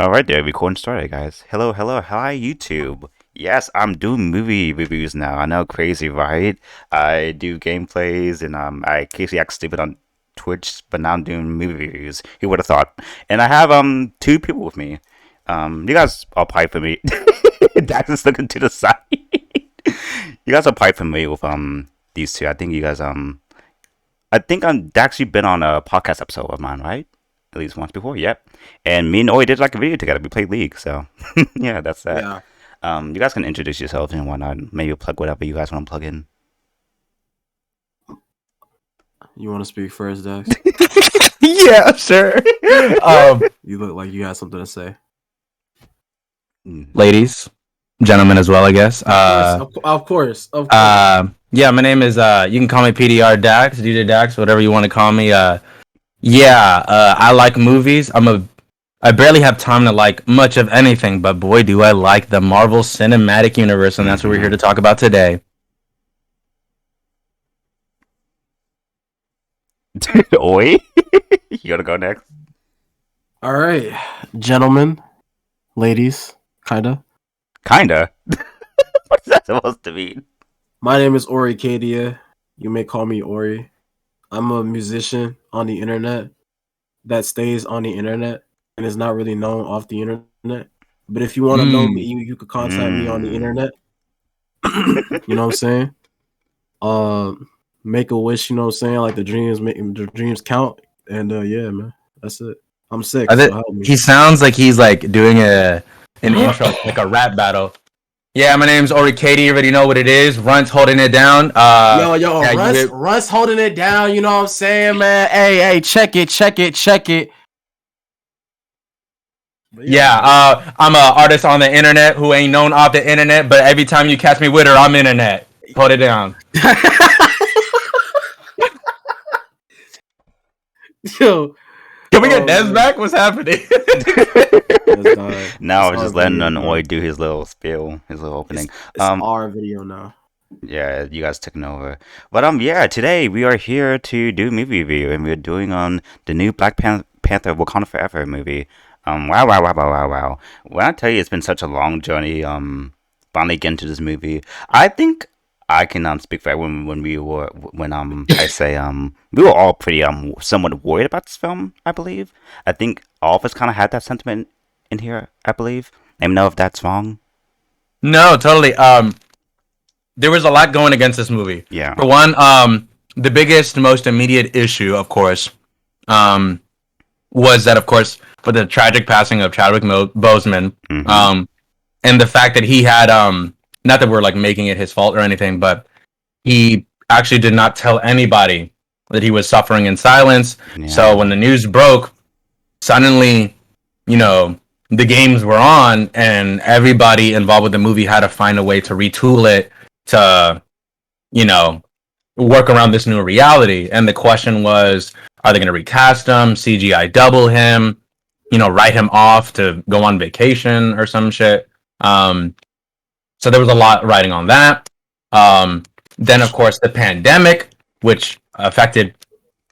All right, there, recording started, guys. Hello, hello, hi, YouTube. Yes, I'm doing movie reviews now. I know, crazy, right? I do gameplays and I occasionally act stupid on Twitch, but now I'm doing movie reviews. Who would have thought? And I have two people with me. You guys all probably familiar. Dax is looking to the side. You guys are probably familiar with these two. I think you guys I think Dax, you've been on a podcast episode of mine, right? At least once before, yep. And me and Oi did like a video together. We played League, so yeah, that's that. Yeah. You guys can introduce yourselves and whatnot. Maybe plug whatever you guys want to plug in. You want to speak first, Dex? Yeah, sure. You look like you had something to say. Ladies, gentlemen as well, I guess. Of course. Yeah, my name is. You can call me PDR Dax, DJ Dax, whatever you want to call me. I like movies. I barely have time to like much of anything, but boy, do I like the Marvel Cinematic Universe, and that's what we're here to talk about today. Oi, you gotta go next. All right, gentlemen, ladies, kinda. What's that supposed to mean? My name is Oricadia. You may call me Ori. I'm a musician on the internet that stays on the internet and is not really known off the internet. But if you want to know me, you could contact me on the internet. You know what I'm saying? Make a wish. You know what I'm saying? Like the dreams count. And yeah, man, that's it. I'm sick. So help me. He sounds like he's like doing an intro, like a rap battle. Yeah, my name's Oricadia. You already know what it is. Runt's holding it down. Russ holding it down. You know what I'm saying, man? Hey, check it. Yeah, I'm an artist on the internet who ain't known off the internet, but every time you catch me with her, I'm internet. Hold it down. Yo, can we get Des back? What's happening? Now we're just letting Oi do his little spiel, his little opening. It's our video now. Yeah, you guys taking over. But yeah, today we are here to do a movie review, and we're doing the new Black Panther Wakanda Forever movie. Wow. When I tell you it's been such a long journey, finally getting to this movie. I think I can speak for everyone when we were we were all pretty somewhat worried about this film. I believe. I think all of us kind of had that sentiment in here. I believe. Let me know if that's wrong. No, totally. There was a lot going against this movie. Yeah. For one, the biggest, most immediate issue, of course, was that, of course, for the tragic passing of Chadwick Boseman, and the fact that he had not that we're like making it his fault or anything, but he actually did not tell anybody that he was suffering in silence. Yeah. So when the news broke, suddenly, the games were on, and everybody involved with the movie had to find a way to retool it to, work around this new reality. And the question was, are they going to recast him, CGI double him, write him off to go on vacation or some shit? So there was a lot riding on that. Then, of course, the pandemic, which affected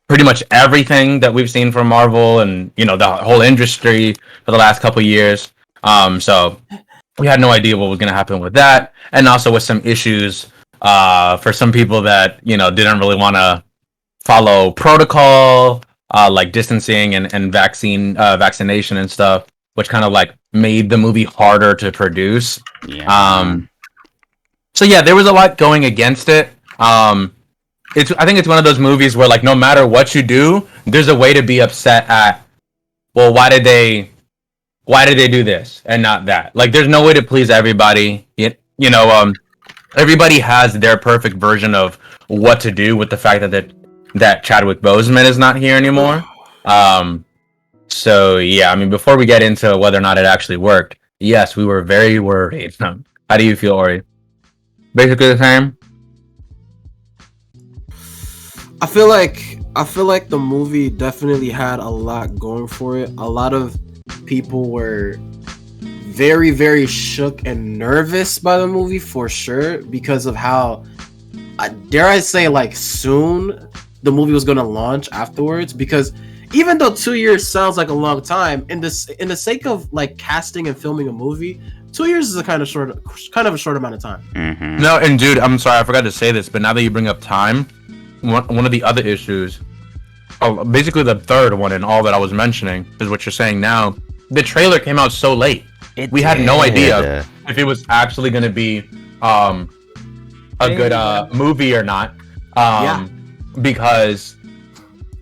pretty much everything that we've seen from Marvel and, the whole industry for the last couple of years. So we had no idea what was going to happen with that. And also with some issues for some people that, didn't really want to follow protocol, like distancing and vaccination and stuff, which kind of like made the movie harder to produce. Yeah. So yeah, there was a lot going against it. I think it's one of those movies where like no matter what you do, there's a way to be upset at, well, why did they do this and not that? Like there's no way to please everybody. Everybody has their perfect version of what to do with the fact that Chadwick Boseman is not here anymore. So yeah, I mean, before we get into whether or not it actually worked, yes, we were very worried. How do you feel, Ori? Basically the same. I feel like the movie definitely had a lot going for it. A lot of people were very, very shook and nervous by the movie for sure because of how, dare I say, like soon the movie was going to launch afterwards, because even though 2 years sounds like a long time, in the sake of like casting and filming a movie, 2 years is a kind of a short amount of time. Mm-hmm. No, and dude, I'm sorry, I forgot to say this, but now that you bring up time, one of the other issues, basically the third one in all that I was mentioning, is what you're saying now. The trailer came out so late. We had no idea if it was actually going to be a good movie or not. Because,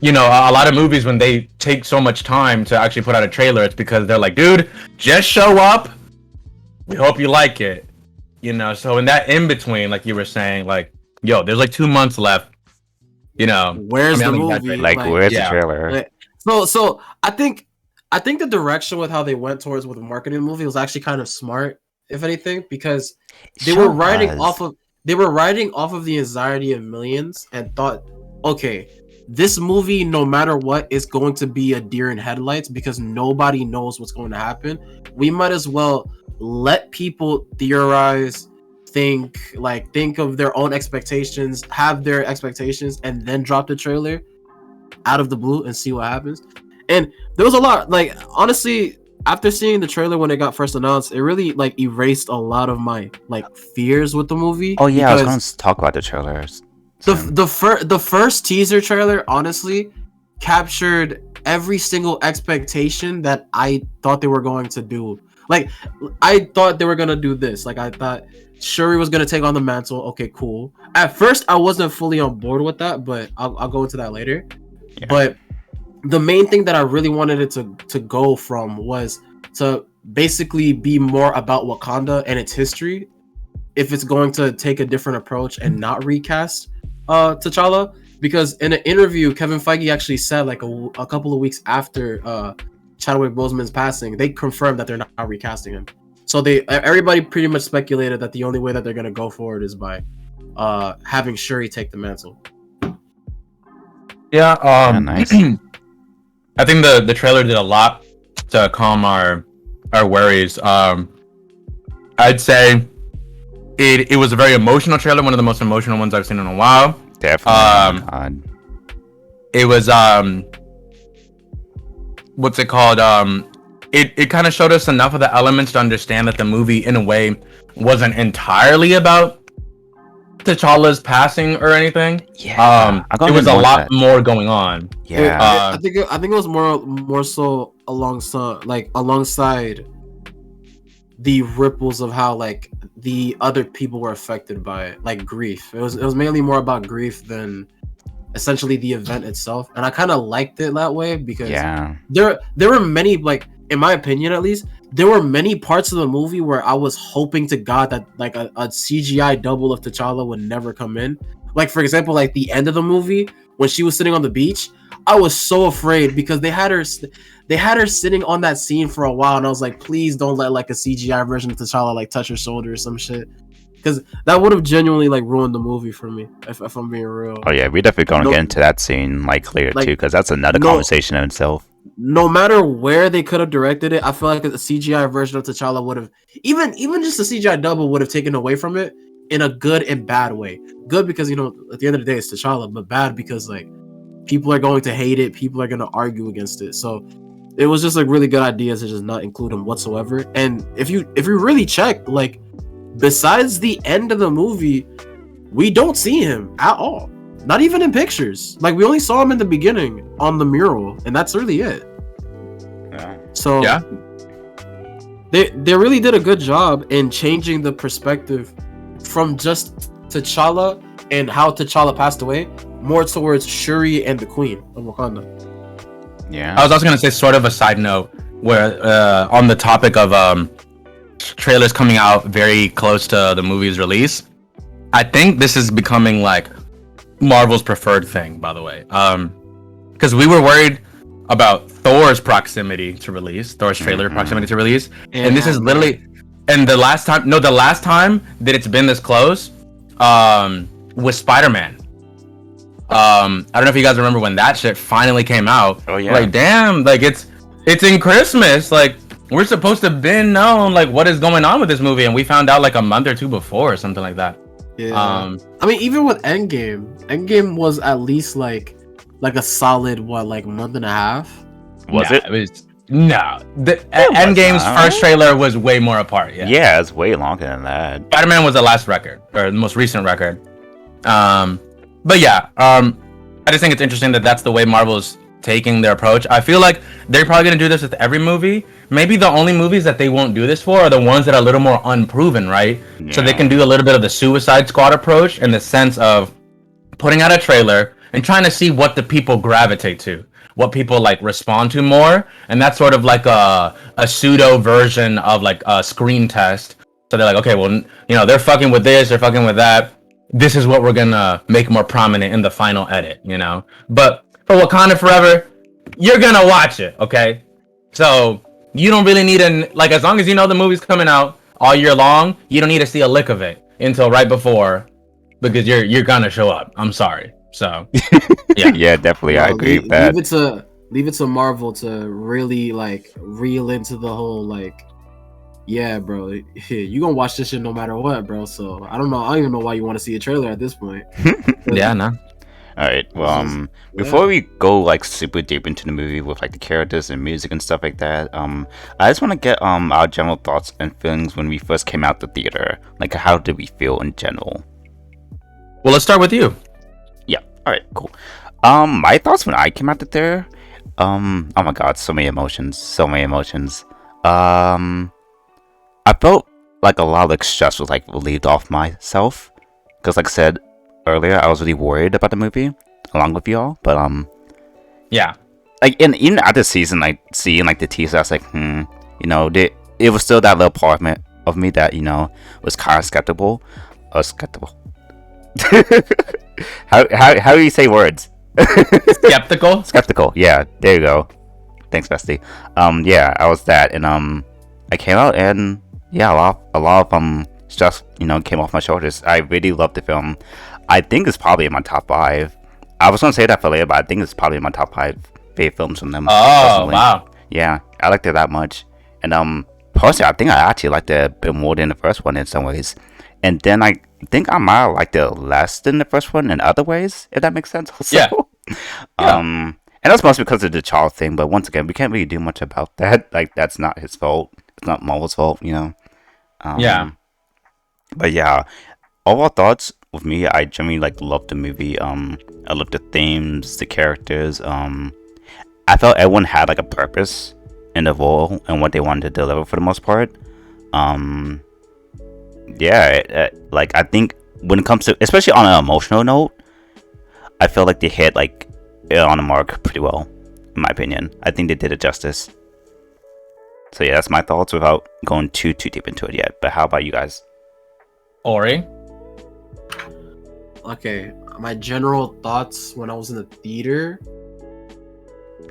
you know, a lot of movies, when they take so much time to actually put out a trailer, it's because they're like, dude, just show up. We hope you like it. You know, so in that in between, like you were saying, like, yo, there's like 2 months left. You know, where's the movie? Like, where's the trailer? So I think the direction with how they went towards with the marketing movie was actually kind of smart, if anything, because they were riding off of the anxiety of millions and thought, okay, this movie, no matter what, is going to be a deer in headlights because nobody knows what's going to happen. We might as well let people theorize, think of their own expectations, have their expectations, and then drop the trailer out of the blue and see what happens. And there was a lot, like, honestly, after seeing the trailer when it got first announced, it really like erased a lot of my like fears with the movie. Oh yeah, I was going to talk about the trailers. The first teaser trailer honestly captured every single expectation that I thought they were going to do. Like, I thought they were gonna do this. Like, I thought Shuri was gonna take on the mantle. Okay, cool. At first, I wasn't fully on board with that, but I'll go into that later. Yeah. But the main thing that I really wanted it to go from was to basically be more about Wakanda and its history. If it's going to take a different approach and not recast T'Challa, because in an interview, Kevin Feige actually said like a couple of weeks after Chadwick Boseman's passing, they confirmed that they're not recasting him. So everybody pretty much speculated that the only way that they're gonna go forward is by having Shuri take the mantle. Yeah, nice. I think the trailer did a lot to calm our worries. I'd say it was a very emotional trailer, one of the most emotional ones I've seen in a while. Definitely. It was what's it called? It kind of showed us enough of the elements to understand that the movie, in a way, wasn't entirely about T'Challa's passing or anything. Yeah, it was a lot more going on. Yeah, I think it was more so alongside the ripples of how like the other people were affected by it, like grief. It was mainly more about grief than essentially the event itself, and I kind of liked it that way because there were many, like, in my opinion at least, there were many parts of the movie where I was hoping to God that like a CGI double of T'Challa would never come in. Like, for example, like the end of the movie when she was sitting on the beach, I was so afraid because they had her sitting on that scene for a while, and I was like, please don't let like a CGI version of T'Challa like touch her shoulder or some shit, because that would have genuinely like ruined the movie for me if I'm being real. Oh yeah, we're definitely gonna get into that scene like later too, because that's another conversation in itself. No matter where they could have directed it, I feel like a CGI version of T'Challa would have, even just a CGI double would have taken away from it in a good and bad way. Good because, you know, at the end of the day it's T'Challa, but bad because like people are going to hate it, people are going to argue against it. So it was just like really good idea to just not include him whatsoever. And if you really check, like, besides the end of the movie, we don't see him at all. Not even in pictures. Like, we only saw him in the beginning on the mural, and that's really it. Yeah. So yeah, they really did a good job in changing the perspective from just T'Challa and how T'Challa passed away, more towards Shuri and the Queen of Wakanda. Yeah. I was also gonna say, sort of a side note, where on the topic of trailers coming out very close to the movie's release, I think this is becoming like Marvel's preferred thing, by the way, because we were worried about Thor's proximity to release, Thor's trailer proximity to release, and this is literally, and the last time that it's been this close was Spider-Man. I don't know if you guys remember when that shit finally came out. Oh yeah, like damn, like it's in Christmas, like we're supposed to have been known like what is going on with this movie, and we found out like a month or two before or something like that. Yeah. I mean, even with Endgame was at least like like a solid like month and a half. Was Nah, it? It was no. The It was Endgame's not. first trailer was way more apart. Yeah. Yeah, it's way longer than that. Spider-Man was the last record, or the most recent record. But yeah, I just think it's interesting that that's the way Marvel's taking their approach. I feel like they're probably gonna do this with every movie. Maybe the only movies that they won't do this for are the ones that are a little more unproven, right? Yeah. So they can do a little bit of the Suicide Squad approach in the sense of putting out a trailer and trying to see what the people gravitate to, what people like respond to more, and that's sort of like a pseudo version of like a screen test. So they're like, okay, well, they're fucking with this, they're fucking with that. This is what we're gonna make more prominent in the final edit, But for Wakanda Forever, you're gonna watch it, okay? So you don't really need as long as you know the movie's coming out all year long, you don't need to see a lick of it until right before, because you're gonna show up. I'm sorry. So yeah. Yeah, definitely. I agree with that. Leave it to Marvel to really like reel into the whole yeah, bro, you gonna watch this shit no matter what, bro. So I don't even know why you want to see a trailer at this point. Yeah, no. All right. Well, before we go like super deep into the movie with like the characters and music and stuff like that, I just want to get our general thoughts and feelings when we first came out the theater. Like, how did we feel in general? Well, let's start with you. Yeah. All right. Cool. My thoughts when I came out the theater. Oh my God, so many emotions. So many emotions. I felt like a lot of like stress was like relieved off myself, because like I said earlier, I was really worried about the movie along with y'all. But Yeah. like even at the season, like seeing like the teaser, I was like, it was still that little part of me that was kind of skeptical. How do you say words? Skeptical. Skeptical. Yeah, there you go. Thanks, bestie. Yeah, I was that, and I came out, and yeah, a lot of stress, came off my shoulders. I really loved the film. I think it's probably in my top 5. I was gonna say that for later, but I think it's probably in my top 5 favorite films from them. Oh, personally. wow. Yeah, I liked it that much, and personally, I think I actually liked it a bit more than the first one in some ways, and then I think I might have liked it less than the first one in other ways, if that makes sense. Also. Yeah. And that's mostly because of the child thing, but once again, we can't really do much about that. Like, that's not his fault. It's not Marvel's fault, Yeah. But yeah, overall thoughts with me, I generally like loved the movie. I loved the themes, the characters. I felt everyone had like a purpose in the role and what they wanted to deliver for the most part. Yeah, like I think when it comes to, especially on an emotional note, I feel like they hit like on the mark pretty well, in my opinion. I think they did it justice. So yeah, that's my thoughts without going too deep into it yet. But how about you guys? Ori. Okay, my general thoughts when I was in the theater.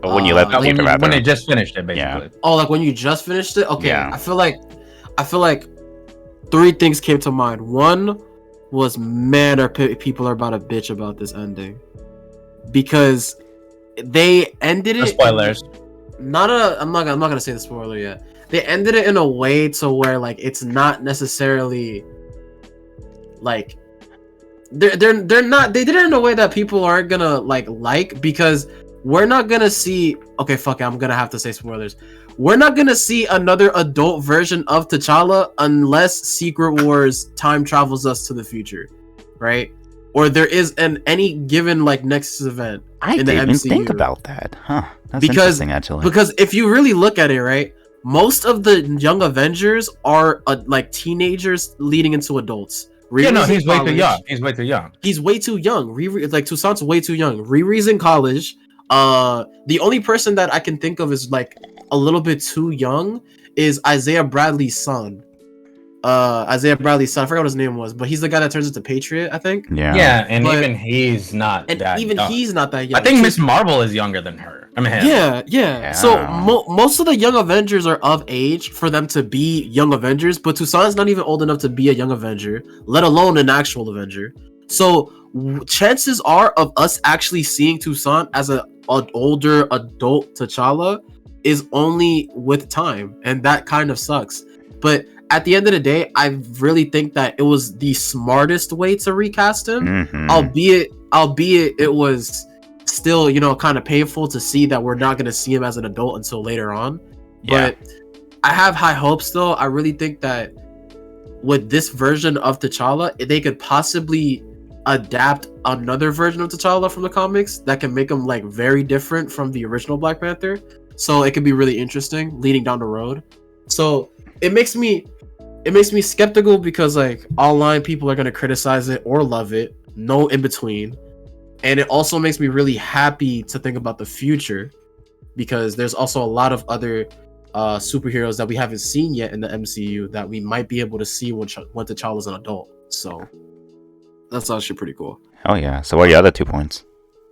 Or when you left the theater, rather. When it just finished it, basically. Yeah. Oh, like when you just finished it? Okay, Yeah. I feel like 3 things came to mind. One was, man, people are about to bitch about this ending, because they ended No it. spoilers. I'm not gonna say the spoiler yet. They ended it in a way to where like it's not necessarily like they did it in a way that people aren't gonna like, because we're not gonna see, okay, fuck it, I'm gonna have to say spoilers. We're not gonna see another adult version of T'Challa unless Secret Wars time travels us to the future, right? Or there is any given next event I in the didn't MCU. think about that. Huh. That's Because- interesting, actually. Because if you really look at it, right, most of the young Avengers are like teenagers leading into adults. Yeah, no, Riri's in he's way too college. young. He's way too young. He's way too young. Like Toussaint's way too young. Riri's in college. The only person that I can think of is like a little bit too young is Isaiah Bradley's son. I forgot what his name was, but he's the guy that turns into Patriot, I think. Yeah. Yeah, and But- even he's not And that even young. he's not that young. I think Miss Marvel is younger than her. I mean, him. Yeah. So most of the young Avengers are of age for them to be young Avengers, but Toussaint's not even old enough to be a young Avenger, let alone an actual Avenger. So chances are of us actually seeing Toussaint as an older adult T'Challa is only with time, and that kind of sucks. But at the end of the day, I really think that it was the smartest way to recast him, Mhm. albeit it was still, you know, kind of painful to see that we're not going to see him as an adult until later on. Yeah. But I have high hopes though. I really think that with this version of T'Challa, they could possibly adapt another version of T'Challa from the comics that can make him like very different from the original Black Panther. So it could be really interesting leading down the road. So it makes me skeptical because like online people are gonna criticize it or love it, no in between. And it also makes me really happy to think about the future because there's also a lot of other superheroes that we haven't seen yet in the MCU that we might be able to see when T'Challa's an adult. So that's actually pretty cool. Oh yeah. So what are your other 2 points?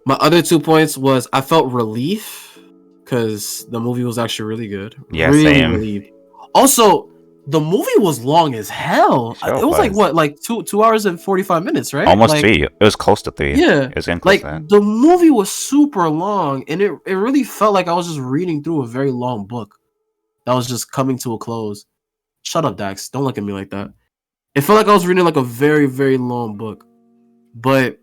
My other 2 points was I felt relief because the movie was actually really good. Yeah, really same. relieved. Also, the movie was long as hell. Sure It was like what, like 2 hours and 45 minutes, right? Almost like, 3. It was close to 3. Yeah, It was getting close like to that. the movie was super long, and it really felt like I was just reading through a very long book that was just coming to a close. Shut up, Dax! Don't look at me like that. It felt like I was reading like a very, very long book, but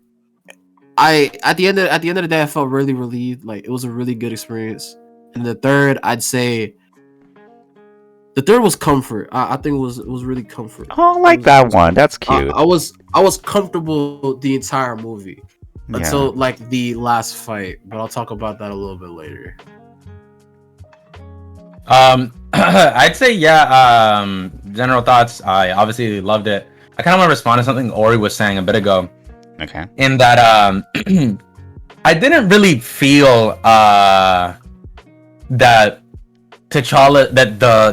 at the end of the day, I felt really relieved. Like it was a really good experience. And the third, I'd say, the third was comfort. I think it was really comfort. Oh, I like that one. That's cute. I was comfortable the entire movie until Yeah. like the last fight, but I'll talk about that a little bit later. I'd say yeah. General thoughts. I obviously loved it. I kind of want to respond to something Ori was saying a bit ago. Okay. In that I didn't really feel that the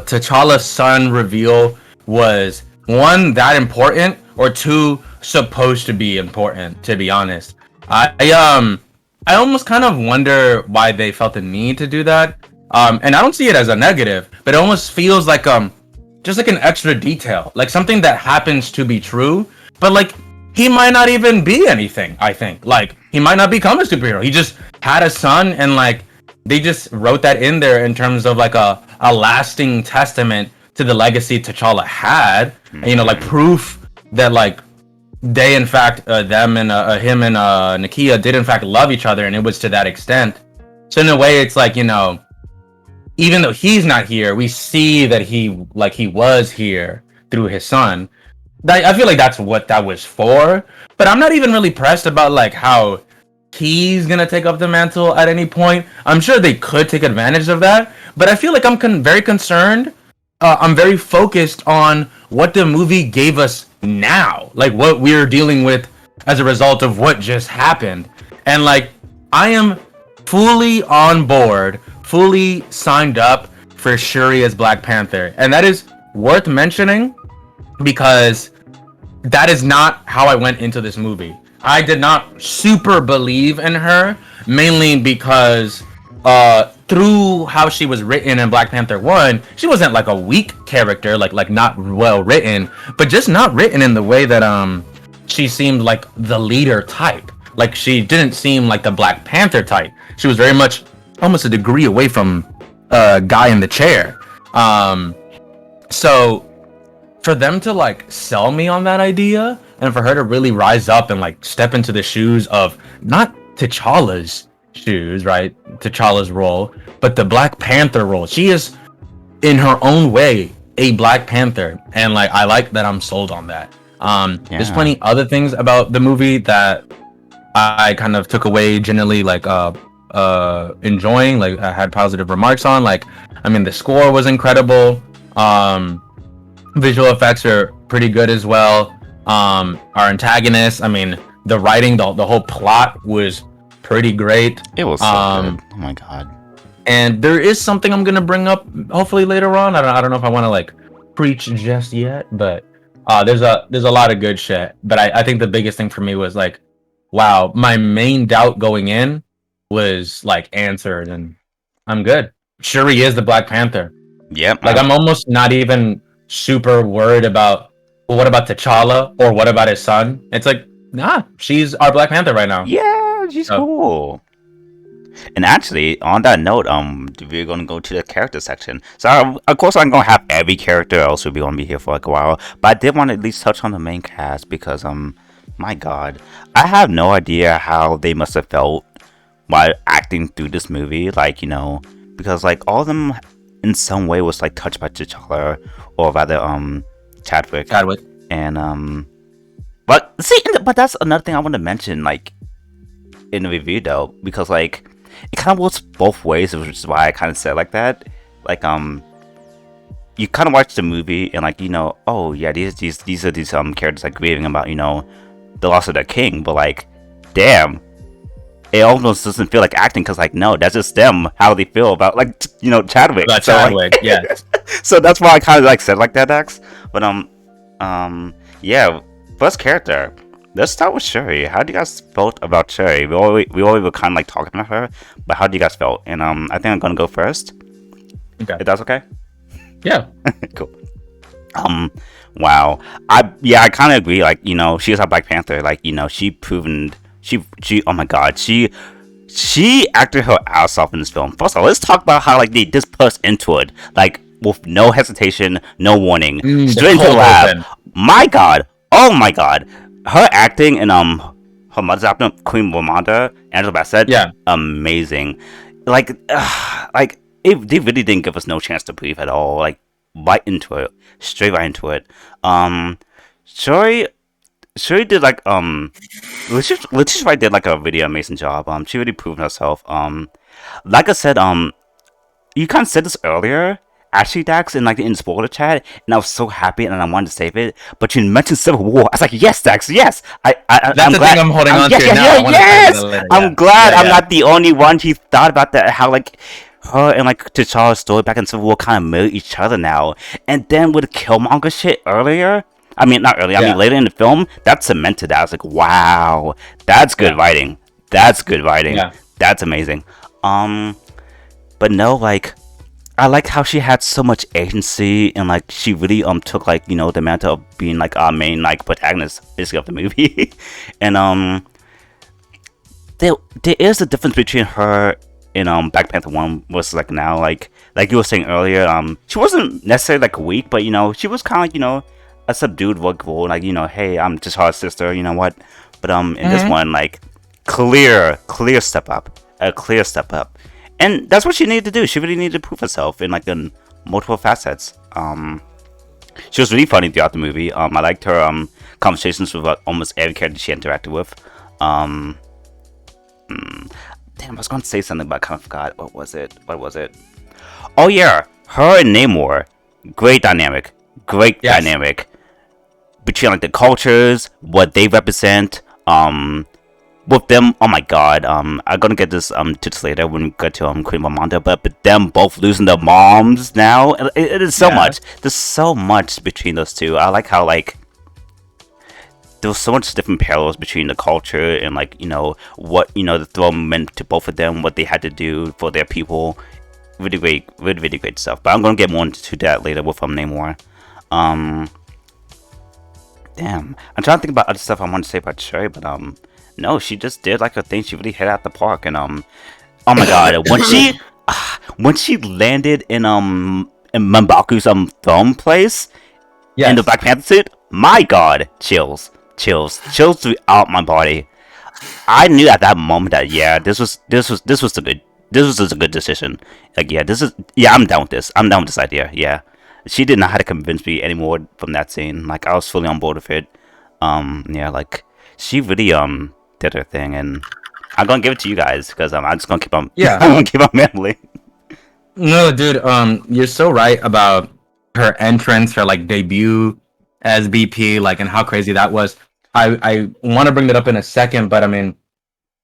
T'Challa son reveal was one that important or two supposed to be important, to be honest. I almost kind of wonder why they felt the need to do that. And I don't see it as a negative, but it almost feels like just like an extra detail, like something that happens to be true, but like he might not even be anything. I think like he might not become a superhero. He just had a son, and like they just wrote that in there in terms of like a lasting testament to the legacy T'Challa had, and, you know, like proof that like they in fact them and him and Nakia did in fact love each other, and it was to that extent. So in a way, it's like, you know, even though he's not here, we see that he was here through his son. I feel like that's what that was for. But I'm not even really pressed about like how he's gonna take up the mantle at any point. I'm sure they could take advantage of that, but I feel like I'm very concerned. I'm very focused on what the movie gave us now, like what we're dealing with as a result of what just happened. And like I am fully on board, fully signed up for Shuri as Black Panther, and that is worth mentioning because that is not how I went into this movie. I did not super believe in her, mainly because through how she was written in Black Panther 1, she wasn't like a weak character, like not well written, but just not written in the way that she seemed like the leader type. Like she didn't seem like the Black Panther type. She was very much almost a degree away from guy in the chair. So for them to like sell me on that idea, and for her to really rise up and like step into the shoes of not T'Challa's shoes, right? T'Challa's role, but the Black Panther role. She is in her own way a Black Panther, and like I like that I'm sold on that. There's plenty other things about the movie that I kind of took away generally like enjoying, like I had positive remarks on. Like, I mean, the score was incredible. Visual effects are pretty good as well. Our antagonist, I mean, the writing, the whole plot was pretty great. It was so good. Oh my god. And there is something I'm gonna bring up hopefully later on. I don't know if I want to like preach just yet, but there's a lot of good shit. But I think the biggest thing for me was like, wow, my main doubt going in was like answered, and I'm good. Shuri is the Black Panther. Yep. Like I'm almost not even super worried about, well, what about T'Challa or what about his son? It's like, nah, she's our Black Panther right now. Yeah, she's cool. And actually, on that note, we're gonna go to the character section. So, of course, I'm gonna have every character, else we'll be gonna be here for like a while. But I did want to at least touch on the main cast because, my God, I have no idea how they must have felt while acting through this movie, like, because like all of them in some way was like touched by T'Challa, or rather Chadwick. And but see, but that's another thing I want to mention, like, in the review though, because like it kind of works both ways, which is why I kind of said like that. Like you kind of watch the movie and like, oh yeah, these are these characters like grieving about, the loss of their king, but like, damn, it almost doesn't feel like acting, because like, no, that's just them, how they feel about, like, Chadwick. About so, Chadwick, like, yeah. So that's why I kind of like said like that, Dax. But yeah, first character. Let's start with Shuri. How do you guys felt about Shuri? We always were kind of like talking about her, but how do you guys felt? And I think I'm gonna go first. Okay. If that's okay. Yeah. Cool. Wow. I kind of agree. Like, she is a Black Panther. Like, she oh my god, she acted her ass off in this film. First of all, let's talk about how like they just pushed into it, like with no hesitation, no warning, straight into the lab. Open. My god, oh my god, her acting and her mother's acting, Queen Wakanda, Angela Bassett, yeah, amazing. Like they really didn't give us no chance to breathe at all. Like right into it, straight right into it. Shuri did like Letitia Wright did like a really amazing job. She really proved herself. Like I said, you kind of said this earlier, Ashley Dax, in like the spoiler chat, and I was so happy and I wanted to save it. But you mentioned Civil War. I was like, yes, Dax, yes. That's I'm the glad, thing I'm holding on to now. Yes, I'm glad I'm not the only one who thought about that. How like her and like T'Challa's story back in Civil War kind of mirror each other now. And then with the Killmonger shit earlier. I mean, not earlier. I mean, later in the film, that cemented that. I was like, wow, that's good writing. That's good writing. Yeah. That's amazing. But no, like, I like how she had so much agency, and like she really took like the mantle of being like our main like protagonist basically of the movie. And there is a difference between her in Black Panther 1 versus like now. Like you were saying earlier, she wasn't necessarily like weak, but she was kind of like a subdued role, like, hey, I'm just her sister, you know what? But in this one, like, clear step up, a clear step up, and that's what she needed to do. She really needed to prove herself in like in multiple facets. She was really funny throughout the movie. I liked her conversations with almost every character she interacted with. Damn, I was going to say something, but I kind of forgot. What was it? Oh yeah, her and Namor, great dynamic. Dynamic between like the cultures, what they represent, with them. Oh my god, I'm gonna get this to this later when we get to Queen Wakanda, but them both losing their moms now, it is so much. There's so much between those two. I like how like there was so much different parallels between the culture and like what the throne meant to both of them, what they had to do for their people. Really great stuff. But I'm gonna get more into that later with Namor. Damn, I'm trying to think about other stuff I want to say about Shuri, but no, she just did like a thing. She really hit out the park, and oh my god, when she landed in M'Baku's throne place, in the Black Panther suit, my god, chills throughout my body. I knew at that moment that this was a good decision. Like I'm down with this. I'm down with this idea. Yeah. She did not have to convince me anymore from that scene. Like I was fully on board with it. Like she really did her thing, and I'm gonna give it to you guys because I'm just gonna keep on. Yeah, I'm gonna keep on rambling. No, dude, you're so right about her entrance, her like debut as BP, like, and how crazy that was. I want to bring that up in a second, but I mean,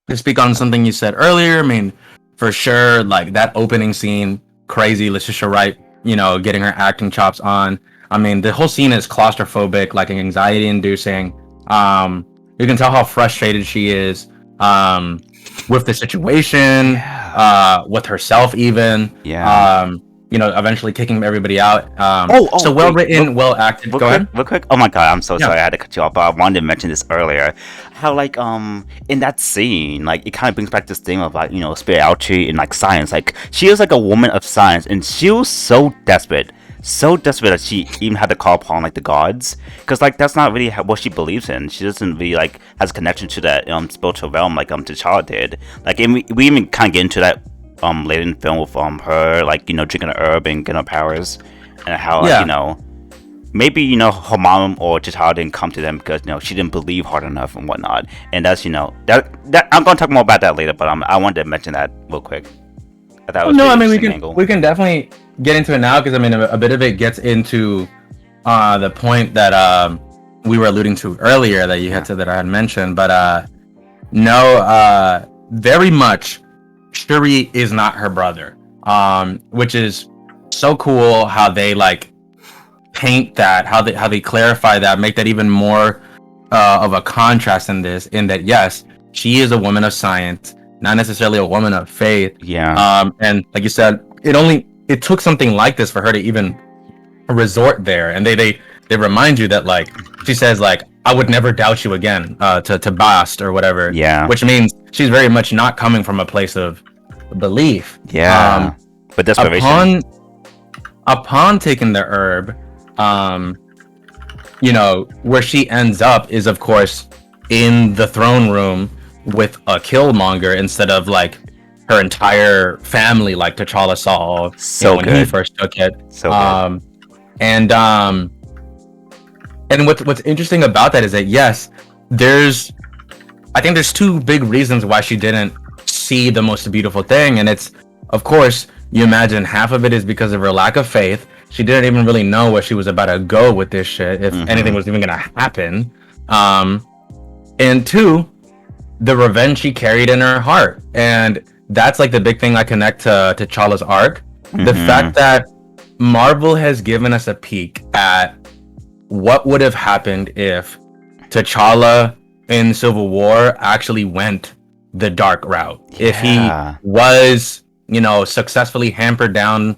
to speak on something you said earlier, I mean, for sure, like that opening scene, crazy. Letitia Wright, getting her acting chops on. I mean, the whole scene is claustrophobic, like anxiety inducing. You can tell how frustrated she is with the situation, with herself even. Eventually kicking everybody out. So well written, well acted. Go ahead. Real quick. Oh my god, I'm so sorry I had to cut you off, but I wanted to mention this earlier. How like in that scene, like it kind of brings back this theme of like spirituality and like science. Like she is like a woman of science, and she was so desperate so desperate that she even had to call upon like the gods, because like that's not really what she believes in. She doesn't really like has a connection to that spiritual realm like T'Challa did. Like, and we even kind of get into that later in the film with her like drinking an herb and getting her powers, and how like Yeah. maybe her mom or T'Challa didn't come to them because she didn't believe hard enough and whatnot. And that's that I'm gonna talk more about that later, but I wanted to mention that real quick. I thought it was a No, pretty I mean interesting angle. we can definitely get into it now because I mean a bit of it gets into the point that we were alluding to earlier that you had said that I had mentioned, but no, very much Shuri is not her brother, which is so cool how they like paint that, how they clarify that, make that even more of a contrast in this, in that yes, she is a woman of science, not necessarily a woman of faith. Yeah. And like you said, it took something like this for her to even resort there, and they remind you that like she says like I would never doubt you again to Bast or whatever. Yeah. Which means she's very much not coming from a place of belief. Yeah. But desperation. Upon taking the herb, where she ends up is of course in the throne room with a Killmonger instead of like her entire family like T'Challa saw when he first took it. So good. And what's interesting about that is that yes, I think there's two big reasons why she didn't see the most beautiful thing, and it's of course you imagine half of it is because of her lack of faith. She didn't even really know where she was about to go with this shit, if anything was even gonna happen. And two, the revenge she carried in her heart, and that's like the big thing I connect to T'Challa's arc. The fact that Marvel has given us a peek at what would have happened if T'Challa in Civil War actually went the dark route. Yeah. If he was, successfully hampered down,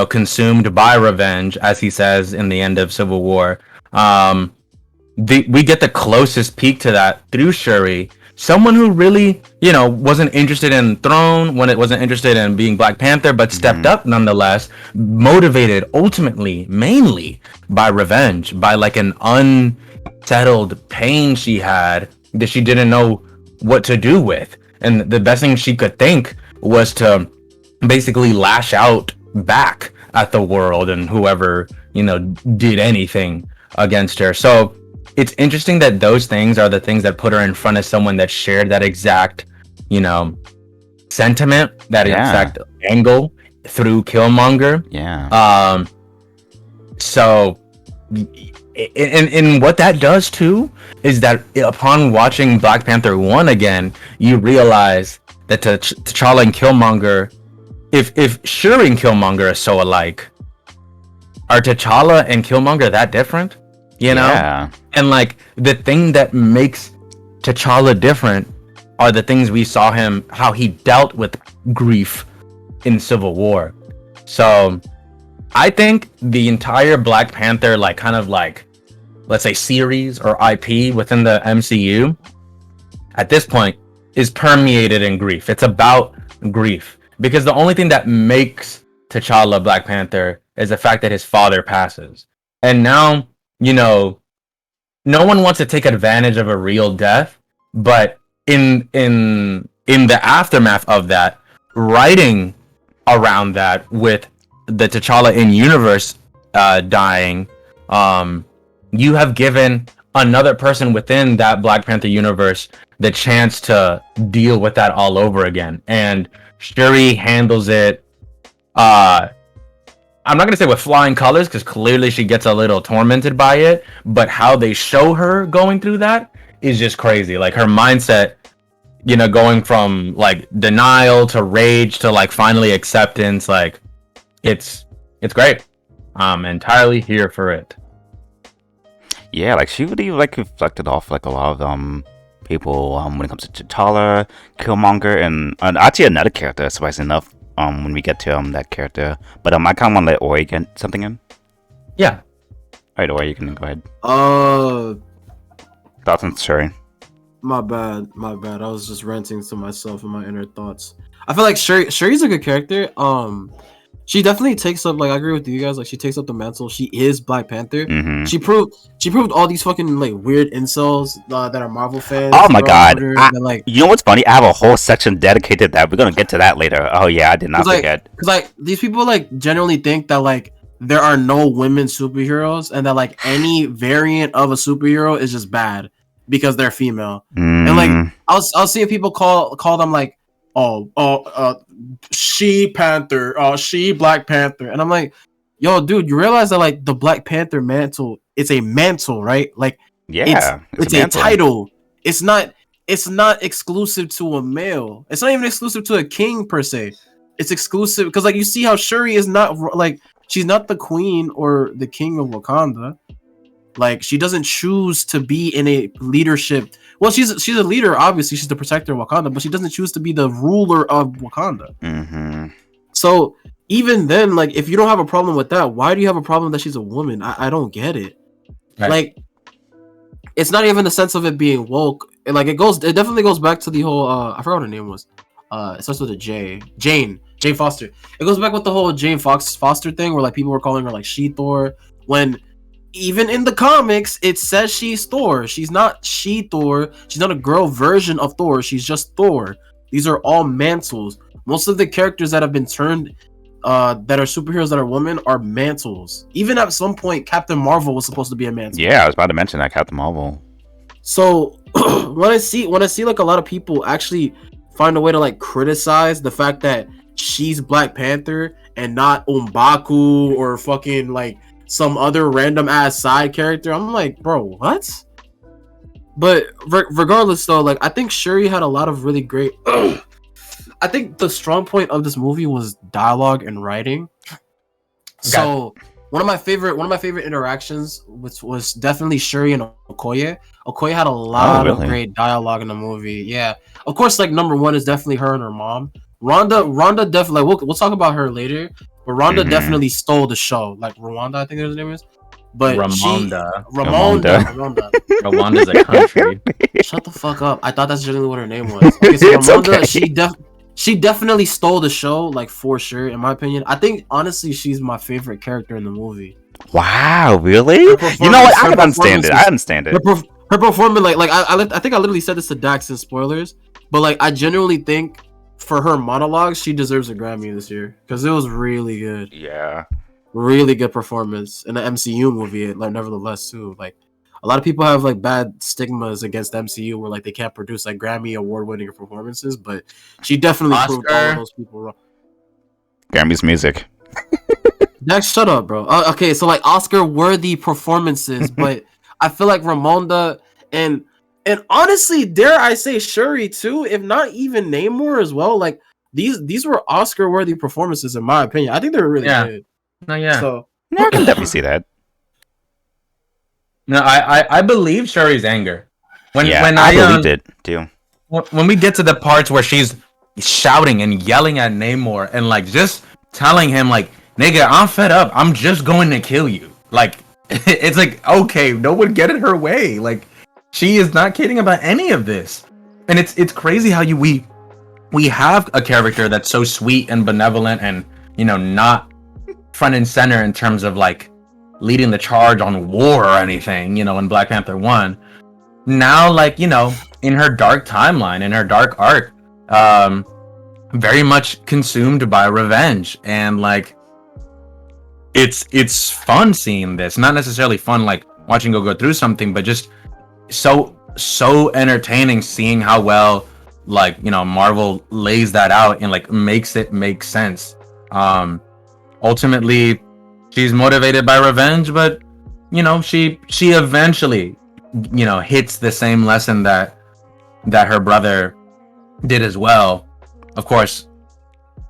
consumed by revenge, as he says in the end of Civil War. We get the closest peek to that through Shuri, someone who really, wasn't interested in throne, when it wasn't interested in being Black Panther, but stepped up nonetheless, motivated ultimately, mainly by revenge, by like an unsettled pain she had that she didn't know what to do with. And the best thing she could think was to basically lash out back at the world and whoever, did anything against her. So it's interesting that those things are the things that put her in front of someone that shared that exact, sentiment, that exact angle through Killmonger. Yeah. So, and what that does too is that upon watching Black Panther 1 again, you realize that T'Challa and Killmonger, if Shuri and Killmonger are so alike, are T'Challa and Killmonger that different? Yeah. And like the thing that makes T'Challa different are the things we saw him, how he dealt with grief in Civil War. So I think the entire Black Panther, like kind of like, let's say series or IP within the MCU at this point is permeated in grief. It's about grief, because the only thing that makes T'Challa Black Panther is the fact that his father passes. And now, no one wants to take advantage of a real death, but in the aftermath of that, writing around that with the T'Challa in universe dying, you have given another person within that Black Panther universe the chance to deal with that all over again. And Shuri handles it, I'm not gonna say with flying colors, because clearly she gets a little tormented by it, but how they show her going through that is just crazy. Like her mindset, going from like denial to rage to like finally acceptance, like it's great. I'm entirely here for it. Yeah, like she really like reflected off like a lot of people when it comes to T'Challa, Killmonger, and actually another character, surprisingly enough, when we get to that character. But I kind of want to let Ori get something in. Yeah. Alright, Ori, you can go ahead. Thoughts on Shuri? My bad. I was just ranting to myself in my inner thoughts. I feel like Shuri's a good character. She definitely takes up, like, I agree with you guys, like, she takes up the mantle. She is Black Panther. Hmm. She proved all these fucking, like, weird incels that are Marvel Oh fans my that are on God! Twitter that, like, You know what's funny? I have a whole section dedicated to that. We're gonna get to that later. Oh yeah, I did not forget. cause like these people like generally think that like there are no women superheroes and that like any variant of a superhero is just bad because they're female. And like Mm, I was seeing people call them like she Panther, she Black Panther, and I'm like, yo, dude, you realize that like the Black Panther mantle, it's a mantle, right? Like it's yeah, it's a it's a mantle. title. It's not exclusive to a male. It's not even exclusive to a king per se. It's exclusive because like you see how Shuri is not like she's not the queen or the king of Wakanda. Like she doesn't choose to be in a leadership. Well, she's a leader. Obviously, she's the protector of Wakanda, but she doesn't choose to be the ruler of Wakanda. Hmm. So even then, like if you don't have a problem with that, why do you have a problem that she's a woman? I don't get it. Right. Like it's not even the sense of it being woke. Like it definitely goes back to the whole I forgot what her name was. It starts with a J. Jane Foster. It goes back with the whole Jane Foster thing where like people were calling her like she Thor when even in the comics it says she's Thor. She's not she Thor. She's not a girl version of Thor. She's just Thor. These are all mantles. Most of the characters that have been turned that are superheroes that are women are mantles. Even at some point Captain Marvel was supposed to be a mantle. Yeah, I was about to mention that Captain Marvel. So when I see like a lot of people actually find a way to like criticize the fact that she's Black Panther and not M'Baku or fucking like some other random ass side character, I'm like, bro, what? But regardless though, like I think Shuri had a lot of really great I think the strong point of this movie was dialogue and writing. So one of my favorite interactions was definitely Shuri and Okoye. Okoye had a lot of really? great dialogue in the movie. Yeah, of course, like number one is definitely her and her mom. Rhonda definitely like, we'll talk about her later, but Rhonda Mhm. definitely stole the show. Like Rwanda, I think her name is. But Ramonda. Ramonda. Rwanda's a country. Shut the fuck up. I thought that's generally what her name was. Okay, so It's Ramonda, okay. she definitely stole the show, like for sure, in my opinion. I think honestly she's my favorite character in the movie. Wow, really? Her You know what? performance, I her can understand it. I performances, understand her, it. her performance, like I think I literally said this to Dax in spoilers, but like I genuinely think for her monologues, she deserves a Grammy this year because it was really good, Yeah. really good performance in the MCU movie. Like nevertheless, too, like a lot of people have like bad stigmas against MCU where like they can't produce like Grammy award-winning performances, but she definitely proved all of Oscar. those people wrong. Grammy's music. Dax, shut up, bro. Okay, so like Oscar-worthy performances, but I feel like Ramonda and honestly, dare I say Shuri too, if not even Namor as well. Like these were Oscar-worthy performances in my opinion. I think they were really Yeah. good. No, yeah. So No, I can definitely see that. No, I believe Shuri's anger. When I believed it too. when we get to the parts where she's shouting and yelling at Namor and like just telling him like, nigga, I'm fed up. I'm just going to kill you. Like it's like, okay, no one get it her way. Like she is not kidding about any of this. And it's crazy how we have a character that's so sweet and benevolent and, you know, not front and center in terms of like leading the charge on war or anything, you know, in Black Panther 1. Now, like, you know, in her dark timeline, in her dark arc, very much consumed by revenge. And like it's fun seeing this. Not necessarily fun like watching go through something, but just so entertaining seeing how well like, you know, Marvel lays that out and like makes it make sense. Ultimately she's motivated by revenge, but you know, she eventually, you know, hits the same lesson that her brother did as well. Of course,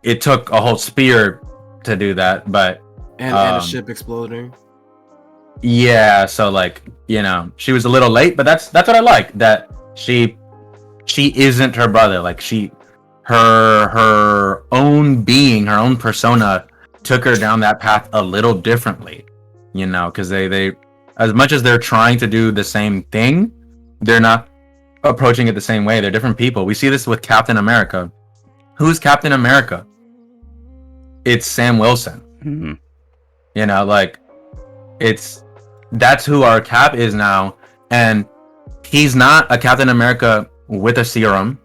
it took a whole spear to do that, but and a ship exploding. yeah, so like, you know, she was a little late, but that's what I like, that she isn't her brother. Like her own being, her own persona took her down that path a little differently, you know, because they as much as they're trying to do the same thing, they're not approaching it the same way. They're different people. We see this with Captain America. Who's Captain America? it's Sam Wilson. Mm-hmm. You know, like that's who our Cap is now, and he's not a Captain America with a serum.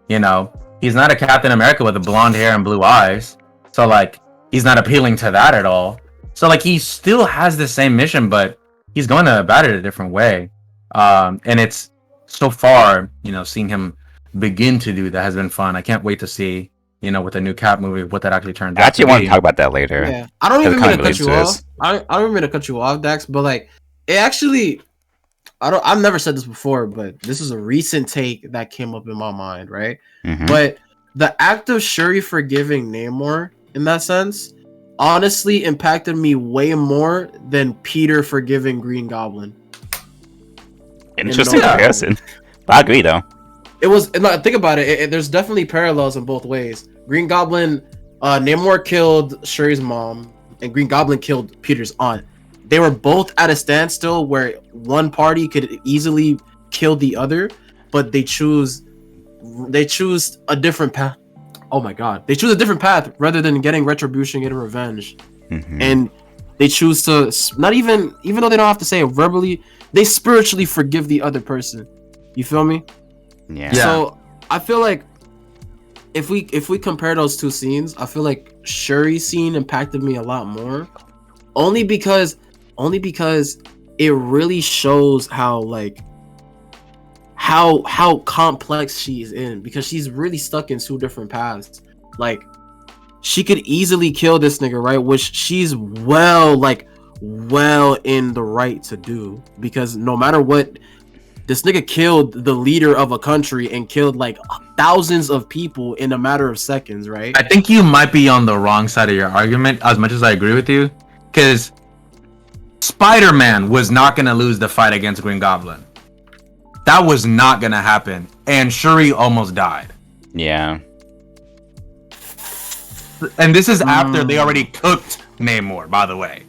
You know, he's not a Captain America with a blonde hair and blue eyes. So like, he's not appealing to that at all. So like, he still has the same mission, but he's going about it a different way. And it's so far, you know, seeing him begin to do that has been fun. I can't wait to see, you know, with the new Cap movie, what that actually turns out. I actually want to talk about that later. Yeah, I don't even Because it mean to kinda cut you relates off. to I don't mean to cut you off, Dax, but like it actually, I've never said this before, but this is a recent take that came up in my mind, right? Mhm. But the act of Shuri forgiving Namor in that sense honestly impacted me way more than Peter forgiving Green Goblin. Interesting No comparison. But I agree though. It was, and like, think about it, there's definitely parallels in both ways. Green Goblin, Namor killed Shuri's mom, and Green Goblin killed Peter's aunt. They were both at a standstill where one party could easily kill the other, but they choose a different path. Oh my god, they choose a different path rather than getting retribution, getting revenge. Mhm. And they choose to not even though they don't have to say it verbally, they spiritually forgive the other person. You feel me? Yeah. So I feel like if we compare those two scenes, I feel like Shuri's scene impacted me a lot more, only because it really shows how like how complex she is in, because she's really stuck in two different paths. Like, she could easily kill this nigga, right? Which she's well in the right to do, because no matter what, this nigga killed the leader of a country and killed like thousands of people in a matter of seconds, right? I think you might be on the wrong side of your argument, as much as I agree with you, because Spider-Man was not going to lose the fight against Green Goblin. That was not going to happen, and Shuri almost died. Yeah. And this is after they already cooked Namor, by the way.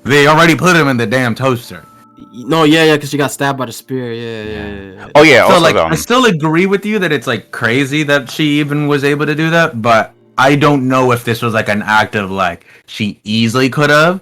They already put him in the damn toaster. No, yeah, because she got stabbed by the spear. Yeah. Oh yeah. So Also, like, I still agree with you that it's like crazy that she even was able to do that, but I don't know if this was like an act of like she easily could have,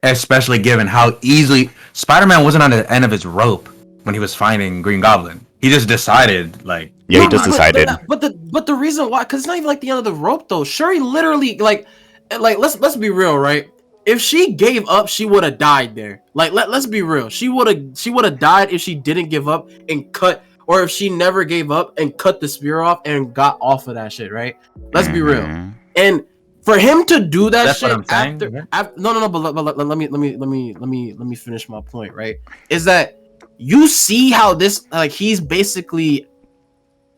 especially given how easily Spider-Man wasn't on the end of his rope when he was fighting Green Goblin. He just decided like, yeah, he just decided. But the reason why, because it's not even like the end of the rope though. Shuri literally like let's be real, right? If she gave up, she would have died there. Like let's be real. She would have died if she didn't give up and cut, or if she never gave up and cut the spear off and got off of that shit, right? Let's be real. And for him to do that That's shit what I'm saying, after no, but let me finish my point, right? Is that you see how this, like, he's basically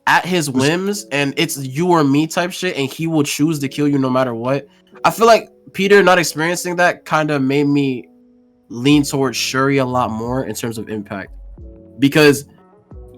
at his whims and it's you or me type shit, and he will choose to kill you no matter what. I feel like Peter not experiencing that kind of made me lean towards Shuri a lot more in terms of impact, because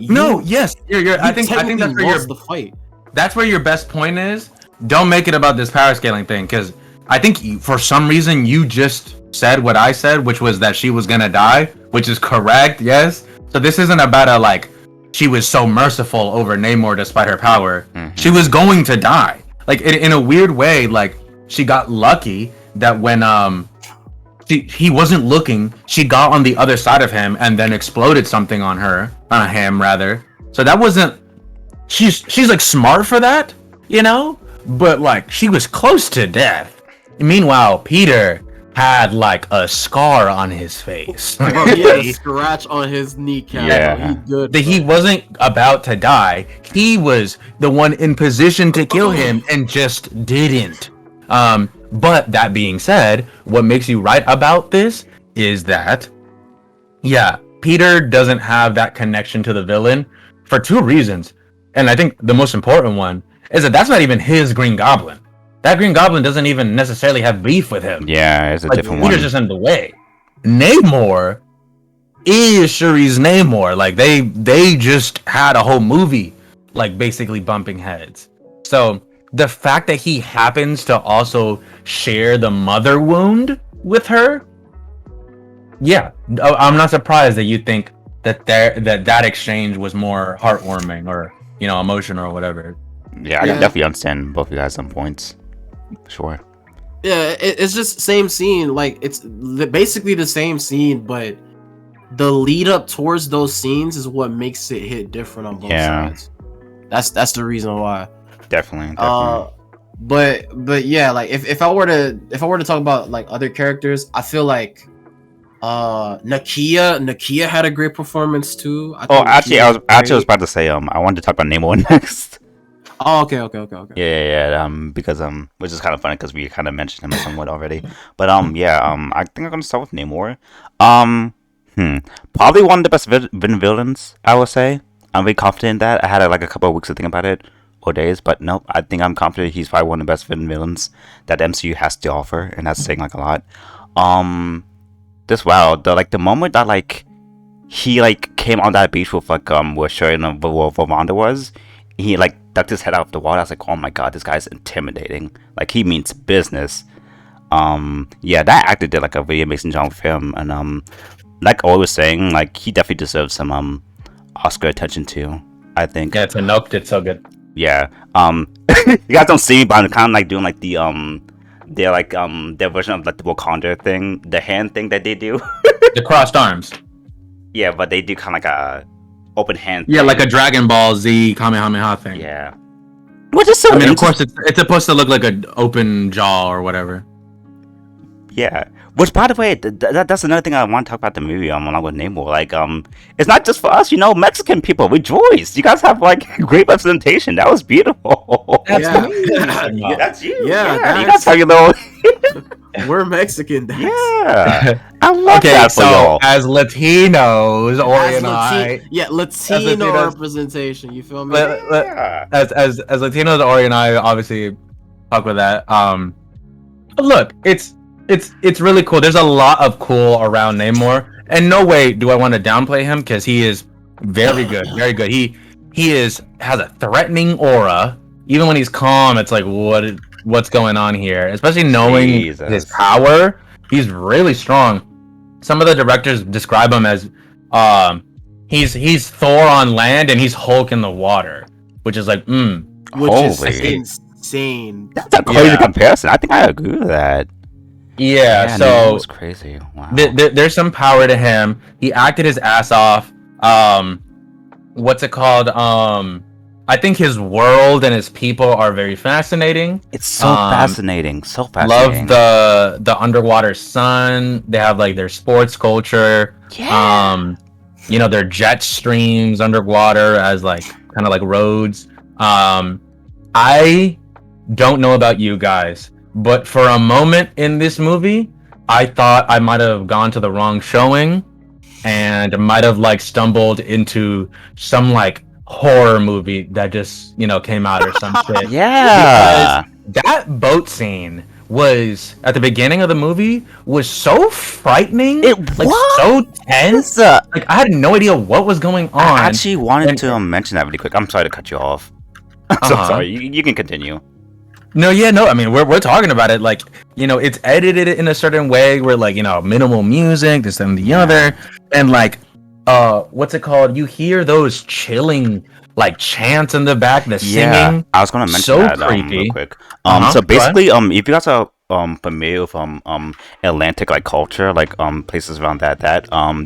I think that's where the fight. That's where your best point is. Don't make it about this power scaling thing, because I think for some reason you just said what I said, which was that she was gonna die, which is correct, yes. So this isn't about a like she was so merciful over Namor despite her power. She was going to die. Like in a weird way, like she got lucky that when he wasn't looking, she got on the other side of him and then exploded something on him rather. So that wasn't, she's like smart for that, you know? But like she was close to death. Meanwhile, Peter had like a scar on his face. Bro, he had a scratch on his kneecap. Yeah. He wasn't about to die. He was the one in position to kill him and just didn't. But that being said, what makes you right about this is that, yeah, Peter doesn't have that connection to the villain for two reasons. And I think the most important one is that that's not even his Green Goblin. That Green Goblin doesn't even necessarily have beef with him. Yeah, it's a like, different Peter's one. just in the way. Namor is Shuri's Namor. Like they just had a whole movie like basically bumping heads. So the fact that he happens to also share the mother wound with her, yeah, I'm not surprised that you think that exchange was more heartwarming or, you know, emotional or whatever. Yeah, I can definitely understand both of you guys some points. Sure. Yeah, it's just same scene. Like it's basically the same scene, but the lead up towards those scenes is what makes it hit different on both Yeah. sides. That's the reason why. Definitely. But yeah, like if I were to talk about like other characters, I feel like Nakia had a great performance too. I Oh, think actually, Nakia I was great. about to say I wanted to talk about Namor next. Oh, okay. Yeah. Because which is kind of funny because we kind of mentioned him somewhat already. But yeah. I think I'm gonna start with Namor. Um, Probably one of the best villains. I would say. I'm very confident in that. I had like a couple of weeks to think about it, or days, but nope. I think I'm confident he's probably one of the best villains that the MCU has to offer, and that's saying like a lot. Um, this wow, the moment that like he like came on that beach with like where Shuri and Wakanda was, he like ducked his head out of the water. I was like, oh my god, this guy's intimidating. Like he means business. Yeah, that actor did like a really amazing job with him, and like I was saying, like he definitely deserves some Oscar attention too. I think. Yeah, Tanoke did so good. Yeah. You guys don't see me, but I'm kind of like doing like their version of like the Wakanda thing, the hand thing that they do. The crossed arms. Yeah, but they do kind of like a open hand. Yeah, thing. like a Dragon Ball Z Kamehameha thing. Yeah. Which is so. I mean, of course, it's supposed to look like an open jaw or whatever. Yeah. Which, by the way, that's another thing I want to talk about the movie. Along with Namor, like it's not just for us. You know, Mexican people rejoice. You guys have like great representation. That was beautiful. That's Yeah. me. Yeah. That's you. Yeah, You guys have your little. We're Mexican. Dax. Yeah. I love Okay, that for so y'all. as Latinos, Ori As and I, Latino Latinos- representation. You feel me? Yeah. as Latinos, Ori and I obviously fuck with that. But look, it's really cool. There's a lot of cool around Namor, and no way do I want to downplay him because he is very good, very good. He has a threatening aura. Even when he's calm, it's like what's going on here? Especially knowing Jesus. his power, he's really strong. Some of the directors describe him as he's Thor on land and he's Hulk in the water, which is like Which is Holy. insane. That's a crazy Yeah. comparison. I think I agree with that. yeah. Namor So was crazy. Wow. there's some power to him. He acted his ass off. What's it called? I think his world and his people are very fascinating. It's so fascinating. So Love fascinating. the underwater sun. They have like their sports culture. Yeah. You know, their jet streams underwater as like kind of like roads. I don't know about you guys, but for a moment in this movie, I thought I might have gone to the wrong showing and might have like stumbled into some like horror movie that just, you know, came out or some shit. Yeah. That boat scene was at the beginning of the movie was so frightening. It like was. so tense. Like I had no idea what was going on. I actually wanted And- to mention that really quick. I'm sorry to cut you off. I'm so Uh-huh. sorry. You can continue. No, I mean, we're talking about it like, you know, it's edited in a certain way where like, you know, minimal music, this and the other, and like, what's it called? You hear those chilling like chants in the back, the singing. I was gonna mention So that creepy. real quick. Uh-huh, So go ahead. basically, if you guys are familiar with Atlantic like culture, like places around that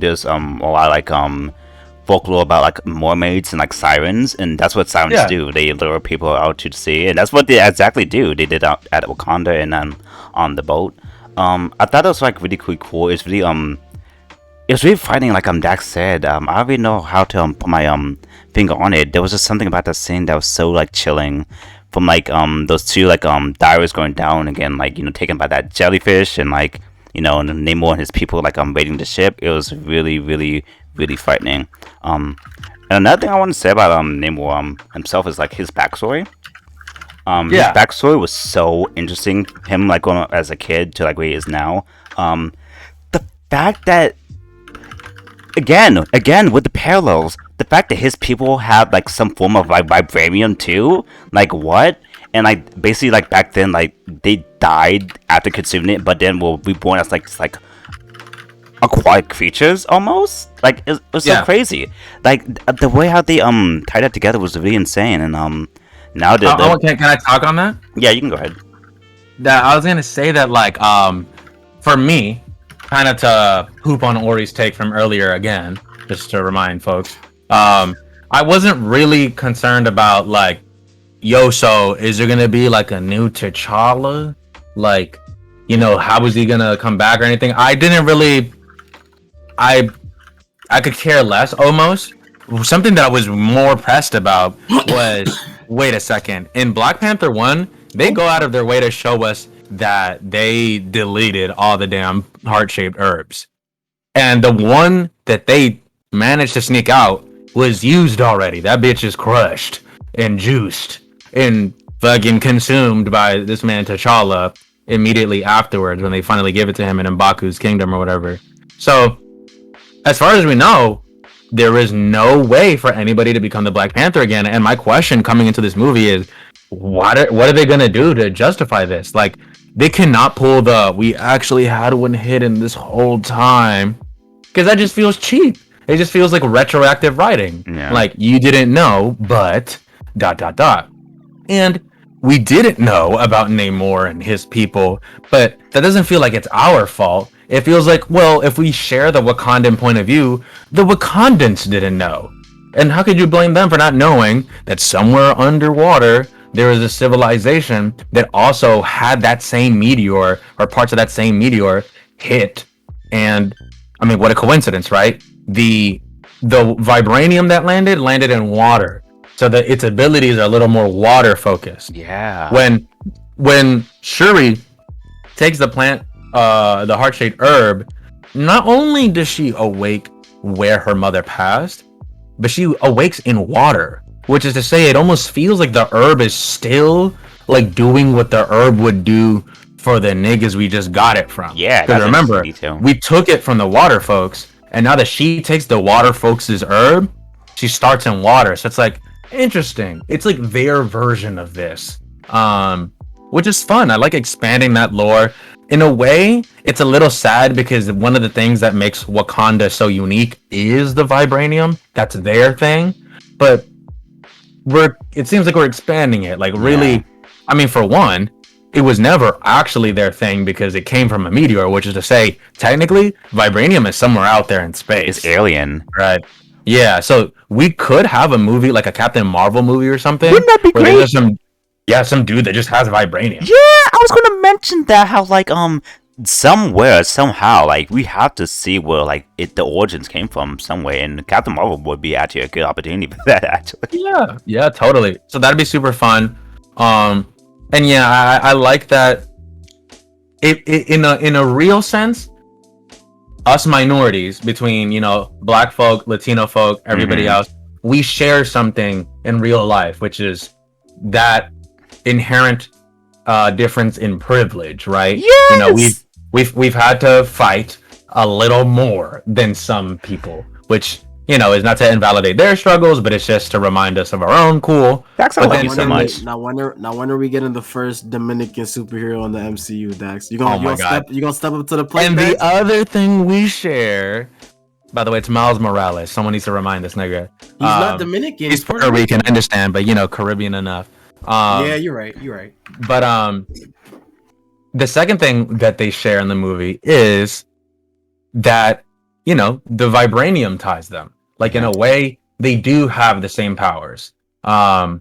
there's a lot of, like folklore about like mermaids and like sirens, and that's what sirens Yeah. do. They lure people out to the sea, and that's what they exactly do. They did out at Wakanda and on the boat. I thought it was like really cool. It's really it's really frightening, like Dax said. I don't really know how to put my finger on it. There was just something about that scene that was so like chilling. From like those two like divers going down again, like, you know, taken by that jellyfish, and like, you know, and Namor and his people like raiding the ship. It was really frightening. And another thing I want to say about Namor himself is like his backstory. His backstory was so interesting. Him like going as a kid to like where he is now. The fact that again with the parallels, the fact that his people have like some form of like vibranium too, like what? And like basically like back then, like they died after consuming it, but then were reborn as like aquatic creatures almost. Like it was so crazy. Like the way how they tied that together was really insane. And now Can I talk on that? yeah, you can go ahead. that I was gonna say that like for me, kind of to hoop on Ori's take from earlier again, just to remind folks, I wasn't really concerned about like, yo, so is there gonna be like a new T'Challa? Like, how is he gonna come back or anything? I didn't really, I I could care less almost. Something that I was more pressed about was, wait a second, in Black Panther 1, they go out of their way to show us that they deleted all the damn heart-shaped herbs. And the one that they managed to sneak out was used already. That bitch is crushed and juiced and fucking consumed by this man T'Challa immediately afterwards when they finally give it to him in M'Baku's kingdom or whatever. So, as far as we know, there is no way for anybody to become the Black Panther again. And my question coming into this movie is, what are they gonna do to justify this? Like, they cannot pull the "we actually had one hidden this whole time," because that just feels cheap. It just feels like retroactive writing. Yeah. Like, you didn't know, but ... And we didn't know about Namor and his people, but that doesn't feel like it's our fault. It feels like, well, if we share the Wakandan point of view, the Wakandans didn't know. And how could you blame them for not knowing that somewhere underwater there is a civilization that also had that same meteor or parts of that same meteor hit? And I mean, what a coincidence, right? The vibranium that landed in water, so that its abilities are a little more water focused. Yeah. When Shuri takes the plant, the heart-shaped herb, not only does she awake where her mother passed, but she awakes in water, which is to say it almost feels like the herb is still like doing what the herb would do for the niggas we just got it from. Yeah, because remember, we took it from the water folks, and now that she takes the water folks' herb, she starts in water. So it's like, interesting. It's like their version of this, which is fun. I like expanding that lore. In a way, it's a little sad because one of the things that makes Wakanda so unique is the vibranium. That's their thing. But it seems like we're expanding it. Like, really, yeah. I mean, for one, it was never actually their thing because it came from a meteor, which is to say, technically, vibranium is somewhere out there in space. It's alien. Right. Yeah, so we could have a movie like a Captain Marvel movie or something. Wouldn't that be great? Some dude that just has vibranium. Yeah, I was gonna mention that, how like somewhere, somehow, like we have to see where like the origins came from somewhere, and Captain Marvel would be actually a good opportunity for that, actually. Yeah, totally. So that'd be super fun. And yeah, I like that. In a real sense, us minorities, between Black folk, Latino folk, everybody else, we share something in real life, which is that inherent difference in privilege, right? Yes! We've had to fight a little more than some people, which is not to invalidate their struggles, but it's just to remind us of our own. Cool. Dax, I love you so much. Now when are we getting the first Dominican superhero in the MCU, Dax? You gonna step up to the plate? And Dax? the other thing we share, by the way, it's Miles Morales. Someone needs to remind this nigga. He's not Dominican. He's Puerto Rican, I understand, but Caribbean enough. Yeah, you're right. But the second thing that they share in the movie is that the vibranium ties them. Like, in a way, they do have the same powers. How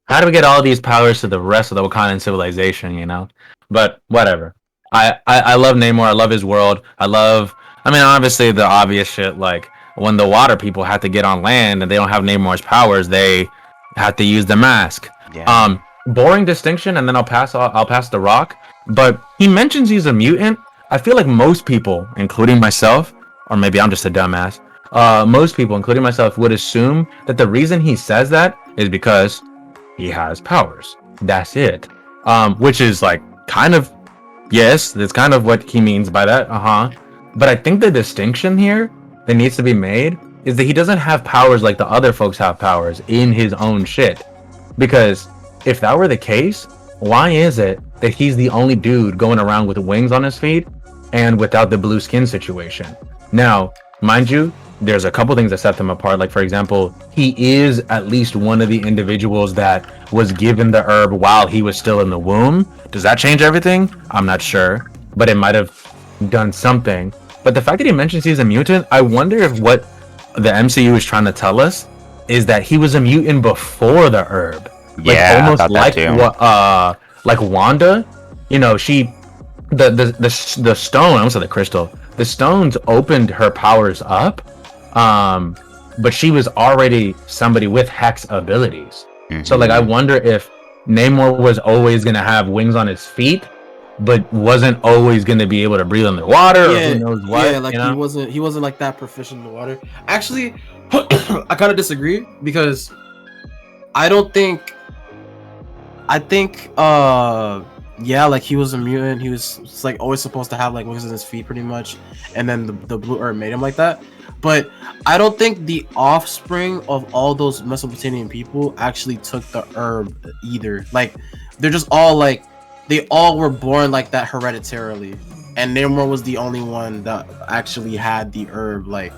do we get all these powers to the rest of the Wakandan civilization? But whatever. I love Namor. I love his world. Obviously the obvious shit, like when the water people have to get on land and they don't have Namor's powers, they have to use the mask. Yeah. Boring distinction, and then I'll pass the rock. But he mentions he's a mutant. I feel like most people, including myself, or maybe I'm just a dumbass, most people, including myself, would assume that the reason he says that is because he has powers. That's it. Which is like kind of, yes, that's kind of what he means by that. But I think the distinction here that needs to be made is that he doesn't have powers like the other folks have powers in his own shit. Because if that were the case, why is it that he's the only dude going around with wings on his feet and without the blue skin situation? Now, mind you, there's a couple things that set them apart. Like, for example, he is at least one of the individuals that was given the herb while he was still in the womb. Does that change everything? I'm not sure, but it might have done something. But the fact that he mentions he's a mutant, I wonder if what the MCU is trying to tell us is that he was a mutant before the herb. Like, Yeah, I almost thought that like too. what like Wanda, you know, she the stone, I almost said the crystal. The stones opened her powers up, but she was already somebody with hex abilities. So like, I wonder if Namor was always gonna have wings on his feet, but wasn't always gonna be able to breathe underwater, or Yeah, who knows what. yeah, like you know? he wasn't like that proficient in the water. Actually, I kind of disagree because I don't think I think yeah, like he was a mutant. He was like always supposed to have like wings on his feet pretty much, and then the blue herb made him like that. But I don't think the offspring of all those Mesopotamian people actually took the herb either. Like they're just all like they all were born like that hereditarily. And Namor was the only one that actually had the herb like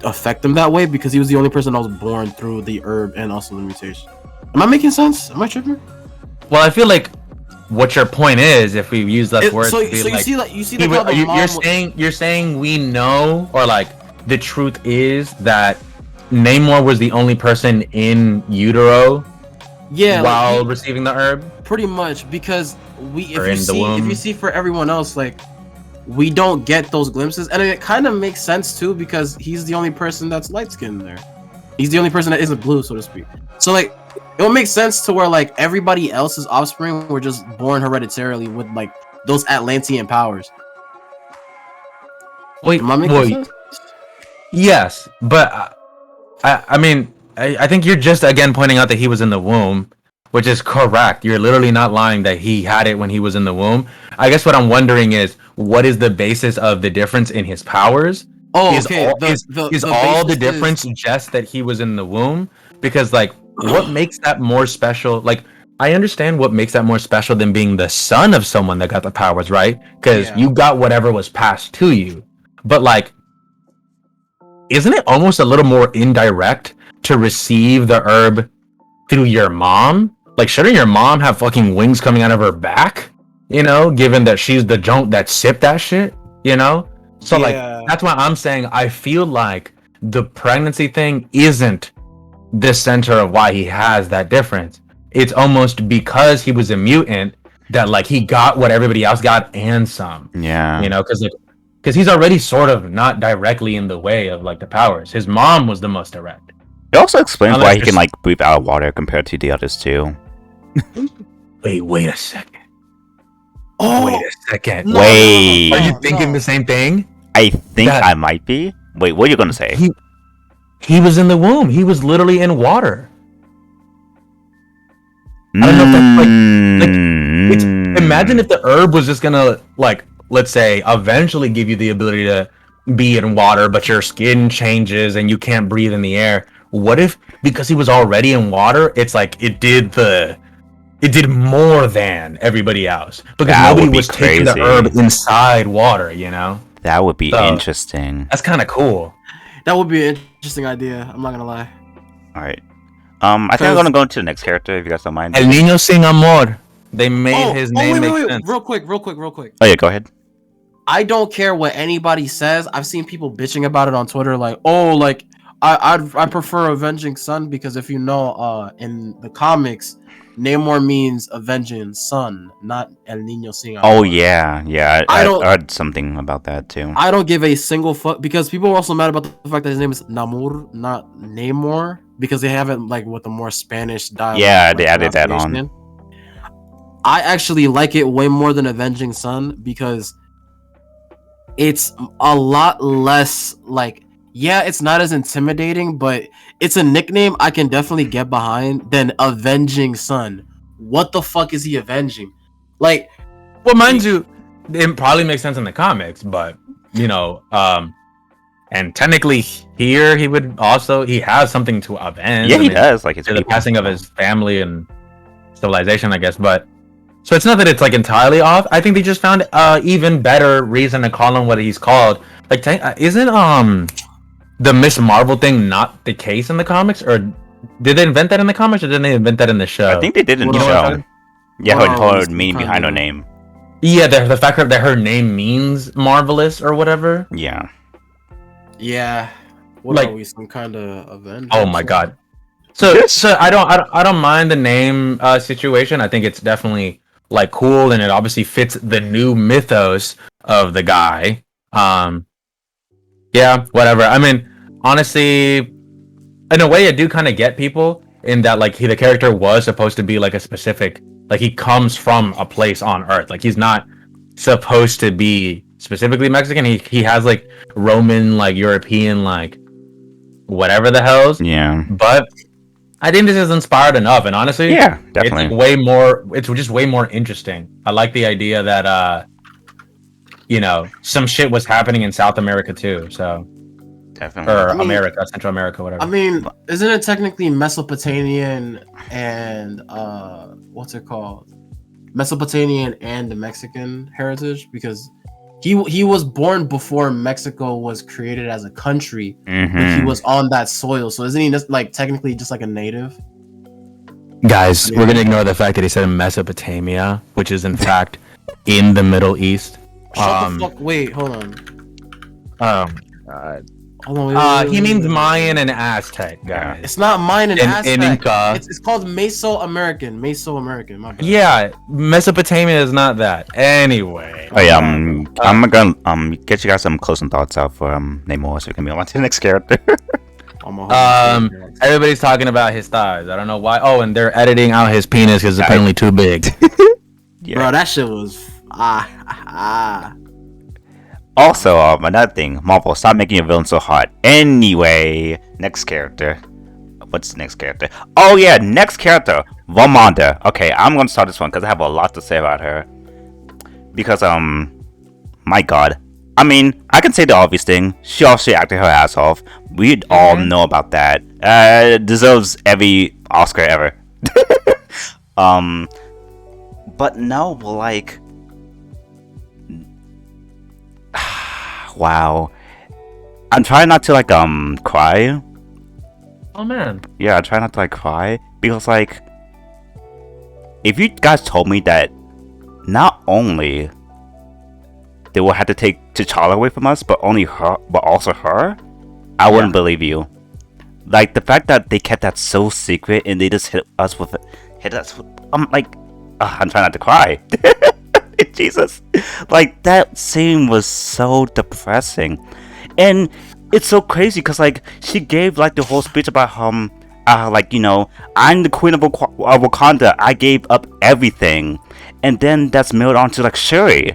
affect him that way because he was the only person that was born through the herb and also the mutation. Am I making sense? Am I tripping? Well, I feel like what your point is, if we use less words, So to be you like, see like you see he like how wa- the mom you're saying we know, or like the truth is that Namor was the only person in utero yeah while like, receiving the herb, pretty much because or in the womb. if you see for everyone else like we don't get those glimpses and it kind of makes sense too because he's the only person that's light skinned there. He's the only person that isn't blue, so to speak. So like it would make sense to where like everybody else's offspring were just born hereditarily with like those Atlantean powers. Wait, Am I making wait, sense? yes, but I mean, I think you're just again pointing out that he was in the womb, which is correct. You're literally not lying that he had it when he was in the womb. I guess what I'm wondering is, what is the basis of the difference in his powers? Oh, Is okay. all, is all the basis difference just that he was in the womb? Because like, what makes that more special? Like, I understand what makes that more special than being the son of someone that got the powers, right? Because Yeah. you got whatever was passed to you. But like, isn't it almost a little more indirect to receive the herb through your mom? Like, shouldn't your mom have fucking wings coming out of her back? You know, given that she's the junk that sipped that shit, you know? So, like, Yeah. that's why I'm saying I feel like the pregnancy thing isn't the center of why he has that difference. It's almost because he was a mutant that, like, he got what everybody else got and some. Yeah. You know, because he's already sort of not directly in the way of, like, the powers. His mom was the most direct. It also explains Unless why he you're can like breathe out of water compared to the others too. Wait a second. Oh, Wait a second. no, Wait. no, Are no, you no, thinking no. the same thing? I think That- I might be. Wait, what are you gonna say? He was in the womb. He was literally in water. I don't know if that's imagine if the herb was just gonna, like, let's say, eventually give you the ability to be in water, but your skin changes and you can't breathe in the air. What if, because he was already in water, it's like it did more than everybody else because That nobody would be was taking the crazy. herb inside water, you know? That would be So- interesting. That's kind of cool. That would be an interesting idea. I'm not gonna lie. All right. I think I'm gonna go into the next character if you guys don't mind. El niño sin amor. They made his name wait, make sense. real quick. Oh yeah, go ahead. I don't care what anybody says. I've seen people bitching about it on Twitter, like, oh, like I prefer Avenging Son because if you know, in the comics, Namor means avenging son, not El Niño Sin Amor. Oh yeah, yeah. I I don't- heard something about that too. I don't give a single fuck because people are also mad about the fact that his name is Namor, not Namor, because they have it like with a more Spanish dialect. Yeah, like, they added that on. pronunciation. I actually like it way more than Avenging Son because it's a lot less like, yeah, it's not as intimidating, but it's a nickname I can definitely get behind than Avenging Son. What the fuck is he avenging? Like, Well, mind you, it probably makes sense in the comics, but you know, and technically here he has something to avenge. Yeah, I he mean, does. Like his to the people. passing of his family and civilization, I guess. But so it's not that it's like entirely off. I think they just found even better reason to call him what he's called. Like, isn't the Miss Marvel thing not the case in the comics, or did they invent that in the comics, or did they invent that in the show? I think they did in What the You know what I'm show. talking? Yeah, What her else? meaning behind her Kinda- name. Yeah, the fact that her name means marvelous or whatever. Yeah. Yeah. What Like- are we? Some kind of event? Oh my god. So I don't mind the name situation. I think it's definitely like cool, and it obviously fits the new mythos of the guy. Yeah, whatever. I mean, honestly, in a way, I do kind of get people in that like the character was supposed to be like a specific, like he comes from a place on Earth. Like he's not supposed to be specifically Mexican. He has like Roman, like European, like whatever the hell's. Yeah. But I think this is inspired enough, and honestly, Yeah, it's definitely. like way more. It's just way more interesting. I like the idea that some shit was happening in South America too. So Definitely. or I mean- America, Central America, whatever. I mean, isn't it technically Mesopotamian and what's it called? Mesopotamian and the Mexican heritage, because he was born before Mexico was created as a country, but he Mhm. was on that soil. So isn't he just like technically just like a native? Guys, I mean- we're gonna ignore the fact that he said Mesopotamia, which is in fact in the Middle East. Shut the fuck. Wait, hold on. Hold on. Wait, He wait, means wait. Mayan and Aztec, guys. It's not mine and In Aztec. Inca. It's called Mesoamerican. Mesoamerican. My bad. Yeah, Mesopotamia is not that. Anyway, Oh yeah, I'm gonna get you guys some closing thoughts out for Namor, so we can move on to the next character. I'm a everybody's talking about his thighs. I don't know why. Oh, and they're editing out his penis because it's apparently too big. Bro, that shit was ah. Also, another thing, Marvel, stop making your villain so hot. Anyway, next character. What's the next character? Oh yeah, next character, Wakanda. Okay, I'm gonna start this one because I have a lot to say about her. Because my God, I mean, I can say the obvious thing. She also acted her ass off. We all know about that. Deserves every Oscar ever. But no, like. Wow. I'm trying not to like cry. Oh man. Yeah, I try not to like cry because like if you guys told me that not only they will have to take T'Challa away from us, but only her, but also her, I wouldn't believe you. Like the fact that they kept that so secret and they just hit us with. I'm like, I'm trying not to cry. Jesus, like that scene was so depressing, and it's so crazy because like she gave like the whole speech about like I'm the queen of Wakanda. I gave up everything, and then that's mailed on to like Shuri.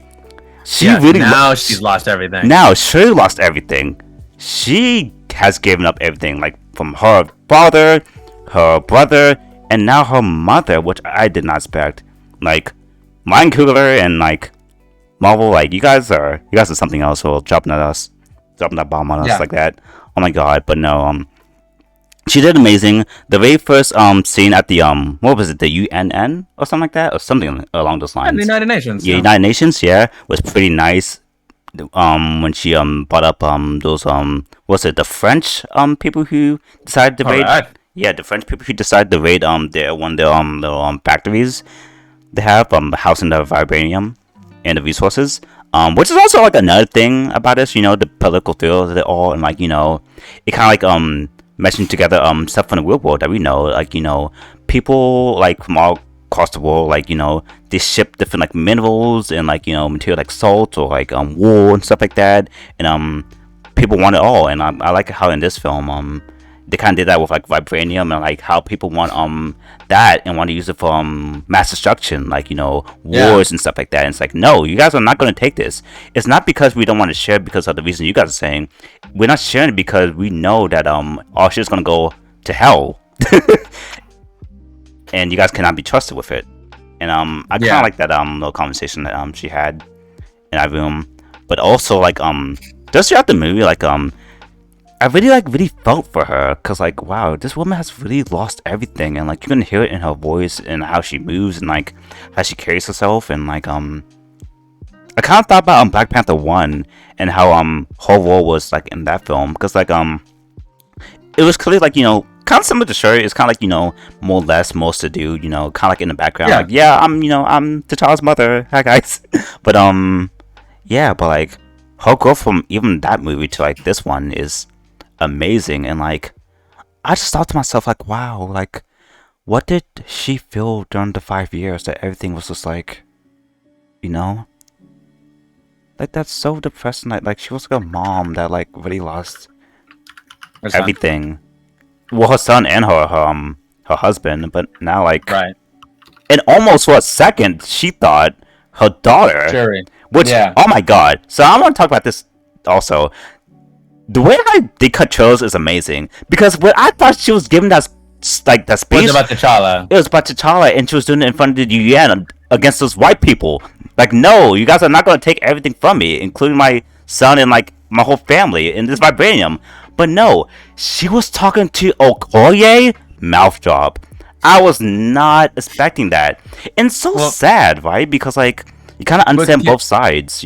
She really now she's lost everything. Now Shuri lost everything. She has given up everything, like from her father, her brother, and now her mother, which I did not expect. Like Mind Cooler and like Marvel, like you guys are something else. So dropping that bomb on us like that. Oh my god! But no, she did amazing. The very first scene at the what was it, the UNN or something like that, or something along those lines. The United Nations. Yeah, United Nations, yeah, was pretty nice. When she brought up those was it the French people who decided to raid? Alright. Yeah, the French people who decided to raid their factories they have housing the vibranium and the resources. Which is also like another thing about this, the political theories of it all, and like it kind of like meshing together stuff from the real world that we know, like people like from all across the world, like they ship different like minerals and like material like salt or like wool and stuff like that, and people want it all. And I like how in this film they kind of did that with like vibranium and like how people want that and want to use it for mass destruction, like wars and stuff like that. And it's like, no, you guys are not going to take this. It's not because we don't want to share because of the reason you guys are saying. We're not sharing it because we know that our shit's going to go to hell. And you guys cannot be trusted with it. And I kind of like that little conversation that she had in that room. But also like just throughout the movie, like I really felt for her, because like, wow, this woman has really lost everything, and like you can hear it in her voice and how she moves and like how she carries herself. And like I kind of thought about Black Panther 1 and how her role was like in that film, because like it was clearly like, kind of similar to Shuri. It's kind of like, more or less most to do, kind of like in the background. Yeah. Like, yeah, I'm T'Challa's mother. Hi, guys. But, yeah, but like, her growth from even that movie to like this one is amazing. And like, I just thought to myself, like, wow, like, what did she feel during the 5 years that everything was just like, you know? Like, that's so depressing. Like she was like a mom that like really lost Her son. everything. Well, her son and her husband, but now like, Right. and almost for a second she thought her daughter, Shuri. which Yeah. oh my god. So I want to talk about this also. The way they cut trailers is amazing because when I thought she was giving that that speech, What's about T'Challa? it was about T'Challa, and she was doing it in front of the UN against those white people. Like, no, you guys are not going to take everything from me, including my son and like my whole family in this vibranium. But no, she was talking to Okoye. Mouth drop. I was not expecting that, and so sad, right? Because like you kind of understand both sides,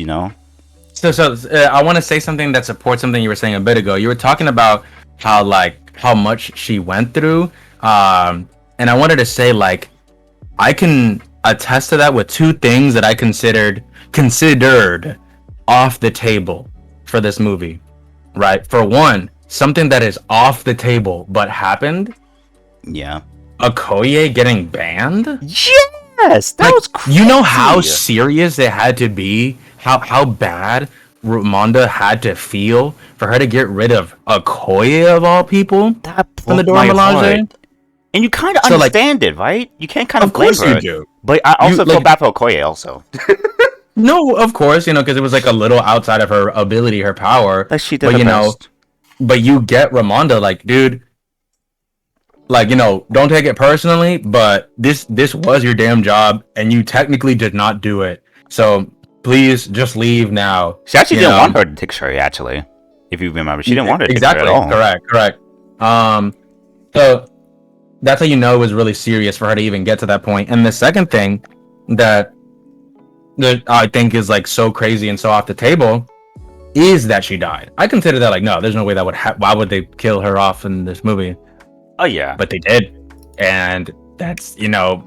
So I want to say something that supports something you were saying a bit ago. You were talking about how much she went through, and I wanted to say like I can attest to that with two things that I considered off the table for this movie. Right, for one, something that is off the table but happened. Yeah. Okoye getting banned. Yes, that was crazy. You know how serious it had to be, how bad Ramonda had to feel for her to get rid of Okoye of all people That from the broke my Dora heart. And you kind of So, like, understand it, right? You can't kind of of blame course her. you do. But I also feel like- bad for Okoye also. No, of course, because it was like a little outside of her ability, her power. Like she did But the you know, best. but you get Ramonda, like, dude, like, don't take it personally, but this was your damn job, and you technically did not do it. So please just leave now. She actually didn't want her to take Shuri, actually. If you remember. She didn't want her to take Shuri at all. Correct. So that's how you know it was really serious for her to even get to that point. And the second thing that I think is like so crazy and so off the table is that she died. I consider that like, no, there's no way that would why would they kill her off in this movie? Oh, yeah. But they did. And that's, in a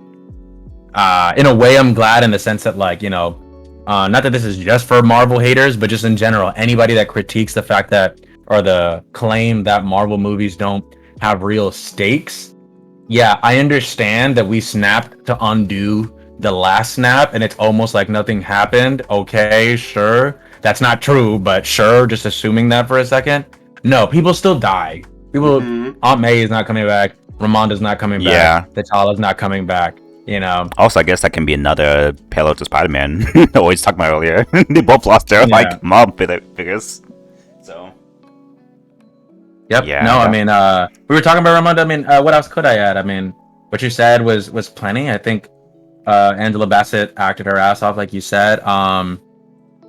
way I'm glad in the sense that like, not that this is just for Marvel haters, but just in general, anybody that critiques the fact that, or the claim that Marvel movies don't have real stakes. Yeah, I understand that we snapped to undo the last snap and it's almost like nothing happened. Okay, sure. That's not true, but sure, just assuming that for a second. No, people still die. People, Aunt May is not coming back. Ramonda's not coming back. T'Challa's not coming back. Also, I guess that can be another parallel to Spider-Man. Always talking about earlier. They both lost their like mom figures. So. Yep. Yeah. No, I mean, we were talking about Ramonda. I mean, what else could I add? I mean, what you said was plenty. I think Angela Bassett acted her ass off, like you said.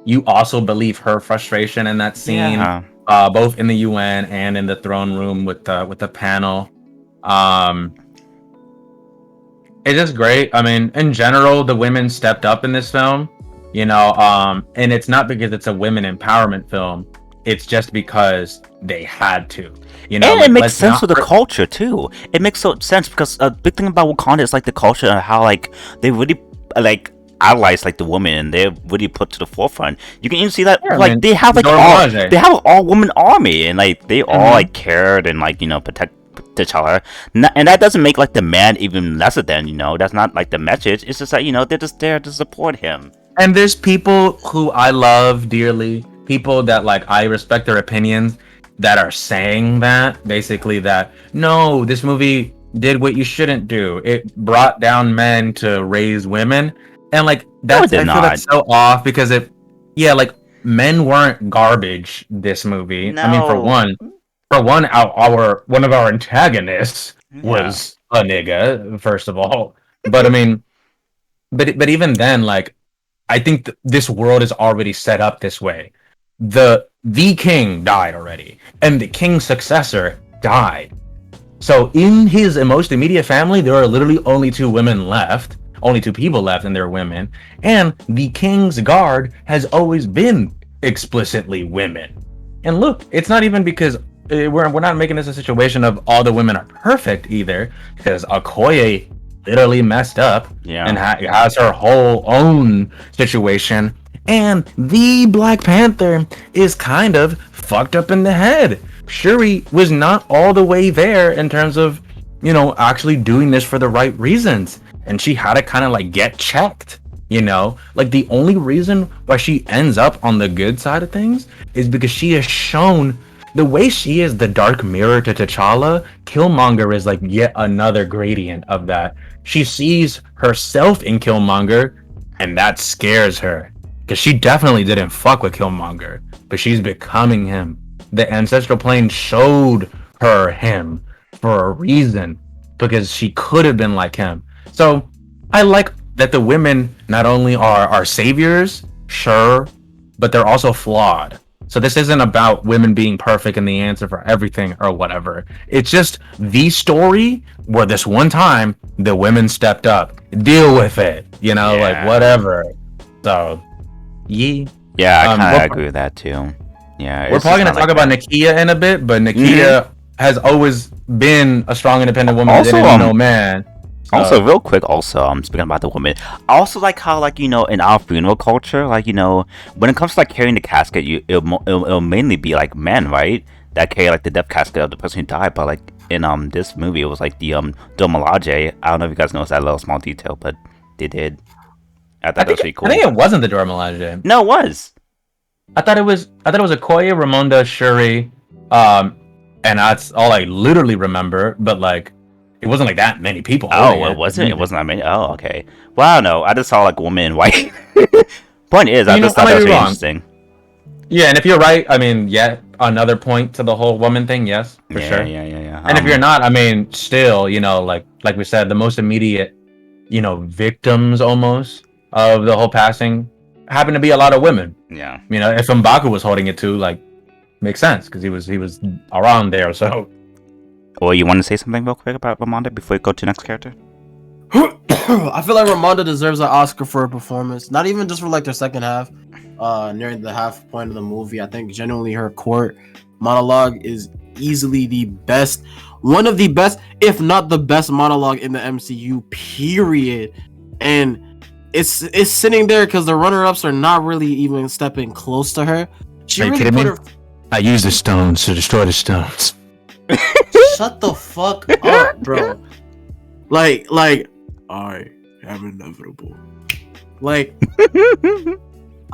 You also believe her frustration in that scene. Yeah. Both in the UN and in the throne room with the panel. It's just great. I mean, in general, the women stepped up in this film, and it's not because it's a women empowerment film. It's just because they had to, And it makes sense with the culture too. It makes so sense because a big thing about Wakanda is like the culture and how like they really like allies like the women and they're really put to the forefront. You can even see that they have like an all woman army and like they all like cared and like protect T'Challa, and that doesn't make like the man even lesser than that's not like the message. It's just that they're just there to support him. And there's people who I love dearly, people that like I respect their opinions, that are saying that basically that no, this movie did what you shouldn't do. It brought down men to raise women. And like that's I feel that's so off because like men weren't garbage this movie. No. I mean for one one of our antagonists was a nigga, first of all. But I mean but even then, like I think this world is already set up this way. The king died already, and the king's successor died. So in his most immediate family, there are literally only two women left. Only two people left, and they're women. And the king's guard has always been explicitly women. And look, it's not even because we're not making this a situation of all the women are perfect either, because Okoye literally messed up Yeah. and has her whole own situation, and the Black Panther is kind of fucked up in the head. Shuri was not all the way there in terms of, actually doing this for the right reasons, and she had to kind of like get checked. Like the only reason why she ends up on the good side of things is because she has shown the way she is the dark mirror to T'Challa. Killmonger is like yet another gradient of that. She sees herself in Killmonger, and that scares her because she definitely didn't fuck with Killmonger, but she's becoming him. The ancestral plane showed her him for a reason, because she could have been like him. So I like that the women not only are saviors, sure, but they're also flawed. So this isn't about women being perfect and the answer for everything or whatever. It's just the story where this one time the women stepped up. Deal with it, like whatever. So, yeah. Yeah, I kind of agree with that too. Yeah, we're probably gonna talk about Nakia in a bit, but Nakia has always been a strong, independent woman that didn't need no man. Also, real quick, speaking about the woman, I also like how, like, in our funeral culture, like, when it comes to, like, carrying the casket, it'll mainly be, like, men, right? That carry, like, the death casket of the person who died, but, like, in, this movie, it was, like, the, Dormalaje. I don't know if you guys noticed that little small detail, but they did. I thought that was pretty cool. I think it wasn't the Dormalaje. No, it was. I thought it was Okoye, Ramonda, Shuri, and that's all I literally remember, but, like, it wasn't like that many people. Oh, it wasn't? It wasn't that many? Oh, okay. Well, I don't know. I just saw, like, woman in white. Point is, I just thought that was really interesting. Yeah, and if you're right, I mean, yeah, another point to the whole woman thing, yes, for sure. Yeah. And if you're not, I mean, still, like we said, the most immediate, victims almost of the whole passing happen to be a lot of women. Yeah. If M'Baku was holding it too, like, makes sense, because he was around there, so... Well, you want to say something real quick about Ramonda before we go to the next character? I feel like Ramonda deserves an Oscar for her performance. Not even just for like their second half, near the half point of the movie. I think genuinely her court monologue is easily the best, one of the best, if not the best monologue in the MCU. Period. And it's sitting there because the runner-ups are not really even stepping close to her. Are you kidding me? I use the stones to destroy the stones. Shut the fuck up, bro. Like, I am inevitable. Like,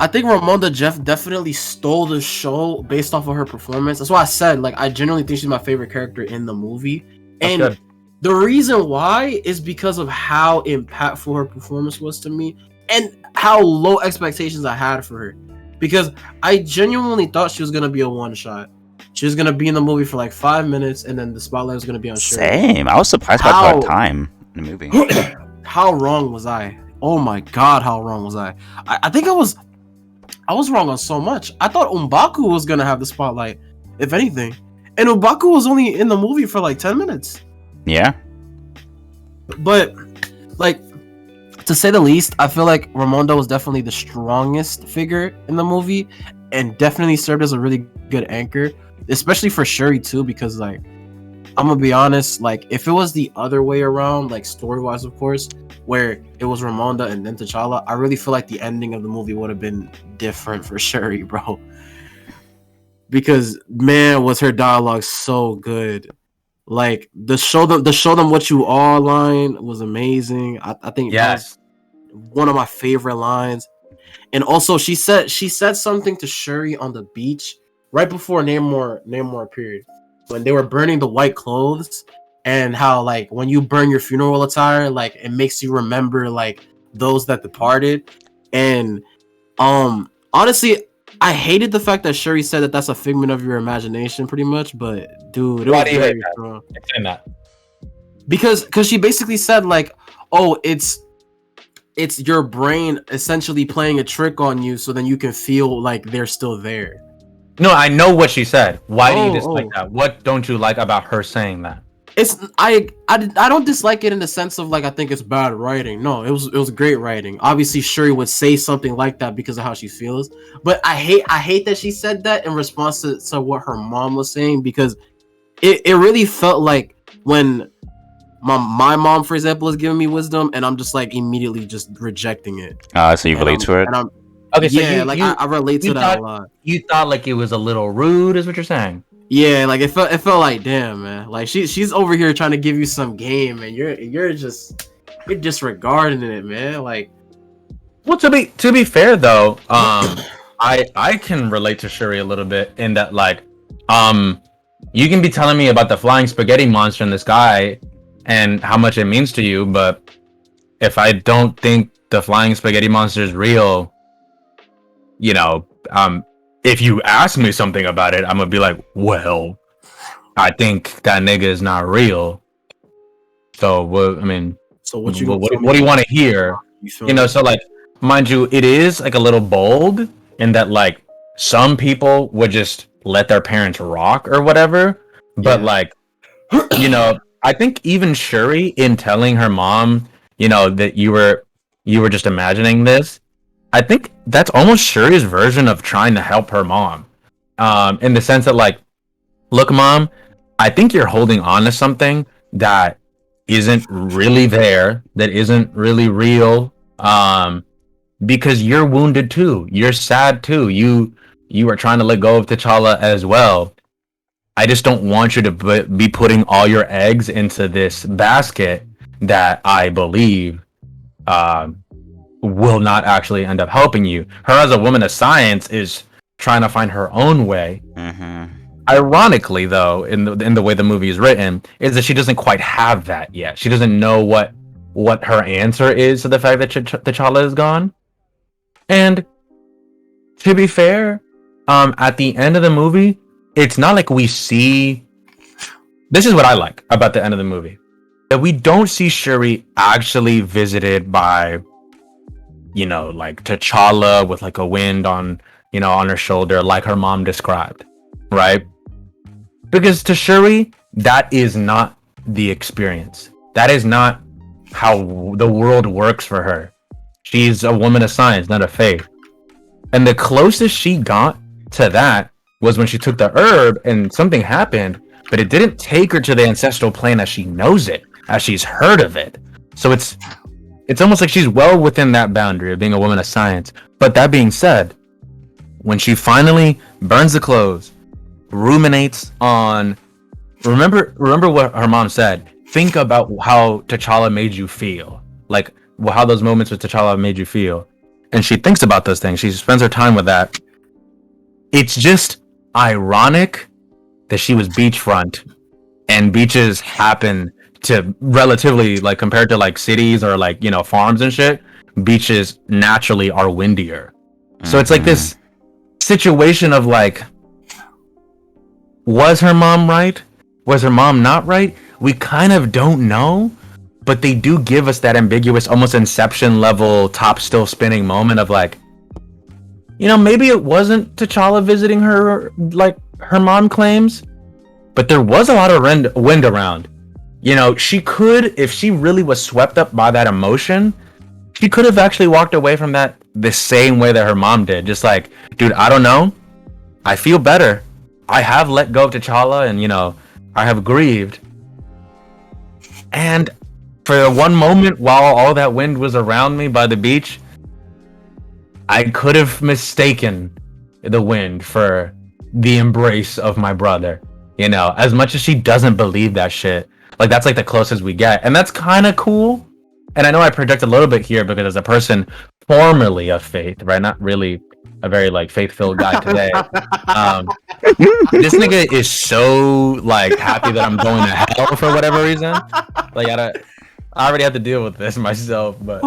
I think Ramonda Jeff definitely stole the show based off of her performance. That's why I said, like, I genuinely think she's my favorite character in the movie. And good. The reason why is because of how impactful her performance was to me and how low expectations I had for her. Because I genuinely thought she was going to be a one-shot. She was gonna be in the movie for like 5 minutes, and then the spotlight was gonna be on Shuri. Same. I was surprised by the time in the movie. How wrong was I? Oh my god, how wrong was I? I think I was wrong on so much. I thought M'Baku was gonna have the spotlight, if anything, and M'Baku was only in the movie for like 10 minutes. Yeah. But, like, to say the least, I feel like Ramonda was definitely the strongest figure in the movie, and definitely served as a really good anchor. Especially for Shuri too, because, like, I'm gonna be honest, like, if it was the other way around, like, story-wise, of course, where it was Ramonda and then T'Challa, I really feel like the ending of the movie would have been different for Shuri, bro. Because, man, was her dialogue so good. Like, the show them what you are line was amazing. I think yes, one of my favorite lines. And also, she said something to Shuri on the beach right before Namor appeared, when they were burning the white clothes, and how, like, when you burn your funeral attire, like, it makes you remember, like, those that departed. And honestly, I hated the fact that Shuri said that that's a figment of your imagination, pretty much. But dude, it was very strong. Because she basically said, like, oh, it's your brain essentially playing a trick on you, so then you can feel like they're still there. No, I know what she said. Why do you dislike that? What don't you like about her saying that? I don't dislike it in the sense of like I think it's bad writing. No, it was great writing. Obviously, Shuri would say something like that because of how she feels. But I hate that she said that in response to what her mom was saying, because it really felt like when my mom, for example, is giving me wisdom, and I'm just like immediately just rejecting it. So you relate to it? And I'm Okay, so yeah, like I relate to that a lot. You thought like it was a little rude, is what you're saying? Yeah, like it felt like, damn, man. Like she's over here trying to give you some game, and you're disregarding it, man. Like, Well, to be fair though, I can relate to Shuri a little bit in that like, you can be telling me about the flying spaghetti monster in the sky and how much it means to you, but if I don't think the flying spaghetti monster is real, you know, if you ask me something about it, I'm gonna be like, well, I think that nigga is not real. So, what? I mean, so what do you want to hear? You know, so like, mind you, it is like a little bold in that like some people would just let their parents rock or whatever, but like, you know, I think even Shuri in telling her mom, you know, that you were just imagining this, I think that's almost Shuri's version of trying to help her mom, in the sense that like, look, mom, I think you're holding on to something that isn't really there, that isn't really real, because you're wounded too, you're sad too, you are trying to let go of T'Challa as well. I just don't want you to be putting all your eggs into this basket that I believe will not actually end up helping you. Her as a woman of science is trying to find her own way. Ironically, though, in the way the movie is written, is that she doesn't quite have that yet. She doesn't know what her answer is to the fact that T'Challa is gone. And to be fair, at the end of the movie, it's not like we see. This is what I like about the end of the movie, that we don't see Shuri actually visited by, you know, like T'Challa with like a wind on, you know, on her shoulder, like her mom described, right? Because to Shuri, that is not the experience. That is not how the world works for her. She's a woman of science, not of faith. And the closest she got to that was when she took the herb and something happened, but it didn't take her to the ancestral plane as she knows it, as she's heard of it. So it's almost like she's well within that boundary of being a woman of science. But that being said, when she finally burns the clothes, ruminates on, remember what her mom said, think about how T'Challa made you feel, like how those moments with T'Challa made you feel, and she thinks about those things, she spends her time with that. It's just ironic that she was beachfront, and beaches happen to relatively, like compared to like cities or like, you know, farms and shit, beaches naturally are windier. So it's like this situation of like, was her mom right? Was her mom not right? We kind of don't know, but they do give us that ambiguous, almost Inception level top still spinning moment of like, you know, maybe it wasn't T'Challa visiting her like her mom claims, but there was a lot of wind around. You know, she could, if she really was swept up by that emotion, she could have actually walked away from that the same way that her mom did. Just like, dude, I don't know. I feel better. I have let go of T'Challa, and, you know, I have grieved. And for one moment, while all that wind was around me by the beach, I could have mistaken the wind for the embrace of my brother. You know, as much as she doesn't believe that shit, like that's like the closest we get, and that's kind of cool. And I know I project a little bit here because as a person formerly of faith, right, not really a very like faith-filled guy today, this nigga is so like happy that I'm going to hell for whatever reason. Like I already have to deal with this myself, but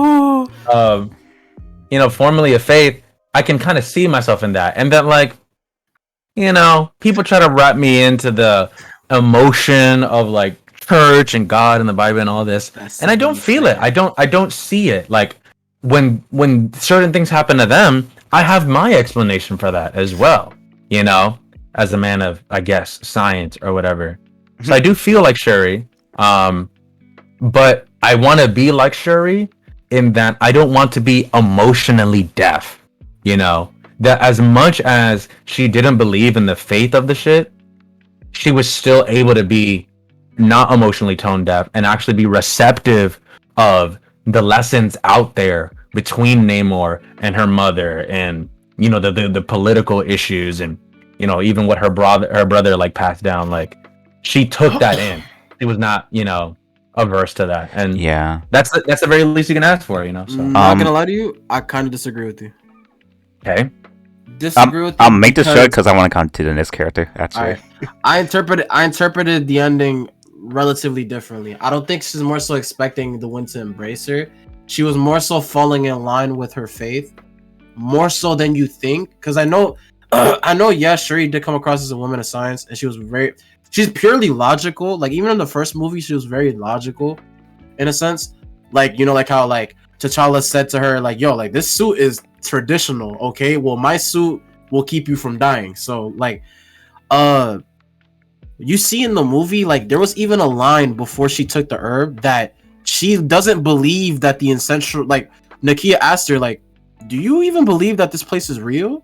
you know, formerly of faith, I can kind of see myself in that, and that like, you know, people try to wrap me into the emotion of like church and God and the Bible and all this, and I don't feel it. I don't see it. Like when certain things happen to them, I have my explanation for that as well. You know, as a man of, I guess, science or whatever. So I do feel like Shuri, Um, but I want to be like Shuri in that I don't want to be emotionally deaf. You know, that as much as she didn't believe in the faith of the shit, she was still able to be not emotionally tone deaf and actually be receptive of the lessons out there between Namor and her mother, and you know the political issues, and you know even what her brother like passed down. Like she took that in. She was not averse to that, and Yeah. that's the very least you can ask for. You know, so Not gonna lie to you, I kind of disagree with you. okay. Disagree with you. I'll make this short because because I want to come to the next character. Actually. Alright. I interpreted the ending relatively differently. I don't think she's more so expecting the wind to embrace her. She was more so falling in line with her faith, more so than you think. Because I know, yeah, Shuri did come across as a woman of science, and she's purely logical. Like even in the first movie, she was very logical, in a sense. Like like how like T'Challa said to her, like, "Yo, like this suit is traditional, okay? Well, my suit will keep you from dying." So like you see in the movie, like there was even a line before she took the herb that she doesn't believe that the ancestral, like Nakia asked her, like, do you even believe that this place is real?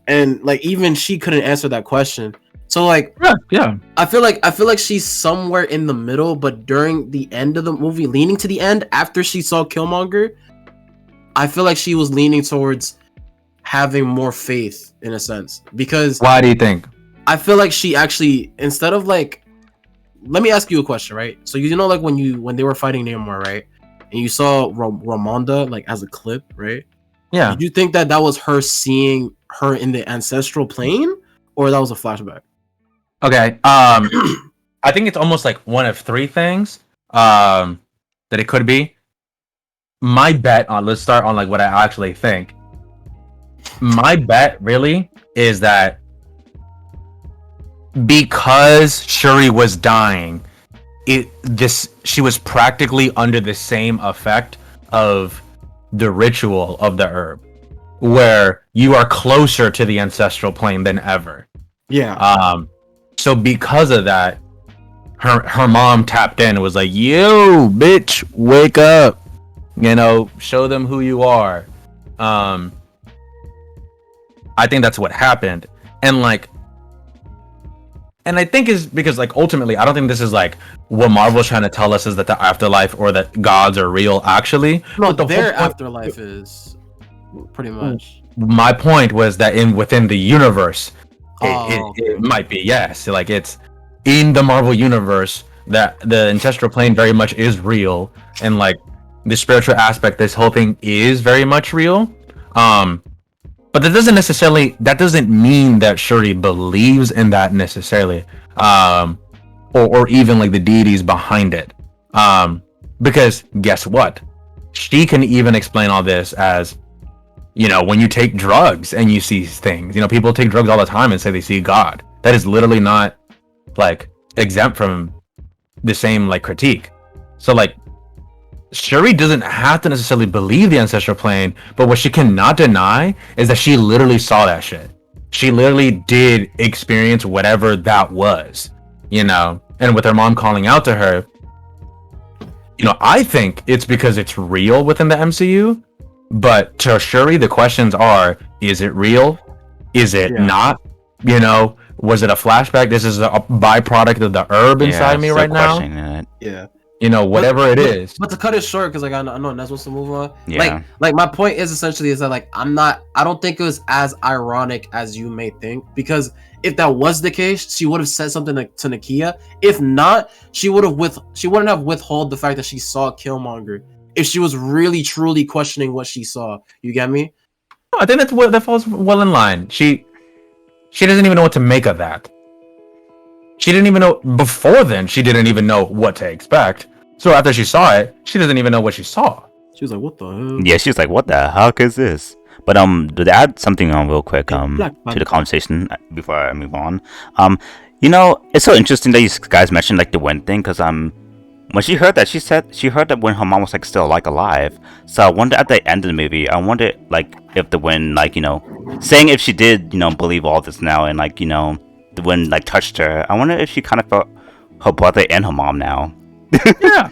And like even she couldn't answer that question. So like Yeah. I feel like she's somewhere in the middle, but during the end of the movie, leaning to the end after she saw Killmonger, I feel like she was leaning towards having more faith in a sense, because Why do you think? I feel like she actually, instead of like, let me ask you a question, right? So like when they were fighting Namor, right? And you saw Ramonda like as a clip, right? Yeah. Did you think that was her seeing her in the ancestral plane, or that was a flashback? Okay. I think it's almost like one of three things that it could be. My bet on, let's start on like what I actually think. My bet really is that because Shuri was dying, she was practically under the same effect of the ritual of the herb, where you are closer to the ancestral plane than ever. Yeah. So because of that, her mom tapped in and was like, "Yo, bitch, wake up! Show them who you are." I think that's what happened, and I think is because like ultimately, I don't think this is like what Marvel's trying to tell us is that the afterlife or that gods are real. Actually, No, but their afterlife is pretty much. My point was that within the universe, Okay. it might be, yes. Like it's in the Marvel universe that the ancestral plane very much is real, and like the spiritual aspect, this whole thing is very much real. But that doesn't mean that Shuri believes in that necessarily, or even like the deities behind it. Because guess what? She can even explain all this as, when you take drugs and you see things. People take drugs all the time and say they see God. That is literally not like exempt from the same like critique. So like Shuri doesn't have to necessarily believe the ancestral plane, but what she cannot deny is that she literally saw that shit. She literally did experience whatever that was, and with her mom calling out to her, I think it's because it's real within the MCU, but to Shuri, the questions are, is it real? Is it not? Was it a flashback? This is a byproduct of the herb inside me right now. It. Yeah. Whatever it is. But to cut it short, because like I know Ness wants to move on. Yeah. Like my point is essentially is that like I don't think it was as ironic as you may think, because if that was the case, she would have said something to Nakia. If not, she wouldn't have withheld the fact that she saw Killmonger. If she was really truly questioning what she saw, you get me? No, I think that falls well in line. She doesn't even know what to make of that. She didn't even know before then. She didn't even know what to expect. So after she saw it, she doesn't even know what she saw. She was like, "What the hell?" Yeah, she was like, "What the heck is this?" But to add something on real quick to the conversation before I move on, it's so interesting that you guys mentioned like the wind thing, because when she heard that, she heard that when her mom was like still like alive. So I wonder at the end of the movie, I wonder like if the wind saying if she did believe all this now, and the wind like touched her. I wonder if she kind of felt her brother and her mom now. Yeah,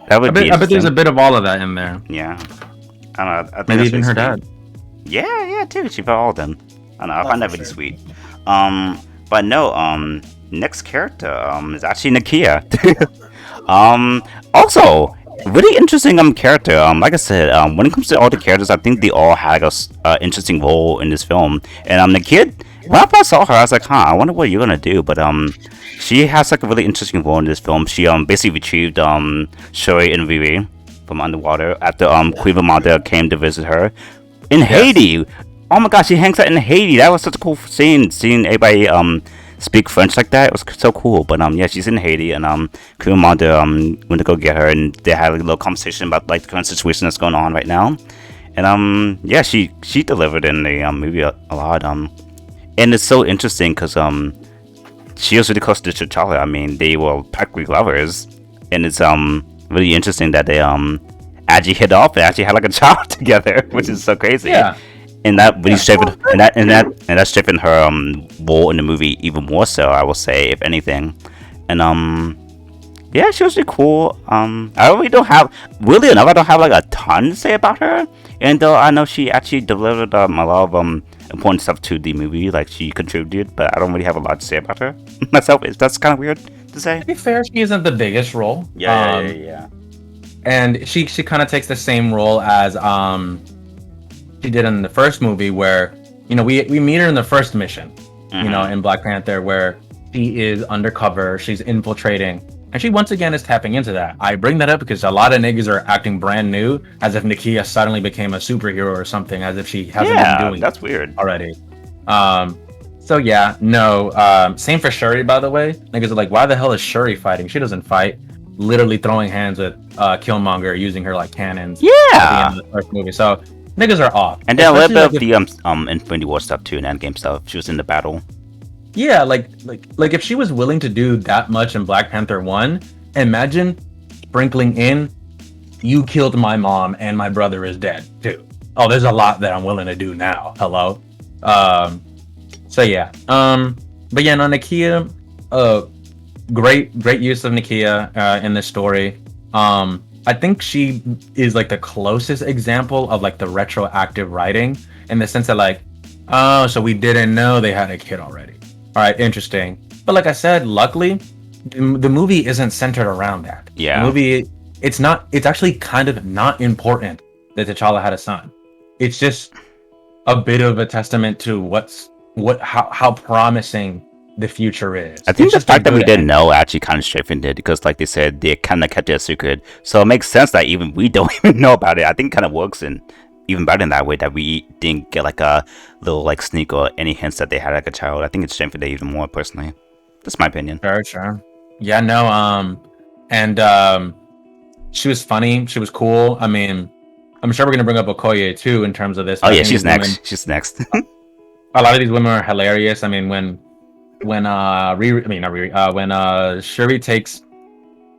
That would be I bet there's a interesting. bit of all of that in there. Yeah, I don't know. I think Maybe that's even really her sweet. dad. Yeah, yeah, too. She felt all of them. I don't know. I Oh, find for that really sure. sweet. But no. Next character is actually Nakia. Also really interesting character. Like I said, when it comes to all the characters, I think they all had a interesting role in this film. And the kid, when I first saw her, I was like, huh, I wonder what you're gonna do. But she has like a really interesting role in this film. She basically retrieved Shuri and Riri from underwater after Queen Ramonda came to visit her in Yes. Haiti. Oh my gosh, she hangs out in Haiti. That was such a cool scene. Seeing everybody speak French like that, it was so cool. But yeah, she's in Haiti, and Kumanda went to go get her, and they had like, a little conversation about like the current situation that's going on right now. And yeah, she delivered in the movie a lot. And it's so interesting because she was really close to T'Challa. I mean, they were practically lovers, and it's really interesting that they actually hit off and actually had like a child together, which is so crazy. Yeah. And that really Yeah. strengthened and that strengthened her role in the movie even more so, I will say, if anything. And yeah, she was really cool. I really don't have, really enough, I don't have like a ton to say about her. And though I know she actually delivered a lot of important stuff to the movie, like she contributed, but I don't really have a lot to say about her myself. That's kind of weird to say. To be fair, she isn't the biggest role. Yeah. And she kind of takes the same role as she did in the first movie, where we meet her in the first mission, in Black Panther, where she is undercover, she's infiltrating, and she once again is tapping into that. I bring that up because a lot of niggas are acting brand new, as if Nakia suddenly became a superhero or something, as if she hasn't been doing That's weird. already. So yeah, no. Same for Shuri, by the way. Niggas are like, why the hell is Shuri fighting? She doesn't fight. Literally throwing hands with Killmonger, using her like cannons. At the end of the first movie. So niggas are off. And then a little Especially, bit like, of the Infinity War stuff too, and Endgame stuff. She was in the battle. yeah, like if she was willing to do that much in Black Panther 1, imagine sprinkling in, you killed my mom and my brother is dead too. Oh, there's a lot that I'm willing to do now. Hello. So yeah. But yeah, no, Nakia, great use of Nakia in this story. I think she is like the closest example of like the retroactive writing, in the sense that like, oh, so we didn't know they had a kid already. All right, interesting. But like I said, luckily, the movie isn't centered around that. Yeah. The movie, it's actually kind of not important that T'Challa had a son. It's just a bit of a testament to how promising the future is. I think It's the just a fact that we good didn't end. know actually kind of strengthened it, because, like they said, they kind of kept it a secret. So it makes sense that even we don't even know about it. I think it kind of works in even better in that way, that we didn't get like a little like sneak or any hints that they had like a child. I think it strengthened it even more personally. That's my opinion. Sure. Yeah, no, and she was funny. She was cool. I mean, I'm sure we're gonna bring up Okoye too in terms of this. Oh But I yeah, think she's these women, next. She's next. a lot of these women are hilarious. I mean, when Riri, I mean not Riri, when Shuri takes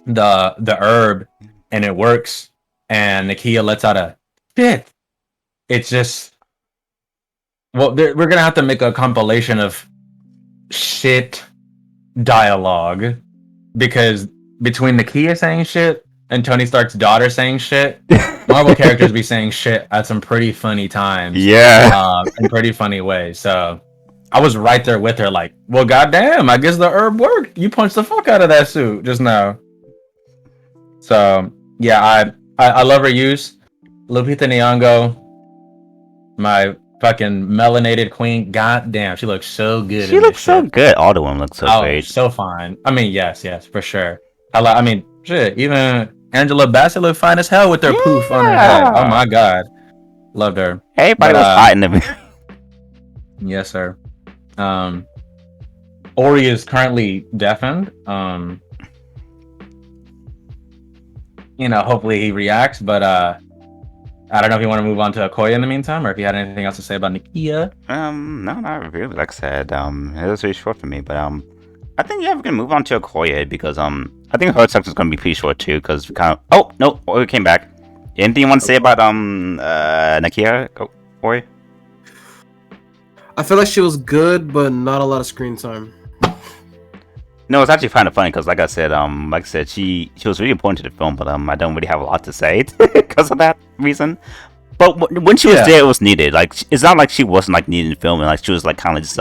the herb and it works, and Nakia lets out a shit. It's just, well, we're gonna have to make a compilation of shit dialogue, because between Nakia saying shit and Tony Stark's daughter saying shit, Marvel characters be saying shit at some pretty funny times. Yeah. In pretty funny ways. So I was right there with her, like, well, goddamn, I guess the herb worked. You punched the fuck out of that suit just now. So yeah, I love her use. Lupita Nyong'o, my fucking melanated queen. Goddamn, she looks so good. She in looks this so shit. good. All the women look so Oh, great. so fine. I mean, yes, for sure. I mean, shit. Even Angela Bassett looked fine as hell with her poof on her head. Oh my god, loved her. Everybody But, was hot in the movie. Yes, sir. Ori is currently deafened. Hopefully he reacts, but I don't know if you want to move on to Okoye in the meantime, or if you had anything else to say about Nakia. No, not really. Like I said, it was really short for me, but I think yeah, we can move on to Okoye, because I think her section is gonna be pretty short too, because we kind of. Oh no, Ori came back. Anything you want to say about Nakia, Ori? I feel like she was good, but not a lot of screen time. No, it's actually kind of funny because, like I said, she was really important to the film, but I don't really have a lot to say because of that reason. But when she was Yeah. there, it was needed. Like, it's not like she wasn't like needed in the film, and like she was like kind of just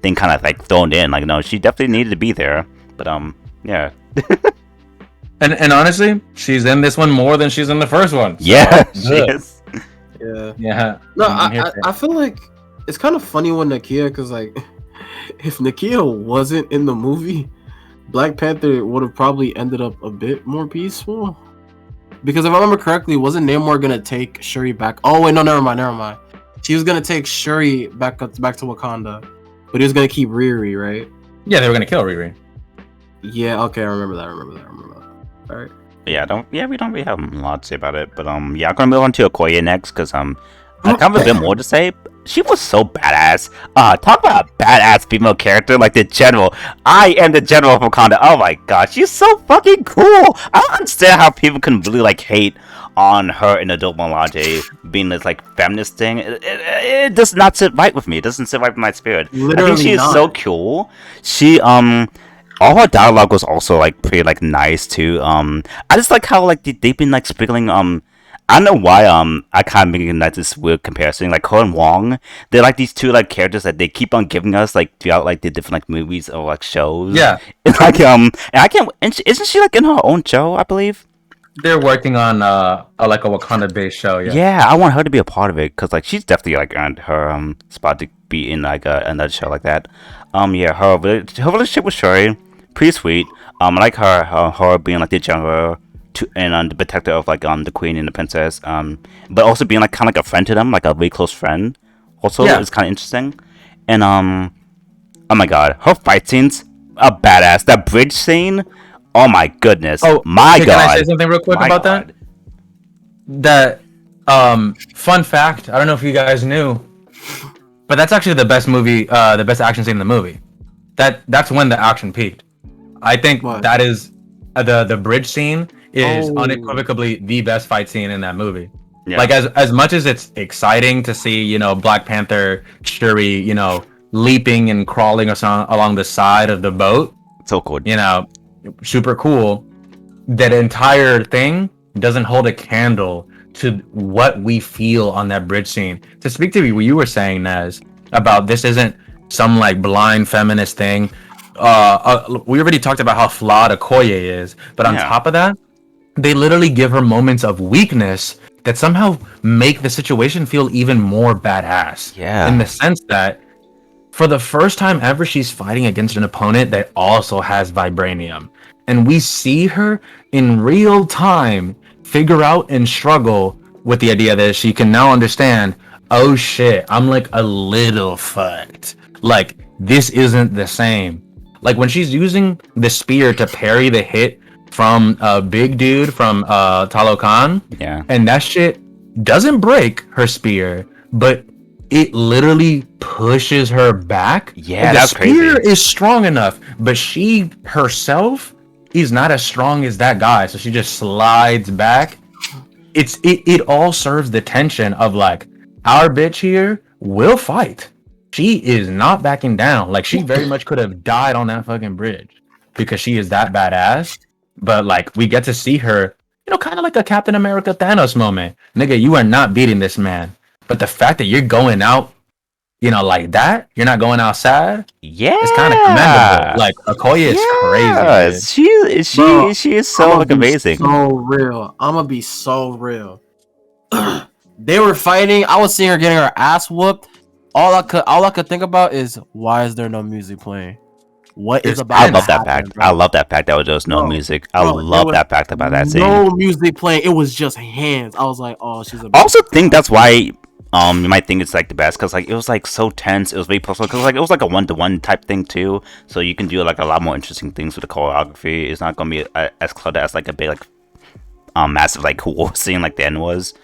thing kind of like thrown in. Like, no, she definitely needed to be there. But yeah, And honestly, she's in this one more than she's in the first one. So, yeah, she good. is. Yeah. Yeah. No, I'm here for it. I feel like it's kind of funny when Nakia, because like, if Nakia wasn't in the movie, Black Panther would have probably ended up a bit more peaceful. Because if I remember correctly, wasn't Namor gonna take Shuri back? Oh wait, no, never mind. She was gonna take Shuri back to Wakanda, but he was gonna keep Riri, right? Yeah, they were gonna kill Riri. Yeah, okay, I remember that. All right. We don't really have a lot to say about it. But yeah, I'm gonna move on to Okoye next because I have a bit more to say. She was so badass. Talk about a badass female character like the general. I am the general of Wakanda. Oh my god, she's so fucking cool. I don't understand how people can really like hate on her in Adult Melange being this like feminist thing. It does not sit right with me. It doesn't sit right with my spirit. I Literally think she is not. so cool. She all her dialogue was also like pretty like nice too. I just like how like they've been like sprinkling I don't know why I kind of making that this weird comparison like her and Wong, they're like these two like characters that they keep on giving us like throughout like the different like movies or like shows. Yeah. It's like and I can't isn't she like in her own show, I believe? They're working on like a Wakanda based show, yeah. Yeah, I want her to be a part of it because like she's definitely like earned her spot to be in like another show like that. Yeah, her relationship with Shuri, pretty sweet. I like her being like the general to and the protector of like the queen and the princess. But also being like kind of like a friend to them, like a really close friend. Also, Yeah. is kind of interesting. And oh my god, her fight scenes are badass. That bridge scene, oh my goodness, Oh, my hey, god. Can I say something real quick My about god. that? Fun fact, I don't know if you guys knew, but that's actually the best the best action scene in the movie. That's when the action peaked. I think What? that is the bridge scene is Oh. unequivocally the best fight scene in that movie. Yeah. Like as much as it's exciting to see, Black Panther, Shuri, leaping and crawling along the side of the boat, So cool. super cool. That entire thing doesn't hold a candle to what we feel on that bridge scene. To speak to what you were saying, Naz, about this isn't some like blind feminist thing. We already talked about how flawed Okoye is, but on Yeah. top of that, they literally give her moments of weakness that somehow make the situation feel even more badass. Yeah. In the sense that for the first time ever, she's fighting against an opponent that also has vibranium. And we see her in real time figure out and struggle with the idea that she can now understand, oh shit, I'm like a little fucked. Like, this isn't the same. Like, when she's using the spear to parry the hit from a big dude from Talokan, Yeah. and that shit doesn't break her spear, but it literally pushes her back. Yeah, And the that's spear crazy. is strong enough, but she herself is not as strong as that guy, so she just slides back. It all serves the tension of like, our bitch here will fight. She is not backing down. Like, she very much could have died on that fucking bridge because she is that badass. But like, we get to see her, kind of like a Captain America Thanos moment. Nigga, you are not beating this man. But the fact that you're going out, like that, you're not going outside, Yeah. it's kind of commendable. Like, Okoye is crazy. Dude. She is so like amazing. So real. I'm gonna be so real. They were fighting. I was seeing her getting her ass whooped. All I could think about is, why is there no music playing? What is It's about? I to love that happen, fact. bro? I love that fact that there was no Bro, music. I bro, there love was that fact about that scene. No music playing. It was just hands. I was like, oh, she's a. I also think that's why you might think it's like the best because like it was like so tense. It was very personal because like it was like a 1-to-1 type thing too. So you can do like a lot more interesting things with the choreography. It's not gonna be as cluttered as like a big like massive like war scene like the end was.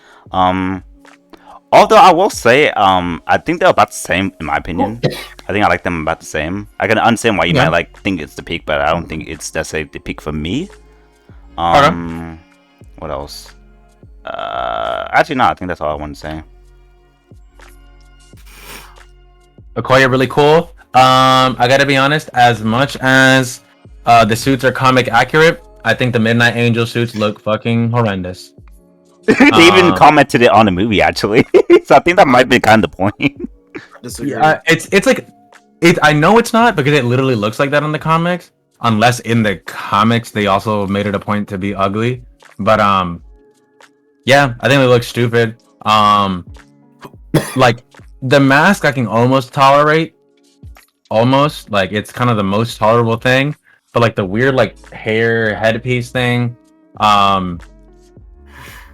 Although I will say, I think they're about the same in my opinion. I think I like them about the same. I can understand why you might like think it's the peak, but I don't think it's necessarily the peak for me. What else? Actually, no. I think that's all I want to say. Okoye really cool. I gotta be honest, as much as The suits are comic accurate. I think the Midnight Angel suits look fucking horrendous. They even Um, commented it on the movie actually, so I think that might be kind of the point. Disagree. yeah, it's like it. I know it's not because it literally looks like that in the comics. Unless in the comics they also made it a point to be ugly. But yeah, I think they look stupid. Like the mask I can almost tolerate. Almost like it's kind of the most tolerable thing. But like the weird like hair headpiece thing, um,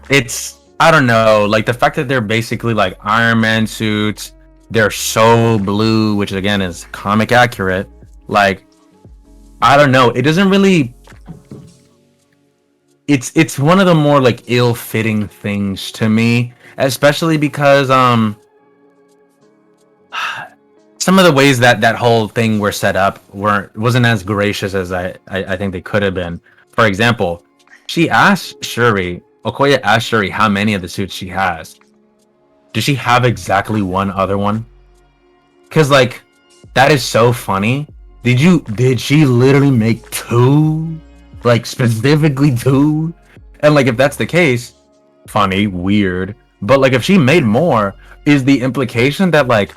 it's I don't know. Like the fact that they're basically like Iron Man suits. They're so blue, which again is comic accurate. Like I don't know. It doesn't really. It's one of the more like ill-fitting things to me, especially because some of the ways that whole thing were set up wasn't as gracious as I think they could have been. For example, Okoye asked Shuri how many of the suits she has. Does she have exactly one other one? Because like that is so funny. Did she literally make two? Like specifically two? And like if that's the case, funny, weird. But like if she made more, is the implication that like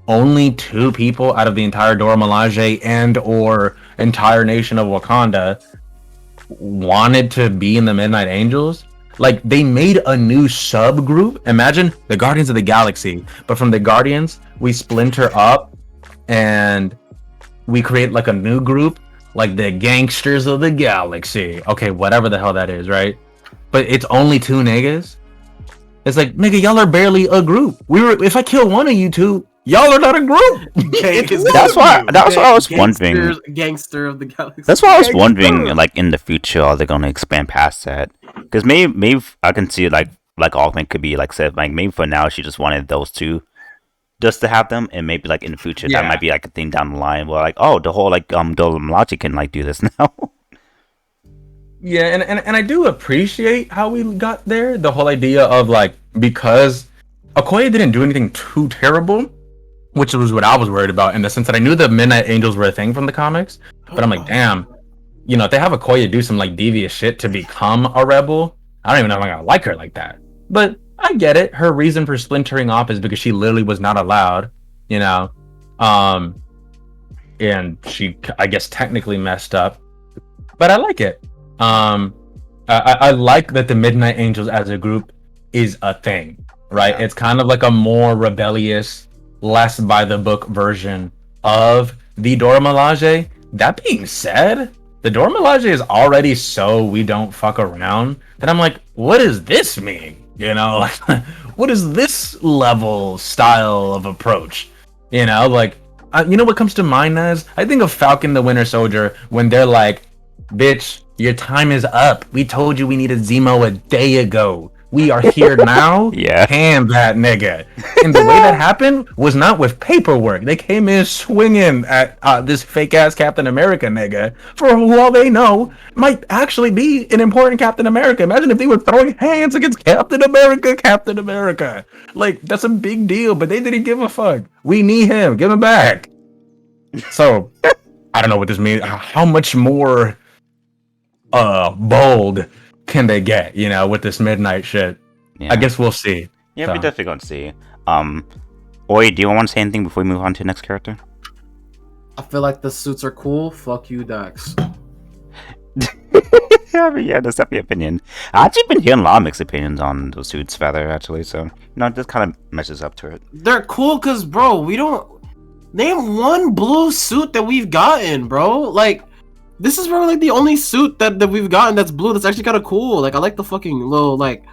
only two people out of the entire Dora Milaje and or entire nation of Wakanda wanted to be in the Midnight Angels? Like they made a new subgroup. Imagine the Guardians of the Galaxy, but from the Guardians we splinter up and we create like a new group, like the Gangsters of the Galaxy. Okay, whatever the hell that is, right? But it's only two niggas. It's like, nigga, y'all are barely a group. If I kill one of you two, y'all are not a group. That's why I was wondering. Gangster of the Galaxy. That's why I was wondering, like in the future, are they going to expand past that? Because maybe I can see like Altman could be like said, like maybe for now she just wanted those two, just to have them, and maybe like in the future that might be like a thing down the line where like, oh, the whole like Dolomilachi can like do this now. Yeah, and I do appreciate how we got there. The whole idea of like, because Okoye didn't do anything too terrible, which was what I was worried about in the sense that I knew the Midnight Angels were a thing from the comics, but I'm like, damn, you know, if they have Okoye do some like devious shit to become a rebel, I don't even know if I'm gonna like her like that. But I get it. Her reason for splintering off is because she literally was not allowed, you know, and she, I guess, technically messed up. But I like it. I like that the Midnight Angels as a group is a thing, right? Yeah. It's kind of like a more rebellious, less by the book version of the Dora Milaje. That being said, the Dora Milaje is already so we don't fuck around that I'm like, what does this mean? You know, like, what is this level style of approach? You know, like, you know what comes to mind as? I think of Falcon the Winter Soldier when they're like, bitch, your time is up. We told you we needed Zemo a day ago. We are here now. Yeah. Damn that nigga. And the way that happened was not with paperwork. They came in swinging at this fake ass Captain America nigga, for who all they know might actually be an important Captain America. Imagine if they were throwing hands against Captain America. Captain America. Like, that's a big deal, but they didn't give a fuck. We need him. Give him back. So, I don't know what this means. How much more bold can they get, you know, with this midnight shit? Yeah. I guess we'll see. Yeah, so. We're definitely gonna see. Oi, do you want to say anything before we move on to the next character? I feel like the suits are cool. Fuck you, Dax. I mean, yeah, that's definitely an opinion. I've actually been hearing a lot of mixed opinions on those suits, Feather, actually, so, you know, it just kind of meshes up to it. They're cool because, bro, we don't... Name one blue suit that we've gotten, bro. Like, this is probably like the only suit that we've gotten that's blue that's actually kind of cool. Like, I like the fucking little, like,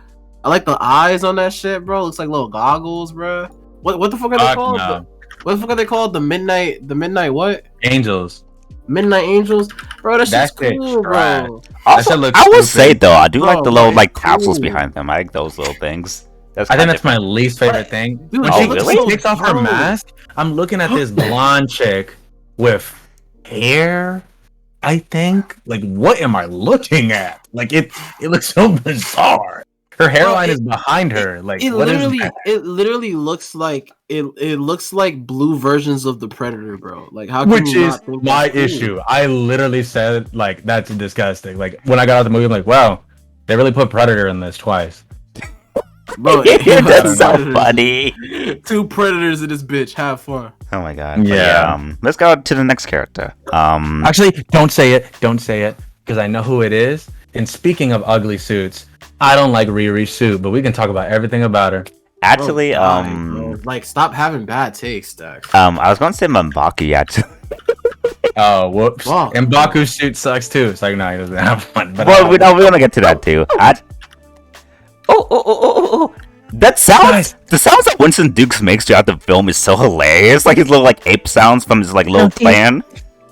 I like the eyes on that shit, bro. Looks like little goggles, bro. What the fuck are they called? No. What the fuck are they called? The midnight what? Angels. Midnight Angels? Bro, that shit's cool, bro. Also, I will say, though, I do like the little, like, capsules behind them. I like those little things. I think that's my least favorite thing. Dude, when she takes off her mask, I'm looking at this blonde chick with hair, I think. Like, what am I looking at? Like, it looks so bizarre. Her Bro, hairline is behind her. Like, it what is literally that? it literally looks like it looks like blue versions of the Predator, bro. Like how can Which you is not think that's my cool? issue. I literally said like that's disgusting. Like when I got out of the movie, I'm like, wow, they really put Predator in this twice. Bro, I That's don't so know. funny. Two predators in this bitch. Have fun. Oh my god. But Yeah. let's go to the next character. Actually, don't say it. Don't say it because I know who it is. And speaking of ugly suits, I don't like Riri's suit, but we can talk about everything about her. Bro, actually, die, bro. Like, stop having bad takes, Stack. I was gonna say Mbaki actually. Oh, whoops. Fuck. And Baku's suit sucks too. It's like, no, he doesn't have one. But Well, we're gonna get to that too. Oh. That sounds, Guys. the sounds that Winston Dukes makes throughout the film is so hilarious. Like his little like ape sounds from his like little Dude. plan.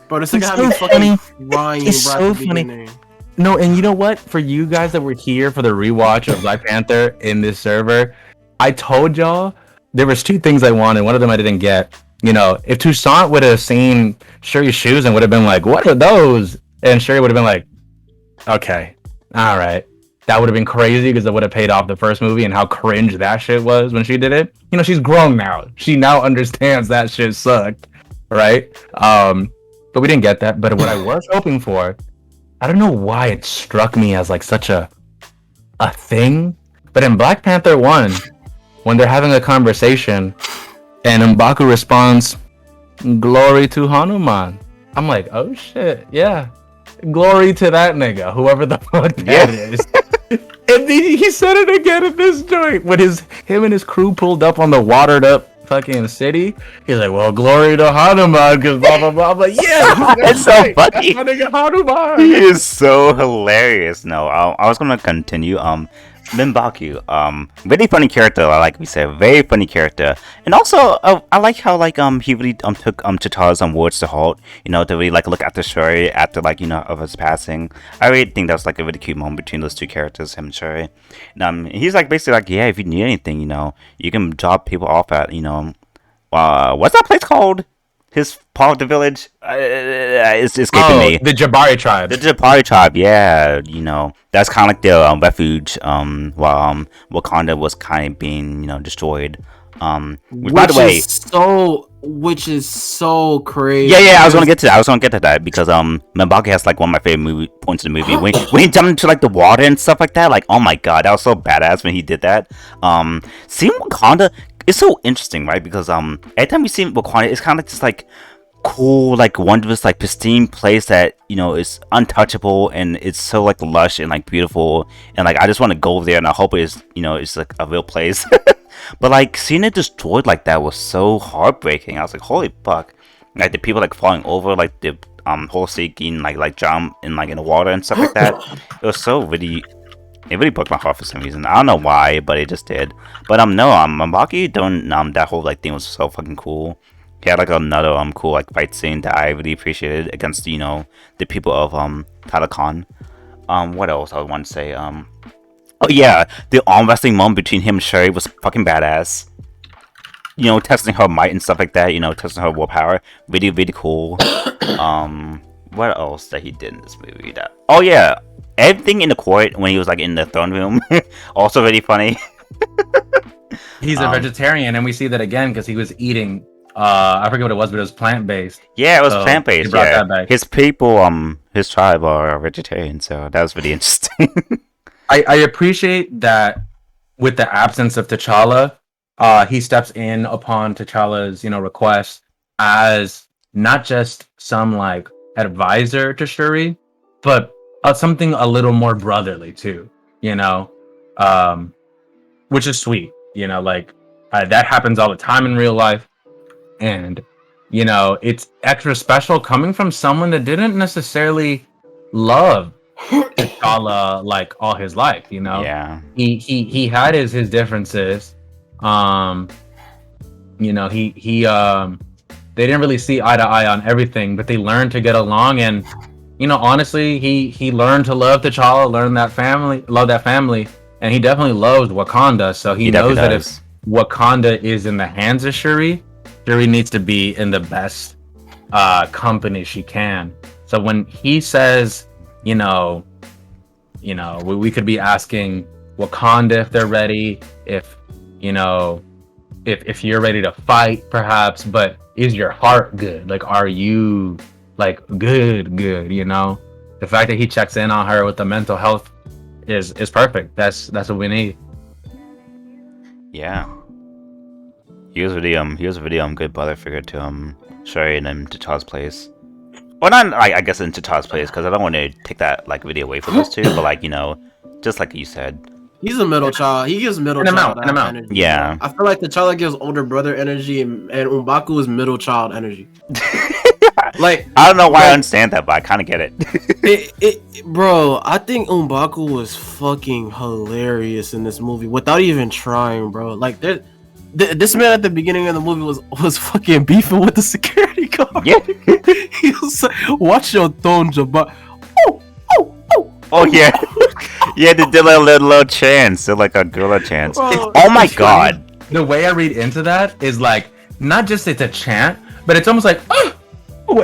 Bro, this It's nigga so had me fucking funny. crying It's bro, so at the funny. beginning. No, and you know what? For you guys that were here for the rewatch of Black Panther in this server, I told y'all there was two things I wanted. One of them I didn't get. You know, if Toussaint would have seen Shuri's shoes and would have been like, "What are those?" and Shuri would have been like, "Okay, all right." That would have been crazy because it would have paid off the first movie and how cringe that shit was when she did it. You know, she's grown now. She now understands that shit sucked, right? But we didn't get that. But what I was hoping for, I don't know why it struck me as like such a thing. But in Black Panther 1, when they're having a conversation and M'Baku responds, "Glory to Hanuman." I'm like, oh shit, yeah. Glory to that nigga, whoever the fuck that is. And he said it again in this joint when him and his crew pulled up on the watered up fucking city. He's like, well, glory to Hanuman, because blah blah blah. I'm like, yeah, It's so right. funny. That's my nigga Hanuman. He is so hilarious. No, I was gonna continue. Minbaku, really funny character. Like we said, very funny character, and also I like how like he really took T'Challa's words to heart. You know, to really like look after Shuri after like of his passing. I really think that was like a really cute moment between those two characters, him and Shuri. And he's like basically like, yeah, if you need anything, you can drop people off at what's that place called? His part of the village, it's escaping me. The Jabari tribe. The Jabari tribe, yeah, that's kind of like their refuge, while Wakanda was kind of being, destroyed. By the way, Which is so crazy. yeah, I was gonna get to that. Because M'Baku has like one of my favorite points in the movie when he jumped into like the water and stuff like that. Like, oh my god, that was so badass when he did that. Seeing Wakanda is so interesting, right? Because every time we see Wakanda, it's kind of just like cool, like wondrous, like pristine place that is untouchable, and it's so like lush and like beautiful, and like I just want to go there, and I hope it's like a real place. But like seeing it destroyed like that was so heartbreaking. I was like, holy fuck! Like the people like falling over, like the whole seeking like jump in like in the water and stuff like that. It was so really. It really broke my heart for some reason. I don't know why, but it just did. But M'Baku doing that whole like thing was so fucking cool. He had like another cool like fight scene that I really appreciated against the people of Talokan. What else I want to say? Oh yeah, the arm wrestling moment between him and Shuri was fucking badass. Testing her might and stuff like that. Testing her willpower. Really really cool. What else that he did in this movie? Oh yeah, everything in the court when he was like in the throne room. Also really funny. He's a vegetarian, and we see that again because he was eating. I forget what it was, but it was plant based. Yeah, it was plant based. Yeah, that back. His people, his tribe are vegetarian, so that was really interesting. I appreciate that with the absence of T'Challa, he steps in upon T'Challa's request as not just some like advisor to Shuri, but something a little more brotherly too. Which is sweet. That happens all the time in real life. And it's extra special coming from someone that didn't necessarily love T'Challa like all his life. Yeah, he had his differences. They didn't really see eye to eye on everything, but they learned to get along. And honestly, he learned to love T'Challa, love that family, and he definitely loves Wakanda. So he knows that if Wakanda is in the hands of Shuri needs to be in the best company she can. So when he says, we could be asking Wakanda if they're ready, if you know, if you're ready to fight, perhaps. But is your heart good? Like, are you like good? You know, the fact that he checks in on her with the mental health is perfect. That's what we need. Yeah. He was really good brother figure to Sherry and to Todd's place. Well, not I guess into Todd's place because I don't want to take that like video away from those two, but like just like you said. He's a middle child. He gives middle In and child out, in and out. energy. Yeah. I feel like T'Challa gives older brother energy, and M'Baku is middle child energy. Like, I don't know why I like, understand that, but I kind of get it. bro, I think M'Baku was fucking hilarious in this movie without even trying, bro. Like, this man at the beginning of the movie was fucking beefing with the security guard. Yeah. He was like, "Watch your tone, Jabba." Oh yeah. Yeah, they did like a little chance, did like a gorilla chance. Bro, Oh my it's god. The way I read into that is like not just it's a chant, but it's almost like, oh,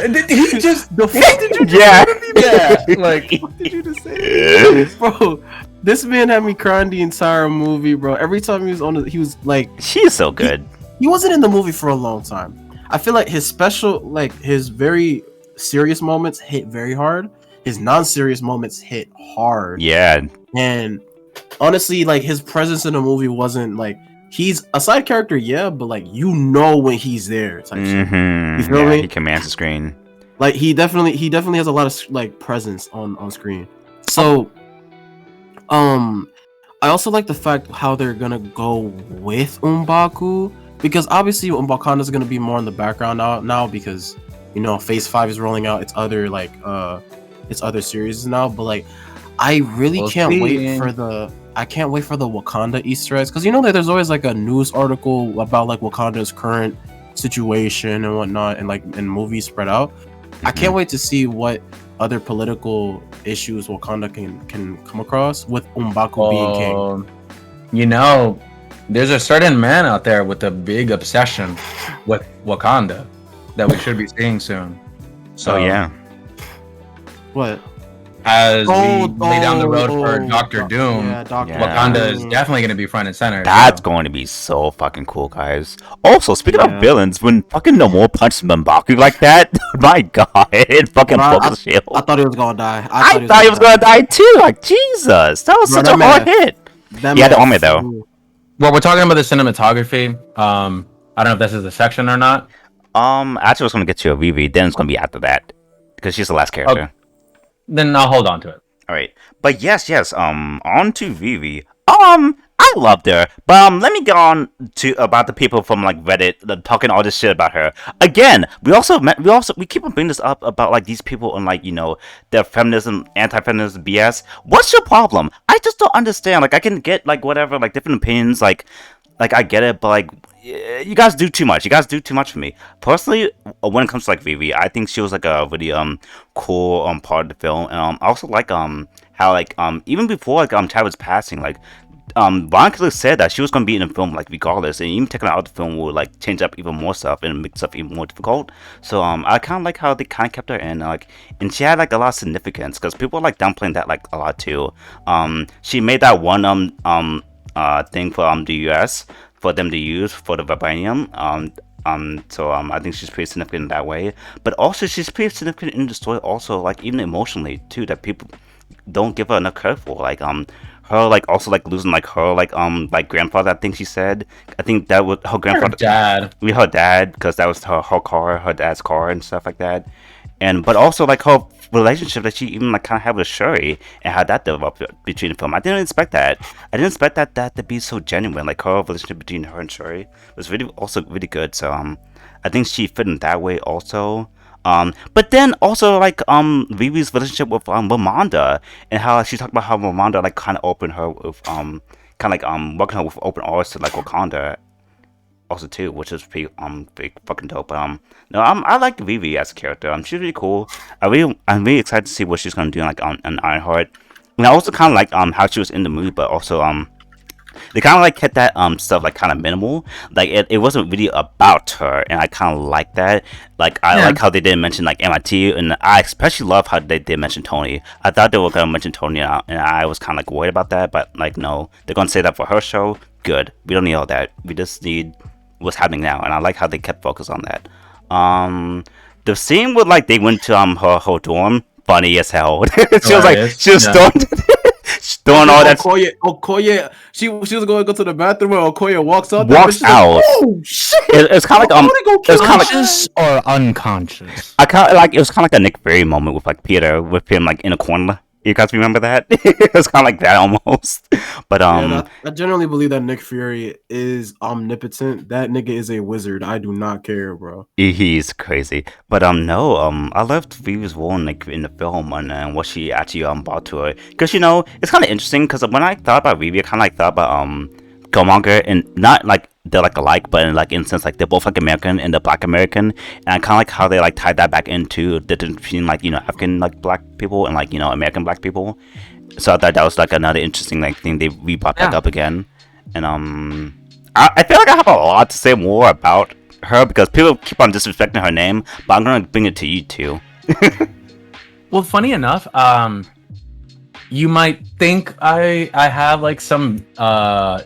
did he just the fuck did you Yeah. yeah, like did you just say? Bro, this man had me crying the entire movie, bro. Every time he was on, he was like, She is so good. he wasn't in the movie for a long time. I feel like his special, like his very serious moments hit very hard. His non-serious moments hit hard. Yeah. And honestly, like his presence in the movie wasn't like he's a side character, yeah, but like you know when he's there type shit. You feel me? He commands the screen. Like he definitely has a lot of like presence on screen. So I also like the fact how they're gonna go with M'Baku, because obviously Wakanda is gonna be more in the background now because you know Phase 5 is rolling out its other series now, but like I really can't wait for the Wakanda Easter eggs, because you know that there's always like a news article about like Wakanda's current situation and whatnot, and like in movies spread out. I can't wait to see what other political issues Wakanda can come across with M'Baku being king. You know, there's a certain man out there with a big obsession with Wakanda that we should be seeing soon. So yeah. What? As we lay down the road for Doctor Doom, Wakanda is definitely going to be front and center. That's going to be so fucking cool, guys. Also, speaking of villains, when fucking Namor punched M'Baku like that, my god, it fucking broke the shield. I thought he was gonna die. I thought he was gonna die too. Like Jesus, that was such a hard hit. He had the armor though. Well, we're talking about the cinematography. I don't know if this is the section or not. Actually, I was gonna get to a Vivi. Then it's gonna be after that because she's the last character. Okay. Then I'll hold on to it. All right, but yes. On to Vivi. I loved her, but let me get on to about the people from like Reddit talking all this shit about her. Again, we keep on bringing this up about like these people and like the feminism, anti-feminism BS. What's your problem? I just don't understand. Like I can get like whatever, like different opinions, like I get it, but like you guys do too much. You guys do too much for me personally. When it comes to like Vivi, I think she was like a really cool part of the film, and I also like how like even before like Chadwick's passing, like Ron Coogler said that she was gonna be in the film like regardless, and even taking her out of the film would like change up even more stuff and make stuff even more difficult. So I kind of like how they kind of kept her in, like, and she had like a lot of significance because people are like downplaying that like a lot too. She made that one thing for the US for them to use for the vibranium. So I think she's pretty significant in that way, but also she's pretty significant in the story also, like even emotionally too, that people don't give her enough credit for, like her like also like losing like her like grandfather. I think she said, I think that was her grandfather, her dad, because that was her car, her dad's car and stuff like that. And but also like her relationship that she even like kind of had with Shuri and how that developed between the film. I didn't expect that. I didn't expect that to be so genuine. Like her relationship between her and Shuri was really also really good. So I think she fit in that way also. But then also like Vivi's relationship with Ramonda, and how she talked about how Ramonda like kind of opened her with kind of like welcoming her with open arms to like Wakanda also too, which is pretty fucking dope. No, I like Vivi as a character. She's really cool. I'm really excited to see what she's gonna do like on Ironheart. And I also kind of like how she was in the movie, but also They kind of like kept that stuff like kind of minimal. Like it wasn't really about her, and I kind of like that. Like I Yeah. like how they didn't mention like MIT, and I especially love how they did mention Tony. I thought they were gonna mention Tony, and I was kind of like worried about that, but like no, they're gonna say that for her show. Good. We don't need all that. We just need what's happening now, and I like how they kept focus on that. Um, the scene with like they went to her dorm, funny as hell. She was like Hilarious. she was Yeah. throwing all that Okoye, she was going to go to the bathroom when Okoye walks out. walks She's out. Like, oh shit! It's kind of like it was kind of like Conscious or unconscious? I kind of like it was kind of like a Nick Fury moment with like Peter with him like in a corner. You guys remember that? It was kind of like that almost. But And I generally believe that Nick Fury is omnipotent. That nigga is a wizard. I do not care, bro. he's crazy. But no, I loved Phoebe's role in like in the film and what she actually brought to it. Because you know it's kind of interesting because when I thought about Phoebe, I kind of like thought about Killmonger and not like they're like alike, but in like in sense like they're both like American and they're Black American, and I kind of like how they like tied that back into the difference between like you know African like Black people and like you know American Black people. So I thought that was like another interesting like thing they brought back Yeah. up again, and I feel like I have a lot to say more about her because people keep on disrespecting her name, but I'm gonna bring it to you too. Well, funny enough, you might think I have like some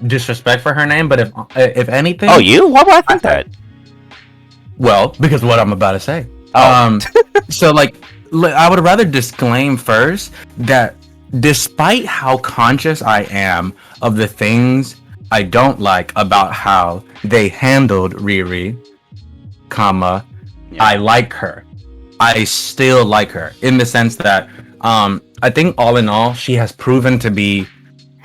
disrespect for her name, but if anything, Oh, you? Why would I think that? well, because what I'm about to say. Oh. So like I would rather disclaim first that despite how conscious I am of the things I don't like about how they handled Riri, comma, Yeah. I like her. I still like her in the sense that I think all in all she has proven to be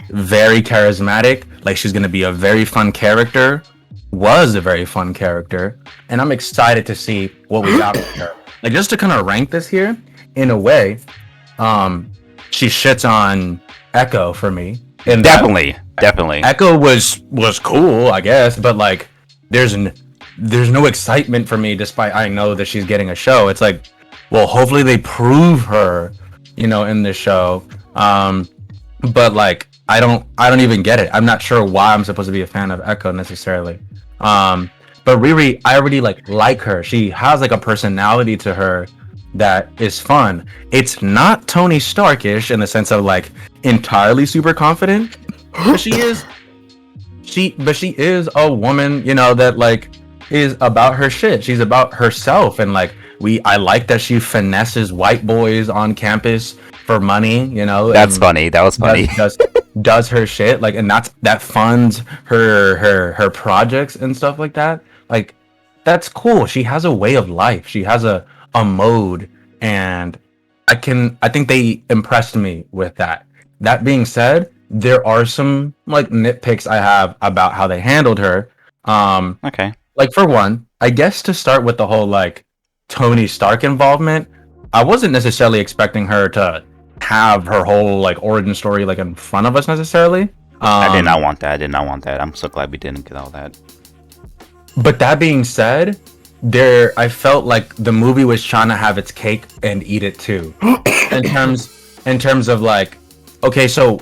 very charismatic. Like she's gonna be a very fun character. Was a very fun character, and I'm excited to see what we got with her. Like just to kind of rank this here, in a way, she shits on Echo for me. And Definitely. Echo was cool, I guess, but like there's no excitement for me despite I know that she's getting a show. It's like, well, hopefully they prove her, you know, in this show. But like I don't even get it. I'm not sure why I'm supposed to be a fan of Echo necessarily. But Riri, I already like her. She has like a personality to her that is fun. It's not Tony Starkish in the sense of like entirely super confident, but she is a woman, you know, that like is about her shit. She's about herself, and like I like that she finesses white boys on campus for money, you know. That's and funny. That was funny. does her shit, like, and that funds her projects and stuff like that. Like that's cool. She has a way of life. She has a mode, and I think they impressed me with that. That being said, there are some like nitpicks I have about how they handled her. Okay. Like for one, I guess to start with the whole like Tony Stark involvement, I wasn't necessarily expecting her to have her whole like origin story like in front of us necessarily. I did not want that. I'm so glad we didn't get all that. But that being said, I felt like the movie was trying to have its cake and eat it too. in terms of like, okay, so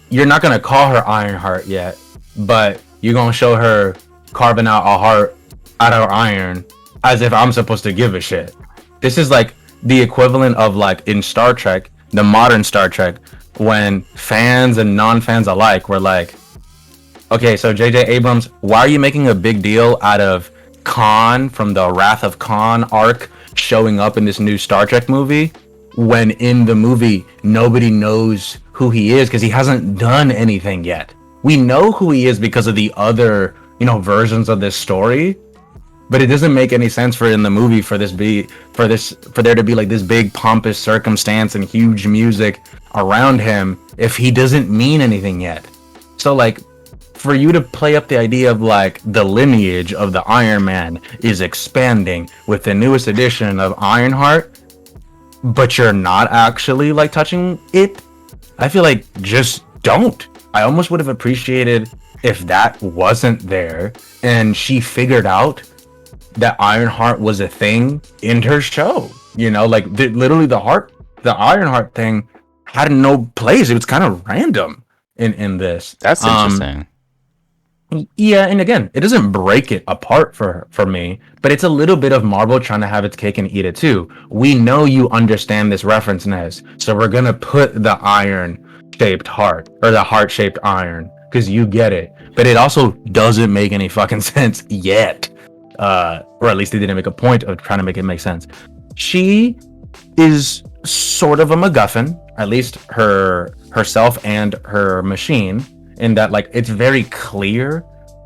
you're not gonna call her Ironheart yet, but you're gonna show her carving out a heart out of iron as if I'm supposed to give a shit. This is like the equivalent of like in Star Trek, the modern Star Trek, when fans and non-fans alike were like, okay, so JJ Abrams, why are you making a big deal out of Khan from the Wrath of Khan arc showing up in this new Star Trek movie, when in the movie nobody knows who he is because he hasn't done anything yet? We know who he is because of the other, you know, versions of this story, but it doesn't make any sense for in the movie for there to be like this big pompous circumstance and huge music around him if he doesn't mean anything yet. So like, for you to play up the idea of like the lineage of the Iron Man is expanding with the newest edition of Ironheart, but you're not actually like touching it, I feel like just don't. I almost would have appreciated if that wasn't there and she figured out that Ironheart was a thing in her show. You know, like literally the Ironheart thing had no place. It was kind of random. in this. That's interesting. Yeah, and again, it doesn't break it apart for me, but it's a little bit of Marvel trying to have its cake and eat it too. We know you understand this reference, Nez, so we're gonna put the iron-shaped heart or the heart-shaped iron because you get it. But it also doesn't make any fucking sense yet, or at least they didn't make a point of trying to make it make sense. She is sort of a MacGuffin, at least herself and her machine, in that like it's very clear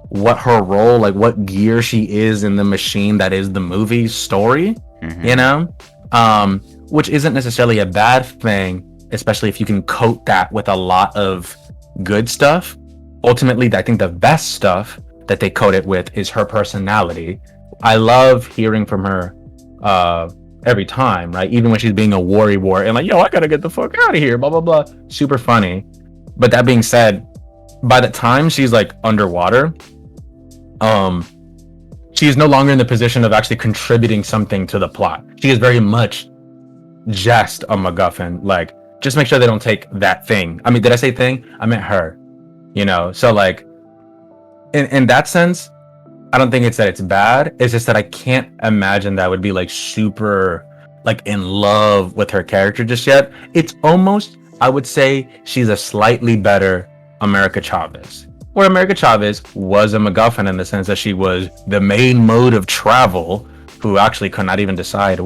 what her role, like what gear she is in the machine that is the movie story, you know, which isn't necessarily a bad thing, especially if you can coat that with a lot of good stuff. Ultimately, I think the best stuff that they coat it with is her personality. I love hearing from her every time, right? Even when she's being a worry and like, yo, I gotta get the fuck out of here, blah blah blah. Super funny. But that being said, by the time she's like underwater, she is no longer in the position of actually contributing something to the plot. She is very much just a MacGuffin. Like, just make sure they don't take that thing. I mean, did I say thing? I meant her. You know, so like, in that sense, I don't think it's that it's bad. It's just that I can't imagine that would be like super like in love with her character just yet. It's almost, I would say, she's a slightly better America Chavez, where America Chavez was a MacGuffin in the sense that she was the main mode of travel who actually could not even decide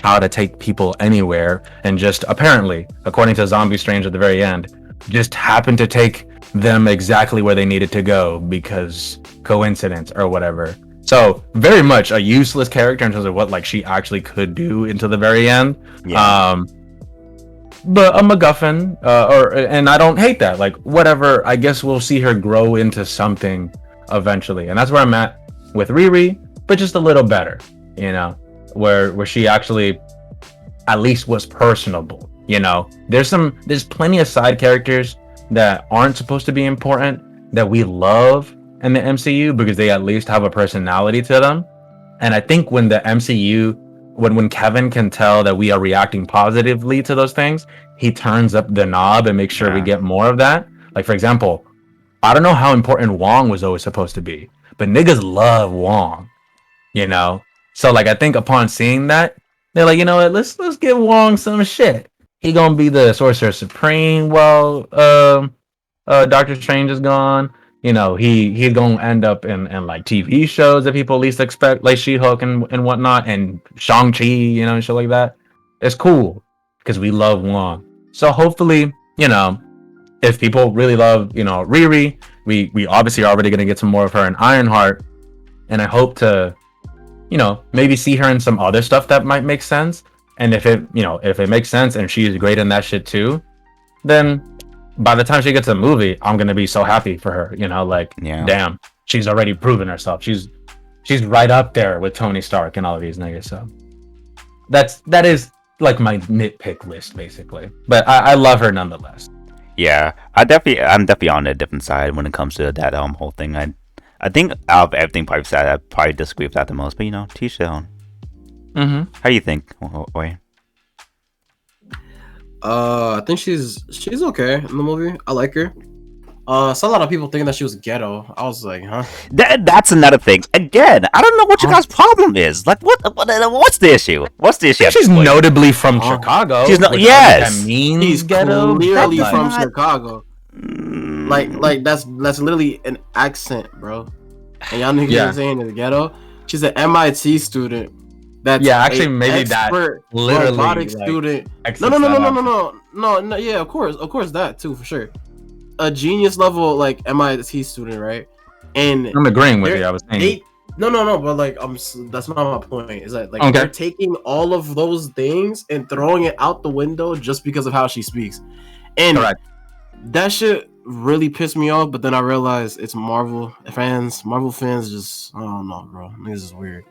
how to take people anywhere, and just apparently, according to Zombie Strange at the very end, just happened to take them exactly where they needed to go because coincidence or whatever. So very much a useless character in terms of what like she actually could do into the very end. Yeah. But a MacGuffin, and I don't hate that. Like whatever, I guess we'll see her grow into something eventually, and that's where I'm at with Riri, but just a little better, you know, where she actually at least was personable. You know, there's plenty of side characters that aren't supposed to be important that we love in the MCU because they at least have a personality to them, and I think when the MCU when Kevin can tell that we are reacting positively to those things, he turns up the knob and makes sure we get more of that. Like, for example, I don't know how important Wong was always supposed to be, but niggas love Wong, you know? So, like, I think upon seeing that, they're like, you know what, let's give Wong some shit. He gonna be the Sorcerer Supreme while Doctor Strange is gone. You know, he's gonna end up in like TV shows that people least expect, like She-Hulk and whatnot, and Shang-Chi, you know, and shit like that. It's cool because we love Wong. So hopefully, you know, if people really love, you know, Riri, we obviously are already gonna get some more of her in Ironheart, and I hope to, you know, maybe see her in some other stuff that might make sense. And if it makes sense and she's great in that shit too, then by the time she gets a movie, I'm gonna be so happy for her. You know, like, damn, she's already proven herself. She's right up there with Tony Stark and all of these niggas. So that is like my nitpick list basically. But I love her nonetheless. Yeah, I'm definitely on a different side when it comes to that whole thing. I think out of everything probably said, I probably disagree with that the most. But you know, teach their own. How do you think, Oi? I think she's okay in the movie. I like her. So a lot of people thinking that she was ghetto. I was like, huh? That's another thing. Again, I don't know what your guys' problem is. Like, what's the issue? What's the issue? She's notably from Chicago. She's not. Yes, that means he's ghetto. Clearly from Chicago. Like that's literally an accent, bro. And y'all niggas saying it's ghetto. She's an MIT student. That's actually maybe that literally robotic student. No. Yeah, of course that too for sure. A genius level like MIT student, right? And I'm agreeing with you. I was saying no, but like that's not my point. Is that like they're taking all of those things and throwing it out the window just because of how she speaks, and that shit really pissed me off. But then I realized it's Marvel fans. Marvel fans just I don't know, bro. This is weird.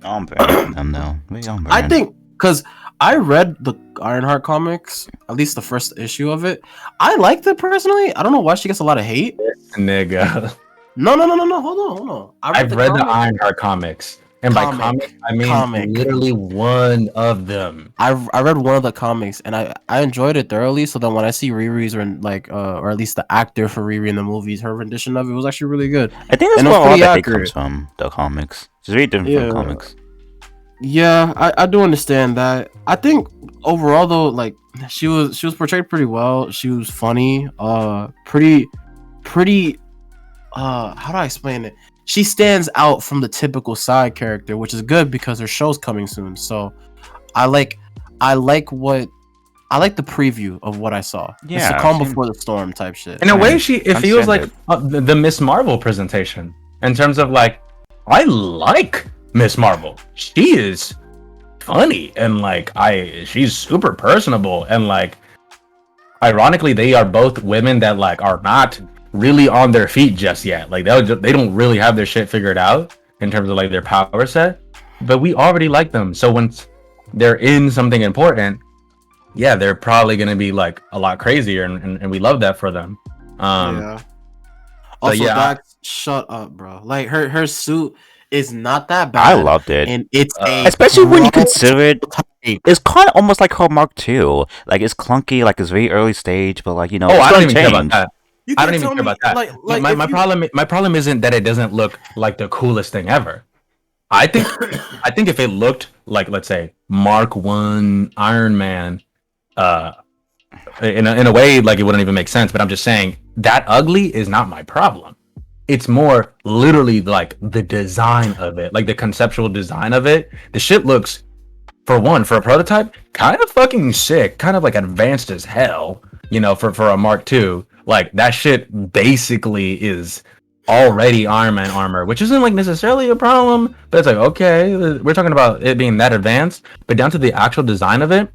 I think because I read the Ironheart comics, at least the first issue of it. I liked it personally. I don't know why she gets a lot of hate. Nigga. No. Hold on. I've read the Ironheart comics. And by comic, I mean comic. literally one of them. I read one of the comics and I enjoyed it thoroughly. So then when I see Riri's or at least the actor for Riri in the movies, her rendition of it was actually really good, I think that's and it where was all pretty the hate comes accurate. from, the comics. It's very different from Yeah, comics. yeah, I do understand that. I think overall though, like she was portrayed pretty well. She was funny, pretty how do I explain it? She stands out from the typical side character, which is good because her show's coming soon. So I like I like what I like the preview of what I saw. It's the Yeah, calm same. before the storm type shit. In a way, I it feels understand like it. the Miss Marvel presentation in terms of like, I like Miss Marvel. She is funny and like she's super personable and like, ironically, they are both women that like are not really on their feet just yet. Like they don't really have their shit figured out in terms of like their power set, but we already like them. So when they're in something important, yeah, they're probably gonna be like a lot crazier, and we love that for them. Yeah. But Also, yeah, Dax, shut up, bro. Like her suit is not that I bad, loved it. and it's a Especially when you consider it, prototype. it's kind of almost like her Mark II. Like, it's clunky, like, it's very early stage, but, like, oh, it's I don't gonna even care about change. that. You I can't don't even tell care me about that. like my, if my you problem my problem isn't that it doesn't look like the coolest thing ever. I think I think if it looked like, let's say, Mark One Iron Man, uh, in a way, like, it wouldn't even make sense. But I'm just saying that ugly is not my problem. It's more literally like the design of it, like the conceptual design of it. The shit looks, for one, for a prototype, kind of fucking sick, kind of like advanced as hell, for a Mark II. Like, that shit basically is already Iron Man armor, which isn't like necessarily a problem, but it's like, okay, we're talking about it being that advanced, but down to the actual design of it,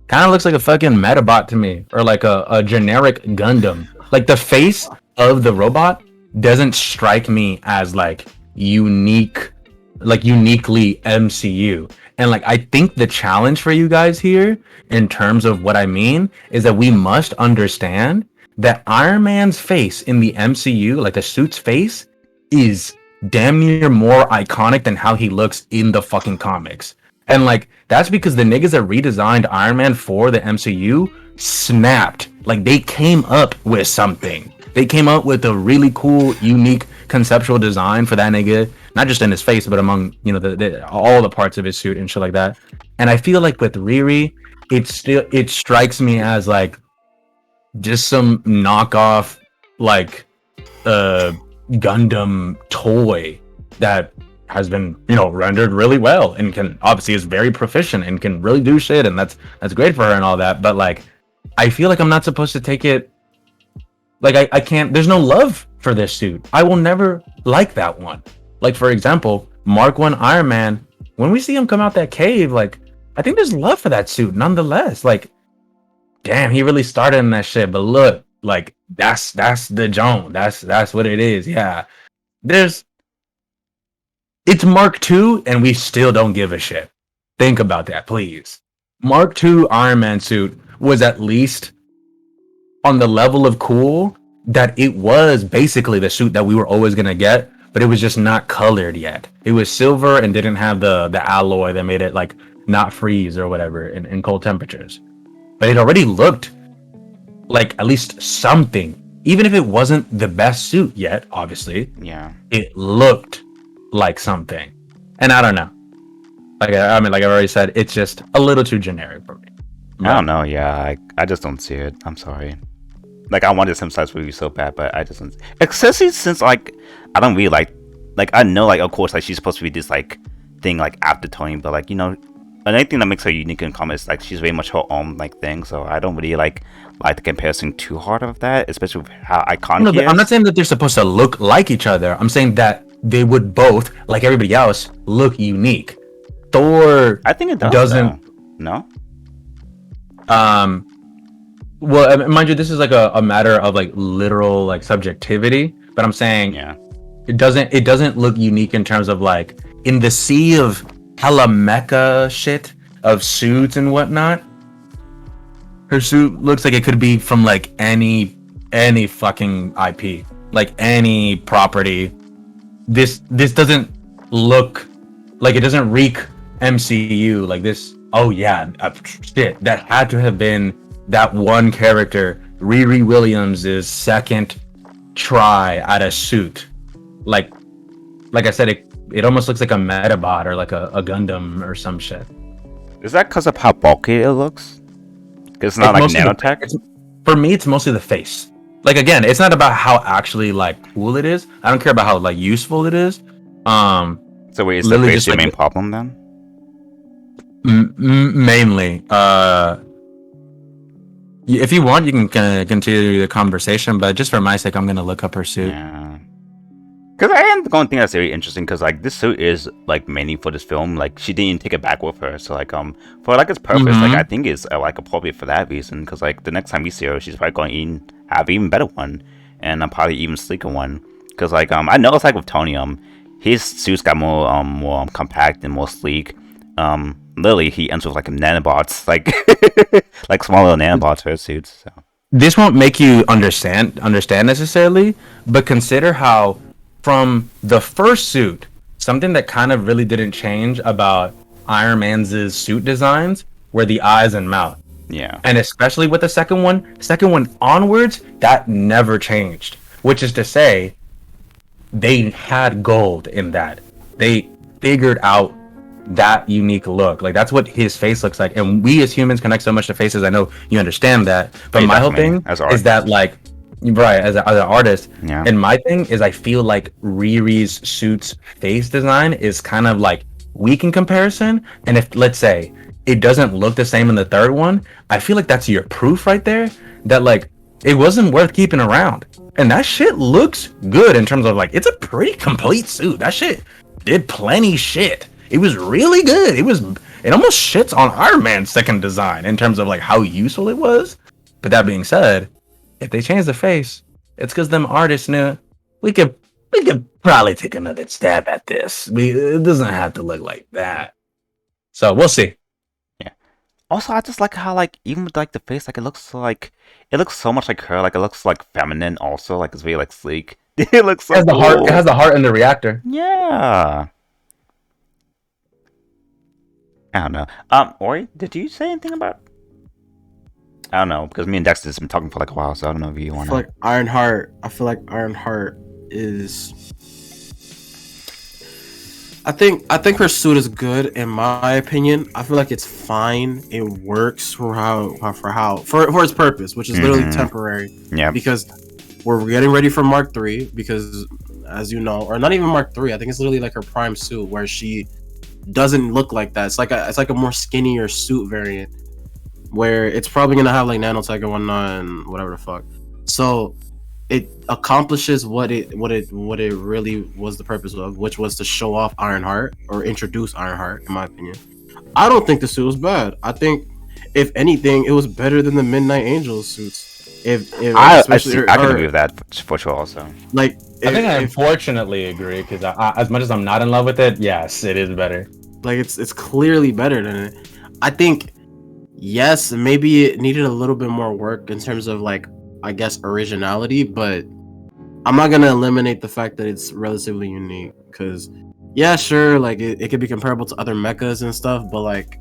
kind of looks like a fucking Metabot to me, or like a generic Gundam. Like, the face of the robot doesn't strike me as like uniquely MCU. And like, I think the challenge for you guys here, in terms of what I mean, is that we must understand that Iron Man's face in the MCU, like the suit's face, is damn near more iconic than how he looks in the fucking comics. And like, that's because the niggas that redesigned Iron Man for the MCU snapped. Like, they came up with something. They came up with a really cool, unique conceptual design for that nigga, not just in his face, but among all the parts of his suit and shit like that. And I feel like with Riri, it strikes me as like just some knockoff, like, Gundam toy that has been rendered really well and can obviously is very proficient and can really do shit, and that's great for her and all that. But like, I feel like I'm not supposed to take it. Like, I can't. There's no love for this suit. I will never like that one. Like, for example, Mark One Iron Man. When we see him come out that cave, like, I think there's love for that suit nonetheless. Like, damn, he really started in that shit. But look, like, that's the Joan. That's what it is. Yeah, it's Mark II, and we still don't give a shit. Think about that, please. Mark II Iron Man suit was at least on the level of cool that it was basically the suit that we were always gonna get, but it was just not colored yet. It was silver and didn't have the alloy that made it like not freeze or whatever in cold temperatures. But it already looked like at least something, even if it wasn't the best suit yet. Obviously, Yeah. it looked like something. And I don't know. Like, I mean, like I've already said, it's just a little too generic for me. I don't know, yeah. I just don't see it. I'm sorry. Like, I wanted some size movie so bad, but I just don't. Especially since, like, I don't really like, I know, like, of course, like, she's supposed to be this, like, thing, like, after Tony, but, like, another thing that makes her unique in comics, like, she's very much her own, like, thing, so I don't really, like the comparison too hard of that, especially with how iconic he is. I'm not saying that they're supposed to look like each other. I'm saying that they would both, like everybody else, look unique. Thor, I think it doesn't. Though. No? Well, mind you, this is like a matter of like literal like subjectivity, but I'm saying, Yeah. it doesn't look unique in terms of like, in the sea of hella mecha shit of suits and whatnot, her suit looks like it could be from like any fucking IP, like any property. This doesn't look Like it doesn't reek MCU like this. Oh yeah, shit. That had to have been that one character, Riri Williams' second try at a suit. Like I said, it almost looks like a Metabot or like a Gundam or some shit. Is that because of how bulky it looks? It's not like nanotech. For me, it's mostly the face. Like again, it's not about how actually like cool it is. I don't care about how like useful it is. So wait, is the face your main problem then? Mainly. If you want, you can continue the conversation, but just for my sake, I'm gonna look up her suit. Yeah. Because I am going to think that's very interesting. Because like this suit is like mainly for this film. Like she didn't take it back with her. So like for like its purpose, like I think it's like appropriate for that reason. Because like the next time we see her, she's probably going to have an even better one, and probably even sleeker one. Because like I know it's like with Tony, his suits got more compact and more sleek. Literally he ends with like nanobots, like like small little nanobots for his suits. So this won't make you understand necessarily, but consider how from the first suit, something that kind of really didn't change about Iron Man's suit designs were the eyes and mouth. Yeah. And especially with the second one onwards, that never changed. Which is to say, they had gold in that. They figured out that unique look. Like that's what his face looks like. And we as humans connect so much to faces. I know you understand that. But my whole thing is that like right, as an artist, yeah. And my thing is I feel like Riri's suit's face design is kind of like weak in comparison. And if, let's say, it doesn't look the same in the third one, I feel like that's your proof right there that like it wasn't worth keeping around. And that shit looks good in terms of like it's a pretty complete suit. That shit did plenty shit. It was really good. It almost shits on Iron Man's second design in terms of like how useful it was. But that being said, if they change the face, it's because them artists knew we could probably take another stab at this. It doesn't have to look like that. So we'll see. Yeah. Also, I just like how like even with like the face, like it looks so much like her. Like it looks like feminine. Also, like it's very like sleek. It looks so cool. It has the heart in the reactor. Yeah. I don't know. Ori, did you say anything about? I don't know, because me and Dexter have been talking for like a while, so I don't know if you want to. I feel like Ironheart is. I think her suit is good in my opinion. I feel like it's fine. It works for its purpose, which is literally temporary. Yeah. Because we're getting ready for Mark 3 because, as you know, or not even Mark 3. I think it's literally like her prime suit where she doesn't look like that. It's like a more skinnier suit variant where it's probably gonna have like nanotech and whatnot and whatever the fuck. So it accomplishes what it really was the purpose of, which was to show off Ironheart or introduce Ironheart. In my opinion, I don't think the suit was bad. I think if anything, it was better than the Midnight Angels suits. I can agree with that for sure. Also, like I think I unfortunately agree because as much as I'm not in love with it, yes, it is better. Like it's clearly better than it. I think yes, maybe it needed a little bit more work in terms of like I guess originality, but I'm not gonna eliminate the fact that it's relatively unique. Because yeah, sure, like it could be comparable to other mechas and stuff, but like,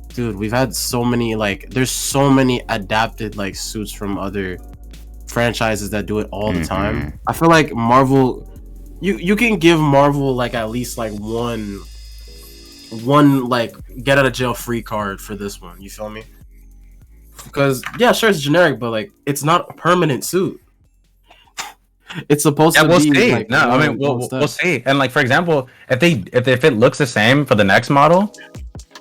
dude, we've had so many like there's so many adapted like suits from other franchises that do it all the time. I feel like Marvel, you can give Marvel like at least like one like get out of jail free card for this one. You feel me? Because yeah, sure, it's generic, but like it's not a permanent suit. It's supposed to we'll be. See. Like, no, I mean we'll see. And like for example, if it looks the same for the next model,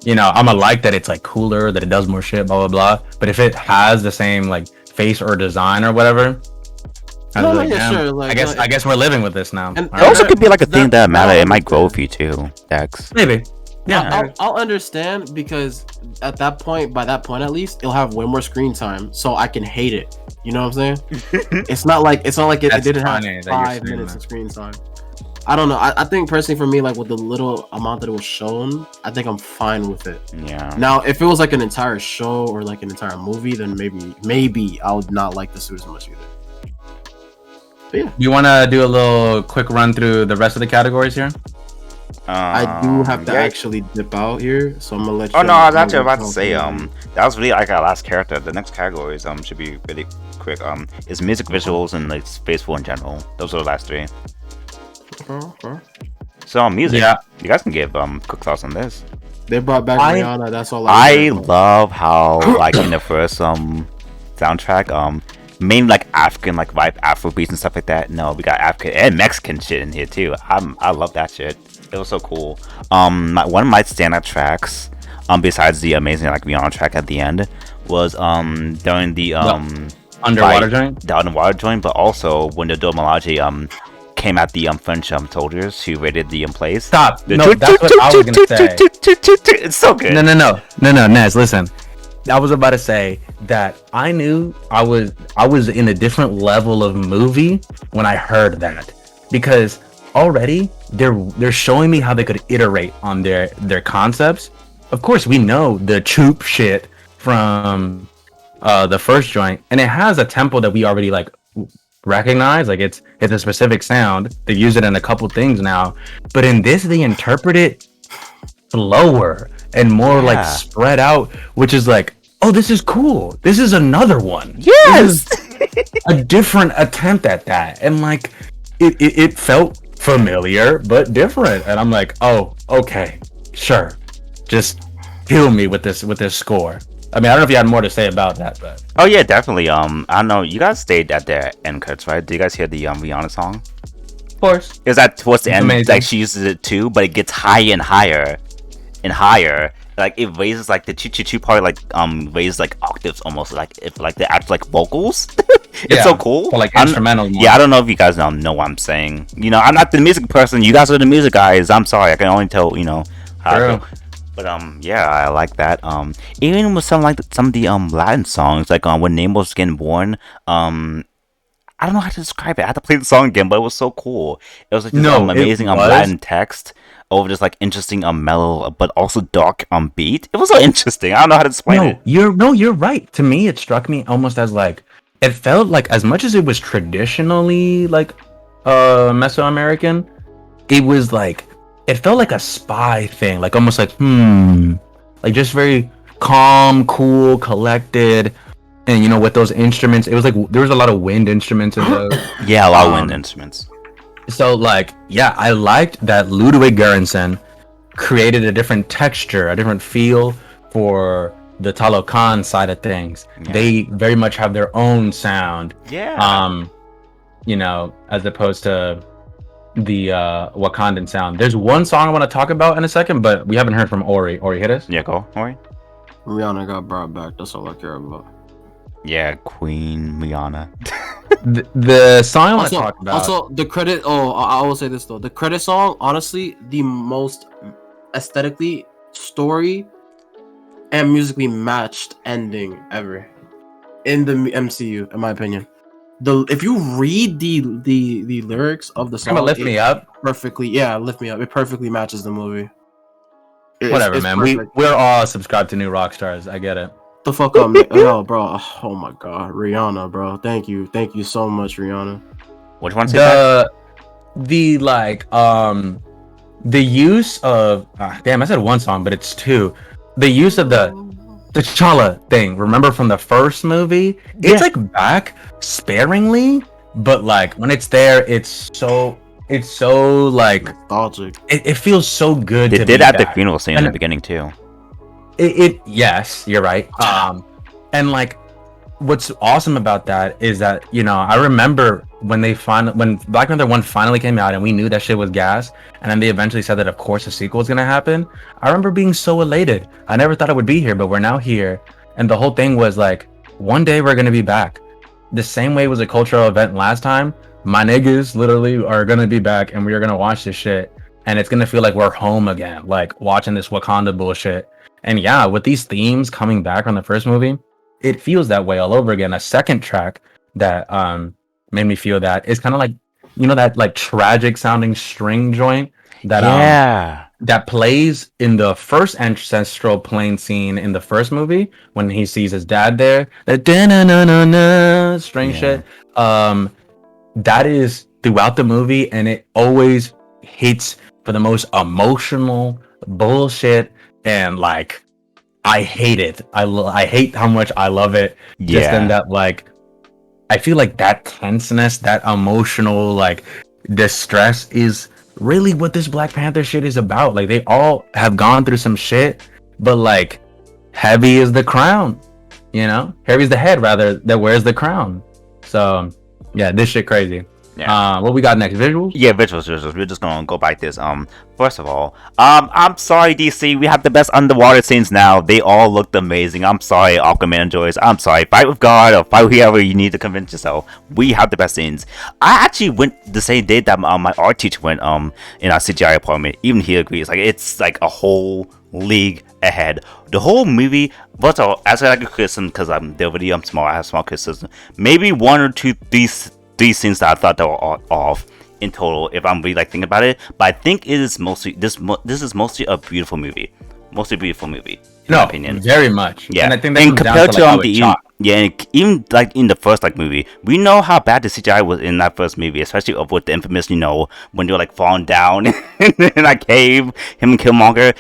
you know, I'm gonna like that it's like cooler, that it does more shit, blah blah blah. But if it has the same like face or design or whatever, sure. Like, I guess we're living with this now. And it also could be like a thing that matter. It might grow with you too, Dex. Maybe. Yeah, I'll understand because at that point, by that point at least, it'll have way more screen time, so I can hate it. You know what I'm saying? it's not like it didn't have 5 minutes of screen time. I don't know. I think personally for me, like with the little amount that it was shown, I think I'm fine with it. Yeah. Now, if it was like an entire show or like an entire movie, then maybe I would not like the suit as much either. But yeah. You want to do a little quick run through the rest of the categories here? I do have to Yeah. actually dip out here, so I'm gonna let Oh you no, I was know actually what about to y'all say, can that was really like our last character. The next category is should be really quick. Is music, visuals, and like spaceful in general. Those are the last three. Okay. So music, Yeah, you guys can give quick thoughts on this. They brought back I Rihanna. That's all I I care about. love how like in the first soundtrack mainly like African like vibe Afro beats and stuff like that. No, we got African and Mexican shit in here too. I love that shit. It was so cool. One of my standout tracks besides the amazing like Rihanna track at the end was during the the underwater fight, joint. the underwater joint, but also when the Domalaji came at the French soldiers who raided the place. Stop. The No, that's what I was gonna say. it's so good. No, Nez, listen. I was about to say that I knew I was in a different level of movie when I heard that, because already they're showing me how they could iterate on their concepts. Of course, we know the troop shit from the first joint, and it has a tempo that we already like recognize. Like it's a specific sound. They use it in a couple things now, but in this they interpret it slower and more like Yeah. spread out, which is like, oh, this is cool. This is another one. Yes. This is a different attempt at that, and like it felt familiar but different, and I'm like, oh, okay, sure, just kill me with this score. I mean, I don't know if you had more to say about that, but Oh yeah, definitely. I don't know. You guys stayed at the end cuts, right? Did you guys hear the Rihanna song? of course, Is that towards the it's end? amazing. Like she uses it too, but it gets higher and higher and higher. Like it raises like the choo choo choo part, like raises like octaves almost, like if like the actual like vocals. It's so cool. for like I'm- instrumental. Yeah, I don't know if you guys know what I'm saying. You know, I'm not the music person. You guys are the music guys. I'm sorry. I can only tell how I True. feel. But yeah, I like that. Even with some of the Latin songs, like when Nemo's getting born, I don't know how to describe it. I had to play the song again, but it was so cool. It was like this No, it amazing was. Latin text over this like interesting mellow but also dark beat. It was so interesting. I don't know how to explain it. You're right. To me, it struck me almost as like, it felt like, as much as it was traditionally like Mesoamerican, it was like, it felt like a spy thing, like almost like like just very calm, cool, collected, and with those instruments, it was like there was a lot of wind instruments in those. Yeah, a lot of wind instruments. So like, yeah, I liked that Ludwig Göransson created a different texture, a different feel for the Talocan side of things. Yeah. They very much have their own sound. Yeah. As opposed to the Wakandan sound. There's one song I want to talk about in a second, but we haven't heard from Ori. Ori, hit us. Yeah, go. Ori. Rihanna got brought back. That's all I care about. Yeah, Queen Rihanna. The song I want to talk about. Also, the credit. Oh, I will say this though. The credit song, honestly, the most aesthetically, story, and musically matched ending ever in the MCU, in my opinion. If you read the lyrics of the song, Gonna lift me up. perfectly. Yeah, lift me up. It perfectly matches the movie. Whatever, man. Perfect. We're all subscribed to New Rockstars. I get it. The fuck up, man. Yo, bro. Oh my god, Rihanna, bro. Thank you so much, Rihanna. Which one? Say that? The use of damn, I said one song, but it's two. The use of the T'Challa thing. Remember from the first movie? It's like back sparingly, but like when it's there, it's so like Nostalgic. it feels so good. They to did be at the back. funeral scene in the beginning too. Yes, you're right. And like, what's awesome about that is that I remember when Black Panther 1 finally came out and we knew that shit was gas, and then they eventually said that of course a sequel is gonna happen. I remember being so elated. I never thought I would be here, but we're now here, and the whole thing was like, one day we're gonna be back. The same way it was a cultural event last time. My niggas literally are gonna be back, and we are gonna watch this shit, and it's gonna feel like we're home again, like watching this Wakanda bullshit. And yeah, with these themes coming back from the first movie, it feels that way all over again. A second track that made me feel that is kind of like that like tragic sounding string joint that that plays in the first ancestral plane scene in the first movie when he sees his dad there. That da-na-na-na-na string shit. That is throughout the movie, and it always hits for the most emotional bullshit, and like I hate it. I hate how much I love it. Just in Yeah. that, like, I feel like that tenseness, that emotional like distress is really what this Black Panther shit is about. Like they all have gone through some shit, but like heavy is the crown, heavy is the head rather that wears the crown. So yeah, this shit crazy. Yeah. What we got next? Visuals? Yeah, visuals. We're just gonna go back this. First of all, I'm sorry, DC. We have the best underwater scenes now. They all looked amazing. I'm sorry, Aquaman and Joyce. I'm sorry. Fight with God or fight with whoever you need to convince yourself. We have the best scenes. I actually went the same day that my art teacher went in our CGI apartment. Even he agrees. Like it's like a whole league ahead. The whole movie. First of all, as I like a criticism because I'm small. I have small criticism. Maybe one or two these scenes that I thought that were off in total, if I'm really like thinking about it. But I think it is mostly this is mostly a beautiful movie, in my opinion. Very much. Yeah, And I think that and comes down compared to to like, how the it's shot. and even like in the first like movie, we know how bad the CGI was in that first movie, especially with the infamous, when they're like falling down in that cave, him and Killmonger.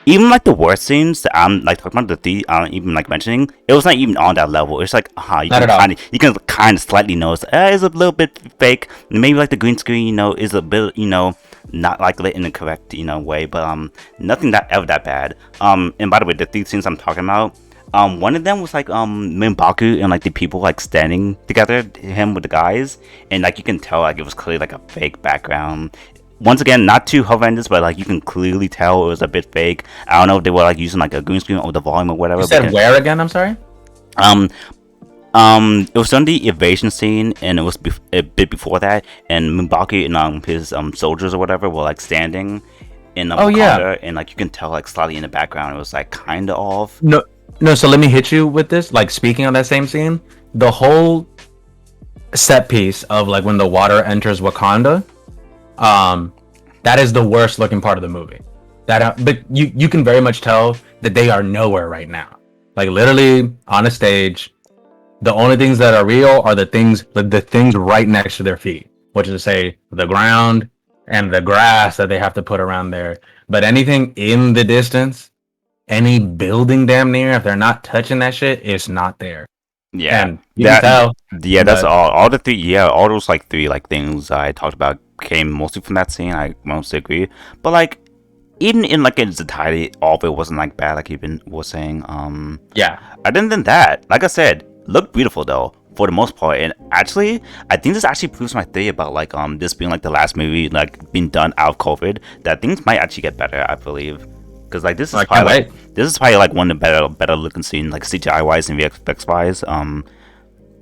Even like the worst scenes that I'm like talking about, even like mentioning, it was not even on that level. It's like, Not at all. you can kind of slightly notice it's a little bit fake. Maybe like the green screen, is a bit, not like lit in the correct, way. But nothing that bad. And by the way, the three scenes I'm talking about, one of them was like M'Baku and like the people like standing together, him with the guys, and like you can tell like it was clearly like a fake background. Once again, not too horrendous, but like you can clearly tell it was a bit fake. I don't know if they were like using like a green screen or the volume or whatever. You said where again? I'm sorry. Um, it was on the evasion scene, and it was a bit before that. And M'Baku and his soldiers or whatever were like standing in Oh, yeah. Wakanda, and like you can tell like slightly in the background it was like kind of off. No. So let me hit you with this. Like speaking on that same scene, the whole set piece of like when the water enters Wakanda, that is the worst looking part of the movie. But you can very much tell that they are nowhere right now. Like literally on a stage, the only things that are real are the things right next to their feet, which is to say the ground and the grass that they have to put around there. But anything in the distance, any building damn near, if they're not touching that shit, it's not there. Yeah, And you can tell. Yeah, that's but- all the three. Yeah, all those like three like things I talked about came mostly from that scene. I mostly agree. But like, even in like its entirety, all of it wasn't like bad. Like even was saying. Yeah. Other than that, like I said, looked beautiful though for the most part. And actually, I think this actually proves my theory about like this being like the last movie like being done out of COVID. That things might actually get better. I believe. Because like this is probably like one of the better looking scene like CGI wise and VFX wise.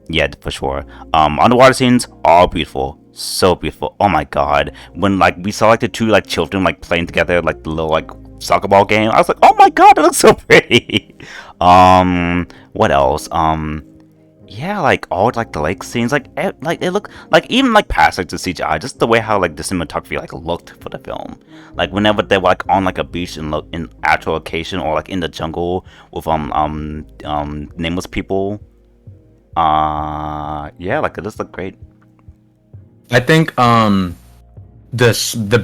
Yeah, for sure. Underwater scenes all beautiful, so beautiful. Oh my god, when like we saw like the two like children like playing together like the little like soccer ball game, I was like, oh my god, it looks so pretty. What else? Yeah, like all like the lake scenes, like it looked like even like past like the CGI, just the way how like the cinematography like looked for the film. Like whenever they were like on like a beach in actual location or like in the jungle with nameless people. Yeah, like it just looked great. I think the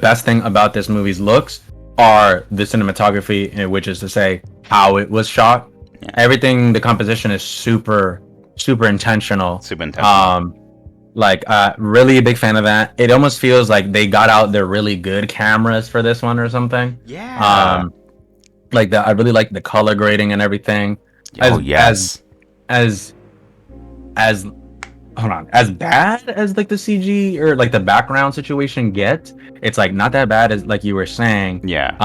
best thing about this movie's looks are the cinematography, which is to say how it was shot. Yeah. Everything, the composition is super intentional. Super intentional. Really a big fan of that. It almost feels like they got out their really good cameras for this one or something. Yeah. I really like the color grading and everything. Yes. As bad as like the CG or like the background situation gets, it's like not that bad as like you were saying. Yeah.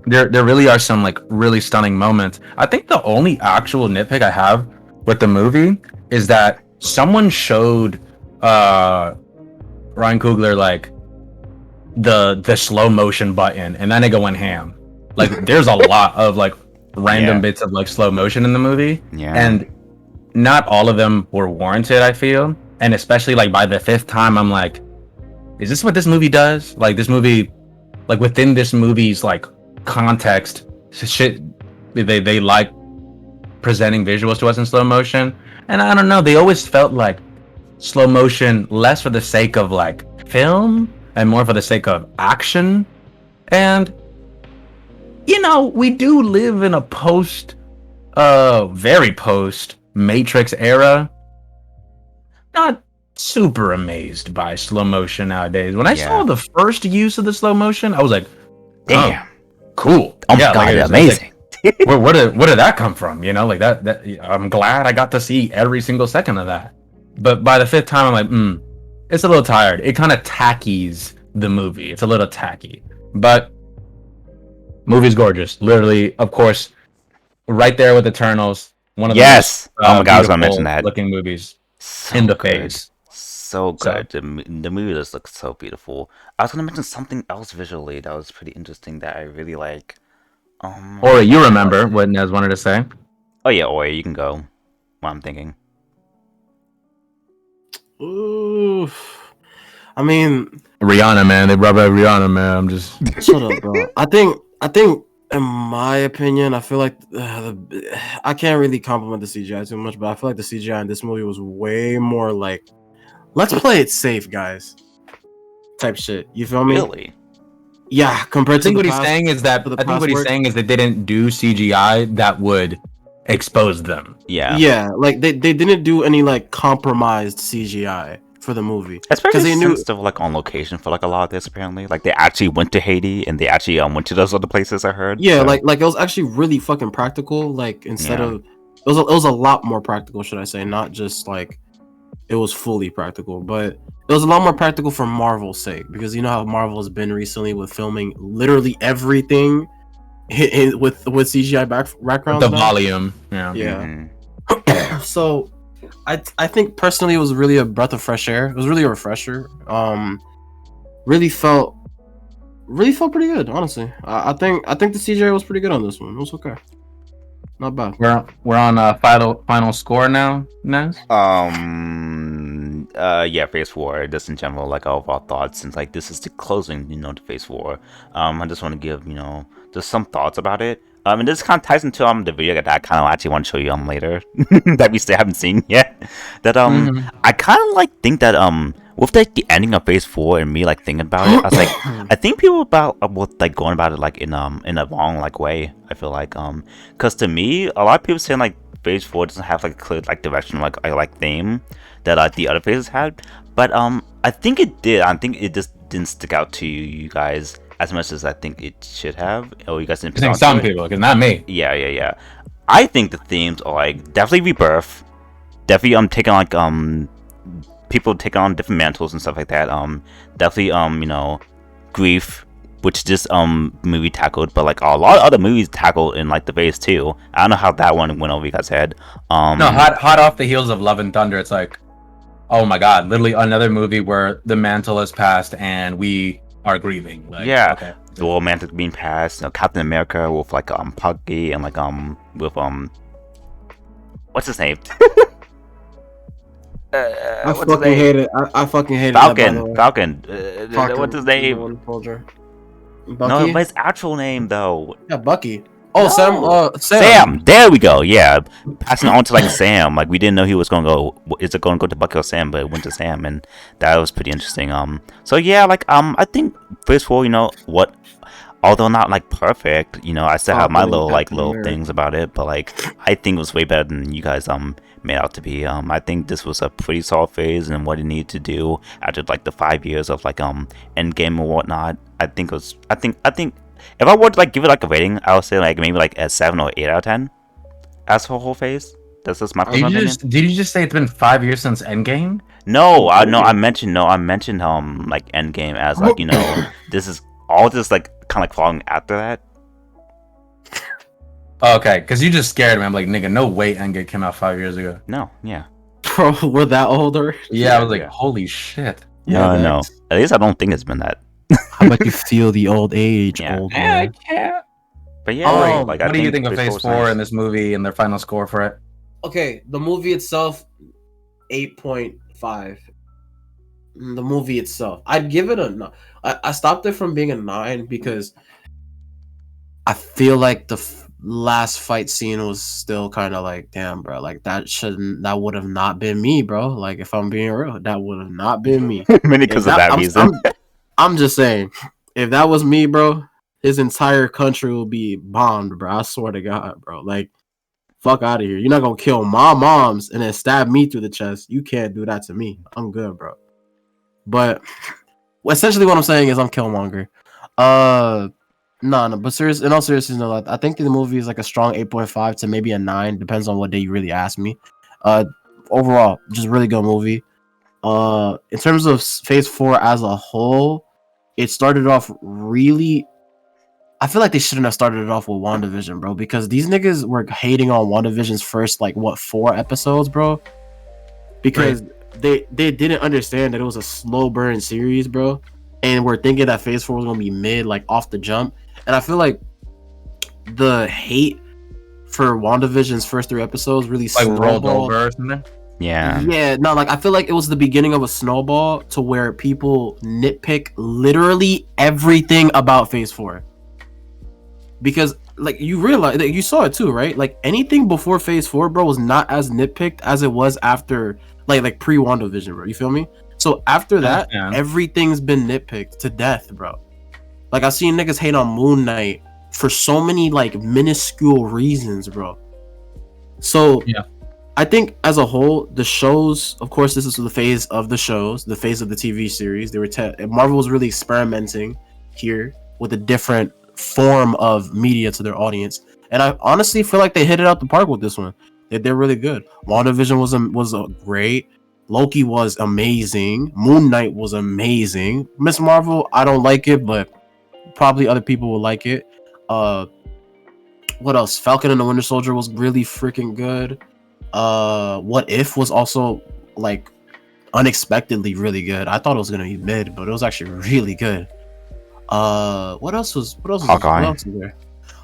There really are some like really stunning moments. I think the only actual nitpick I have with the movie is that someone showed Ryan Coogler like the slow motion button, and that nigga went ham. Like there's a lot of like random bits of like slow motion in the movie, and not all of them were warranted, I feel. And especially like by the fifth time, I'm like, is this what this movie does? Like this movie, like within this movie's like context, shit, they like presenting visuals to us in slow motion. And I don't know, they always felt like slow motion less for the sake of like film and more for the sake of action. And we do live in a very post Matrix era. Not super amazed by slow motion nowadays. When I saw the first use of the slow motion, I was like, damn, cool. Oh my god, amazing. Where did that come from? Like that I'm glad I got to see every single second of that. But by the fifth time, I'm like, it's a little tired. It kind of tackies the movie. It's a little tacky. But movie's gorgeous. Literally, of course, right there with Eternals. One of the most, oh my god, I was gonna mention that. Looking movies so in the good. phase. So good. The movie just looks so beautiful. I was gonna mention something else visually that was pretty interesting that I really like. Or you remember what Nez wanted to say? Oh yeah, Ori, you can go. What I'm thinking. Ooh, I mean, Rihanna, man. They brought back Rihanna, man. I'm just shut up, bro. I think, in my opinion, I feel like I can't really compliment the CGI too much, but I feel like the CGI in this movie was way more like, let's play it safe, guys, type shit. You feel me? Really? Yeah. Compared to what he's saying is that they didn't do CGI that would expose them. Yeah. Like they didn't do any like compromised CGI for the movie, especially they knew they're like on location for like a lot of this. Apparently, like they actually went to Haiti and they actually went to those other places. I heard. Yeah, so. like it was actually really fucking practical. Like instead of it was a lot more practical, should I say? Not just like it was fully practical, but it was a lot more practical for Marvel's sake, because you know how Marvel has been recently with filming literally everything with CGI backgrounds. The volume, yeah. Mm-hmm. So, I think personally it was really a breath of fresh air. It was really a refresher. Really felt pretty good, honestly. I think the CGI was pretty good on this one. It was okay. Not bad. We're on final score now, Nez? Yeah, phase 4, just in general, like all of our thoughts, since like this is the closing, to phase 4. I just want to give, just some thoughts about it. And this kind of ties into the video that I kind of actually want to show you later that we still haven't seen yet. That I kind of like think that with like the ending of phase 4 and me like thinking about it, I was like, I think people with like going about it like in a wrong like way. I feel like because to me, a lot of people saying like phase 4 doesn't have like a clear like direction like theme that the other phases had, but I think it did. I think it just didn't stick out to you guys as much as I think it should have. Or you guys didn't. I think some people, because not me. Yeah. I think the themes are like definitely rebirth, definitely taking like people take on different mantles and stuff like that. Definitely grief, which this movie tackled, but like a lot of other movies tackled in like the phase 2. I don't know how that one went over you guys' head. No, hot off the heels of Love and Thunder, it's like, oh my god, literally another movie where the mantle has passed and we are grieving. Like, yeah, okay. The world mantle being passed. Captain America with like Puggy and like with what's his name? I fucking hate it. I fucking hate Falcon. it. Falcon. What's his name? Bucky? No, but his actual name though. Yeah, Bucky. Oh, no. Sam. There we go. Yeah, passing on to like Sam. Like we didn't know he was gonna go. Is it gonna go to Bucky or Sam? But it went to Sam, and that was pretty interesting. So yeah, like I think phase 4. What? Although not like perfect, I still have my little things about it. But like I think it was way better than you guys made out to be. I think this was a pretty solid phase and what it needed to do after like the 5 years of like Endgame and whatnot. I think if I were to like give it like a rating, I would say like maybe like a 7 or 8 out of 10 as for the whole phase. That's just my personal opinion. Did you just say it's been 5 years since Endgame? No, I mentioned like Endgame as like this is all just like kind of like falling after that. Okay, because you just scared me. I'm like, nigga, no way Endgame came out 5 years ago. No, yeah. Bro, we're that older? Yeah, I was like, holy shit. No. At least I don't think it's been that. How about you feel the old age? Yeah. Old I can't. But yeah, what do you think of phase 4 in this movie and their final score for it? Okay, the movie itself, 8.5. The movie itself, I'd give it a 9. I stopped it from being a 9 because I feel like last fight scene was still kind of like, damn, bro, like that would have not been me, bro. Like if I'm being real, that would have not been me. Mainly If because of that, that reason. I'm just saying, if that was me, bro, his entire country will be bombed, bro. I swear to God, bro. Like, fuck out of here. You're not gonna kill my moms and then stab me through the chest. You can't do that to me. I'm good, bro. But essentially, what I'm saying is I'm Killmonger. No, but serious. In all seriousness, no. I think the movie is like a strong 8.5 to maybe a 9, depends on what day you really ask me. Uh, Overall, just really good movie. In terms of Phase 4 as a whole, it started off really. I feel like they shouldn't have started it off with WandaVision, bro, because these niggas were hating on WandaVision's first like what 4 episodes, bro, because they didn't understand that it was a slow burn series, bro, and we're thinking that Phase 4 was gonna be mid, like off the jump, and I feel like the hate for WandaVision's first 3 episodes really Like rolled snowballed. over or something. Yeah. Yeah, no, like I feel like it was the beginning of a snowball to where people nitpick literally everything about Phase 4. Because like you realize that you saw it too, right? Like anything before Phase 4, bro, was not as nitpicked as it was after like pre WandaVision, bro. You feel me? So after that, everything's been nitpicked to death, bro. Like I've seen niggas hate on Moon Knight for so many like minuscule reasons, bro. So yeah, I think as a whole, the shows, of course, this is the phase of the shows, the phase of the TV series. They were Marvel was really experimenting here with a different form of media to their audience, and I honestly feel like they hit it out the park with this one. They're really good. WandaVision was a great. Loki was amazing. Moon Knight was amazing. Miss Marvel, I don't like it, but probably other people will like it. What else? Falcon and the Winter Soldier was really freaking good. What If was also like unexpectedly really good. I thought it was gonna be mid, but it was actually really good. What else was Hawkeye. what else was there?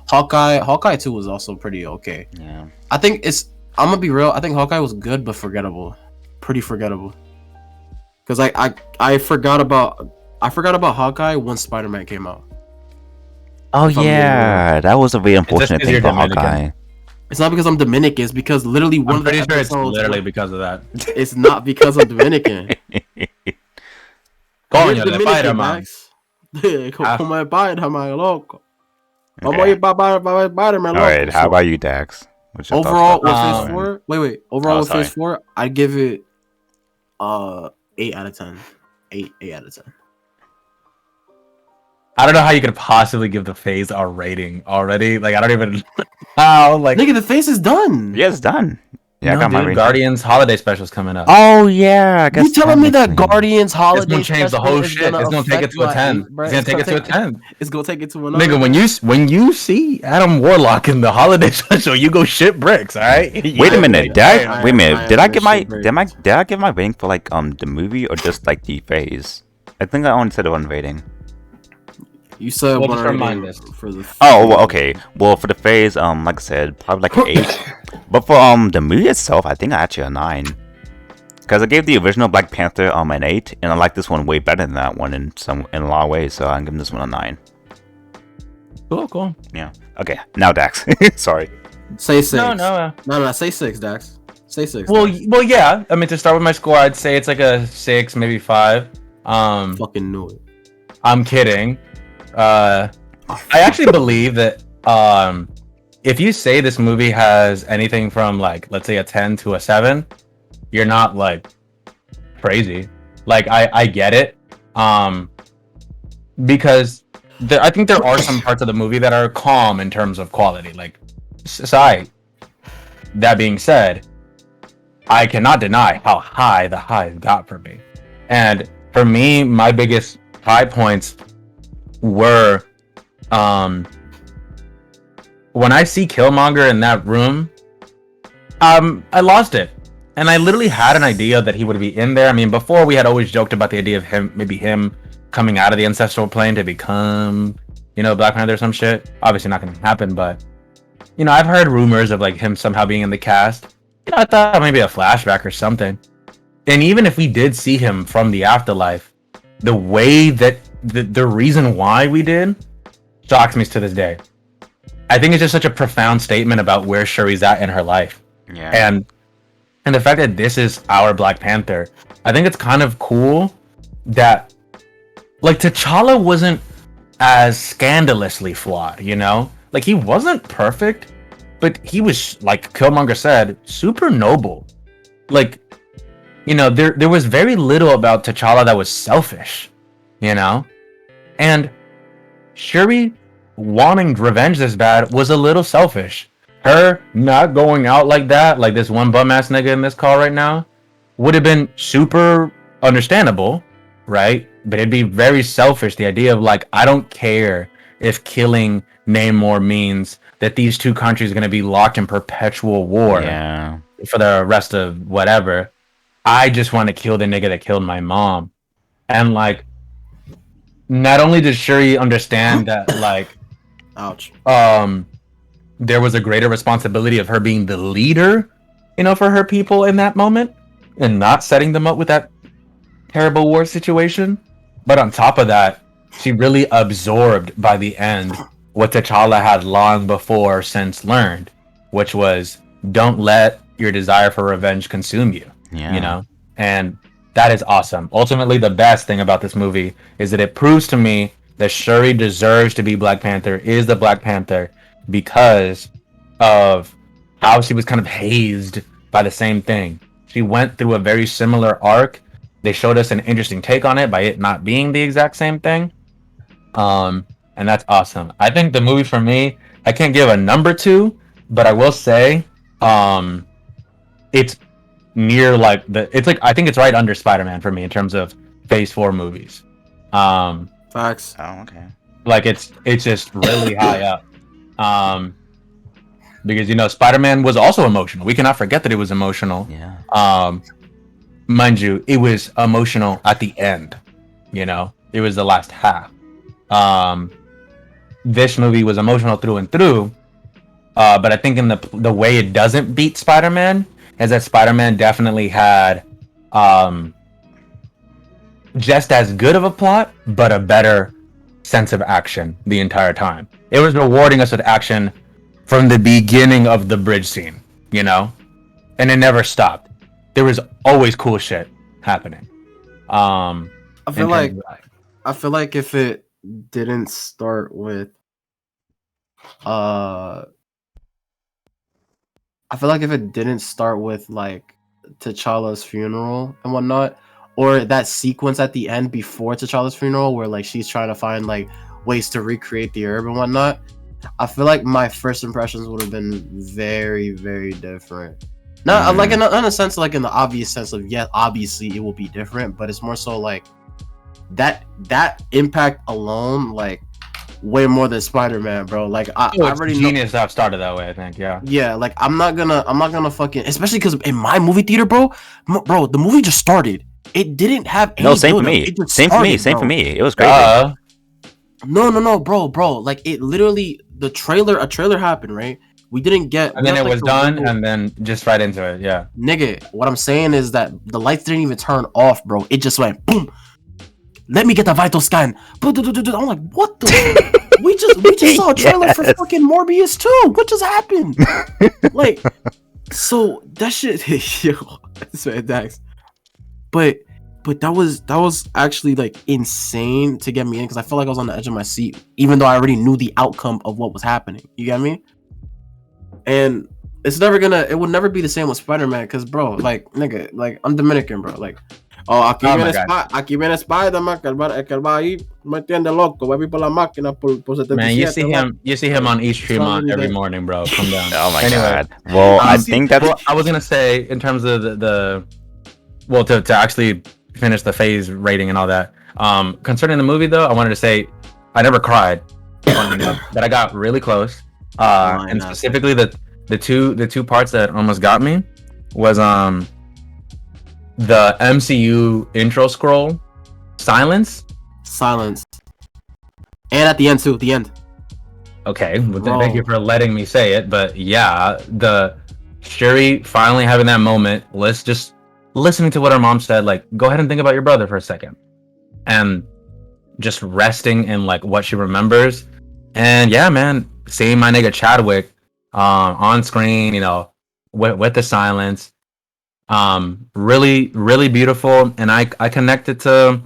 Hawkeye 2 was also pretty okay. Yeah. I think I'm gonna be real, I think Hawkeye was good but forgettable. Pretty forgettable. Cause I forgot about Hawkeye when Spider-Man came out. Oh yeah, that was a very unfortunate thing for Hawkeye. It's not because I'm Dominican, it's because literally one I'm of the pretty sure it's episodes literally because of that. It's not because I'm Dominican. Coño, de Spider-Man. Como es Spider-Man, loco. Vamos a ir para Spider-Man, loco. Alright, how about you, Dax? Overall, with Phase 4, wait. Overall, with sorry. Phase 4, I give it 8 out of 10. 8 out of 10. I don't know how you could possibly give the phase a rating already. Like I don't even how like. Nigga, the phase is done. Yeah, it's done. Yeah, No, I got my dude, rating. Guardians holiday specials coming up. Oh yeah, I guess You telling me that makes sense. Guardians holiday It's gonna change the special whole is shit. It's gonna take it to a 10. It's gonna take it to a 10. It's gonna take it to another. Nigga, when you see Adam Warlock in the holiday special, you go shit bricks, all right? Wait a minute, did I wait a minute? Did I give my shit did I give my rating for like the movie or just like the phase? I think I only said one rating. You said Well, one just remind rating us. for the. Oh, well, okay. Well, for the phase, like I said, probably like an 8. But for the movie itself, I think actually a 9. Because I gave the original Black Panther an 8, and I like this one way better than that one in a lot of ways. So I'm giving this one a 9. Cool. Yeah. Okay. Now Dax. Sorry. Say 6. No. Say 6, Dax. Say 6. Well, yeah. I mean, to start with my score, I'd say it's like a 6, maybe 5. Fucking knew it. I'm kidding. I actually believe that if you say this movie has anything from like let's say a 10 to a 7, you're not like crazy. Like I get it. Because I think there are some parts of the movie that are calm in terms of quality. Like aside that being said, I cannot deny how high the highs got for me. And for me, my biggest high points were when I see Killmonger in that room, I lost it. And I literally had an idea that he would be in there. I mean, before we had always joked about the idea of him coming out of the ancestral plane to become, Black Panther or some shit. Obviously not gonna happen, but I've heard rumors of like him somehow being in the cast. I thought maybe a flashback or something. And even if we did see him from the afterlife, the way that the reason why we did shocks me to this day. I think it's just such a profound statement about where Shuri's at in her life. Yeah. And the fact that this is our Black Panther, I think it's kind of cool that like T'Challa wasn't as scandalously flawed, you know? Like he wasn't perfect, but he was, like Killmonger said, super noble. Like, you know, there was very little about T'Challa that was selfish, you know? And Shuri wanting revenge this bad was a little selfish. Her not going out like that, like this one bum ass nigga in this call right now, would have been super understandable, right? But it'd be very selfish. The idea of like, I don't care if killing Namor means that these two countries are going to be locked in perpetual war for the rest of whatever. I just want to kill the nigga that killed my mom. And like, not only did Shuri understand that, like, ouch, there was a greater responsibility of her being the leader, you know, for her people in that moment, and not setting them up with that terrible war situation. But on top of that, she really absorbed by the end what T'Challa had long before since learned, which was don't let your desire for revenge consume you. Yeah. You know, and that is awesome. Ultimately, the best thing about this movie is that it proves to me that Shuri deserves to be Black Panther, is the Black Panther, because of how she was kind of hazed by the same thing. She went through a very similar arc. They showed us an interesting take on it by it not being the exact same thing. And that's awesome. I think the movie for me, I can't give a number to, but I will say, it's near like it's like, I think it's right under Spider-Man for me in terms of Phase 4 movies. Facts. Oh, okay. Like it's just really high up. Because, you know, Spider-Man was also emotional. We cannot forget that it was emotional. Yeah. Mind you, it was emotional at the end. You know, it was the last half. This movie was emotional through and through. But I think in the way it doesn't beat Spider-Man is that Spider-Man definitely had just as good of a plot, but a better sense of action the entire time. It was rewarding us with action from the beginning of the bridge scene, you know? And it never stopped. There was always cool shit happening. I feel like if it didn't start with like T'Challa's funeral and whatnot, or that sequence at the end before T'Challa's funeral where like she's trying to find like ways to recreate the herb and whatnot, I feel like my first impressions would have been very, very different. Not like in a sense, like in the obvious sense of, yeah, obviously it will be different, but it's more so like that impact alone, like way more than Spider-Man, bro. Like I already genius that started that way, I think. Yeah, like I'm not gonna fucking, especially because in my movie theater, bro, the movie just started. It didn't have any same for me. Same for me. It was great. No, bro. Like it literally, a trailer happened, right? We didn't get, and then it was done, and then just right into it. Yeah, nigga. What I'm saying is that the lights didn't even turn off, bro. It just went boom. Let me get the vital scan. I'm like, what the? we just saw a trailer for fucking Morbius 2. What just happened? Like, so that shit, yo, that's fantastic. But that was actually like insane to get me in, because I felt like I was on the edge of my seat, even though I already knew the outcome of what was happening. You get me? And it would never be the same with Spider-Man, because, bro, like, nigga, like, I'm Dominican, bro. Like, aquí viene Spider-Man, que él va ahí, me entiende loco, va por la máquina por 77. Man, you see him on East Tremont every morning, bro. Come down. Oh my god. Well, I think that's. Well, I was gonna say, in terms of to actually finish the phase rating and all that. Concerning the movie, though, I wanted to say I never cried, but I got really close. And specifically the two parts that almost got me was the MCU intro scroll, silence, and at the end too. The end. Okay, well, thank you for letting me say it, but yeah, the Shuri finally having that moment. Let's just listening to what her mom said, like, go ahead and think about your brother for a second, and just resting in like what she remembers. And yeah, man, seeing my nigga Chadwick on screen, you know, with the silence, really really beautiful. And I connected to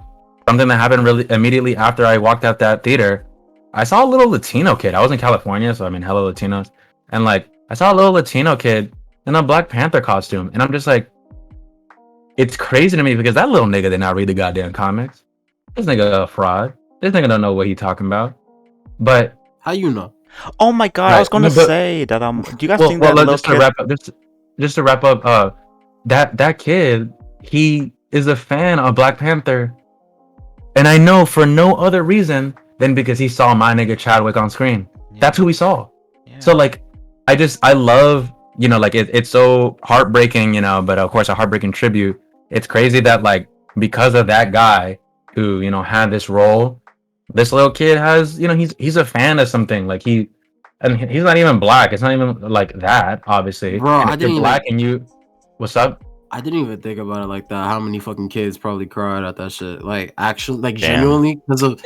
something that happened really immediately after I walked out that theater. I saw a little Latino kid. I was in California, so I mean, hello Latinos. And like, I saw a little Latino kid in a Black Panther costume, and I'm just like, it's crazy to me because that little nigga did not read the goddamn comics. This nigga a fraud. This nigga don't know what he talking about. But How you know? Oh my god, I was gonna say that do you guys think that little just to kid? wrap up, just to wrap up, that kid, he is a fan of Black Panther, and I know for no other reason than because he saw my nigga Chadwick on screen. Yeah. That's who he saw. Yeah. So like, I love, you know, like it's so heartbreaking, you know, but of course a heartbreaking tribute. It's crazy that like because of that guy who, you know, had this role, this little kid has, you know, he's a fan of something. Like he's not even black. It's not even like that, obviously. Bro, and I if you're didn't black and you, what's up? I didn't even think about it like that. How many fucking kids probably cried at that shit? Like, actually, like, Damn. genuinely, because of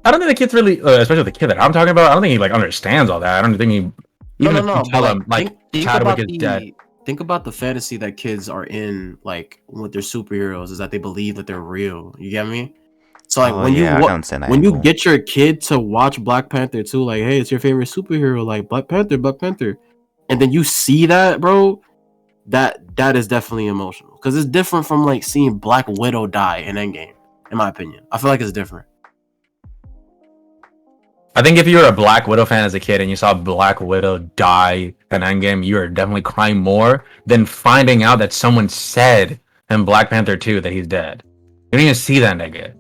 I don't think the kid's really, especially the kid that I'm talking about. I don't think he like understands all that. I don't think he. Even if you tell him like Chadwick is dead. Think about the fantasy that kids are in, like with their superheroes, is that they believe that they're real. You get me? So like when you get your kid to watch Black Panther too, like, hey, it's your favorite superhero, like Black Panther, and then you see that, bro, that is definitely emotional because it's different from like seeing Black Widow die in Endgame. In my opinion, I feel like it's different. I think if you were a Black Widow fan as a kid and you saw Black Widow die in Endgame, you are definitely crying more than finding out that someone said in Black Panther 2 that he's dead. You don't even see that nigga.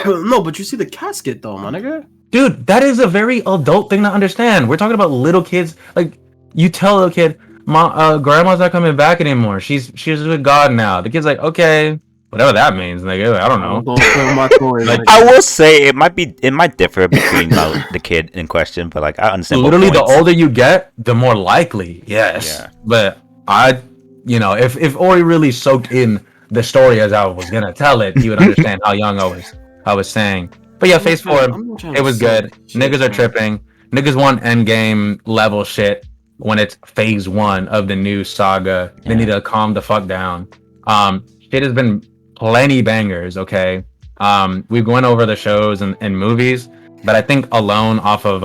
No, but you see the casket though, my nigga. Dude, that is a very adult thing to understand. We're talking about little kids. Like, you tell a little kid, grandma's not coming back anymore. She's with God now. The kid's like, okay, whatever that means, nigga. I don't know. Like, I will say it might differ between the kid in question, but like I understand. Literally, the older you get, the more likely. Yes. Yeah. But you know, if Ori really soaked in the story as I was gonna tell it, he would understand how young I was saying. But yeah, Phase 4, it was good. Niggas are tripping. Niggas want endgame level shit when it's Phase 1 of the new saga. They need to calm the fuck down. Shit has been plenty bangers, okay? We've gone over the shows and movies, but I think alone off of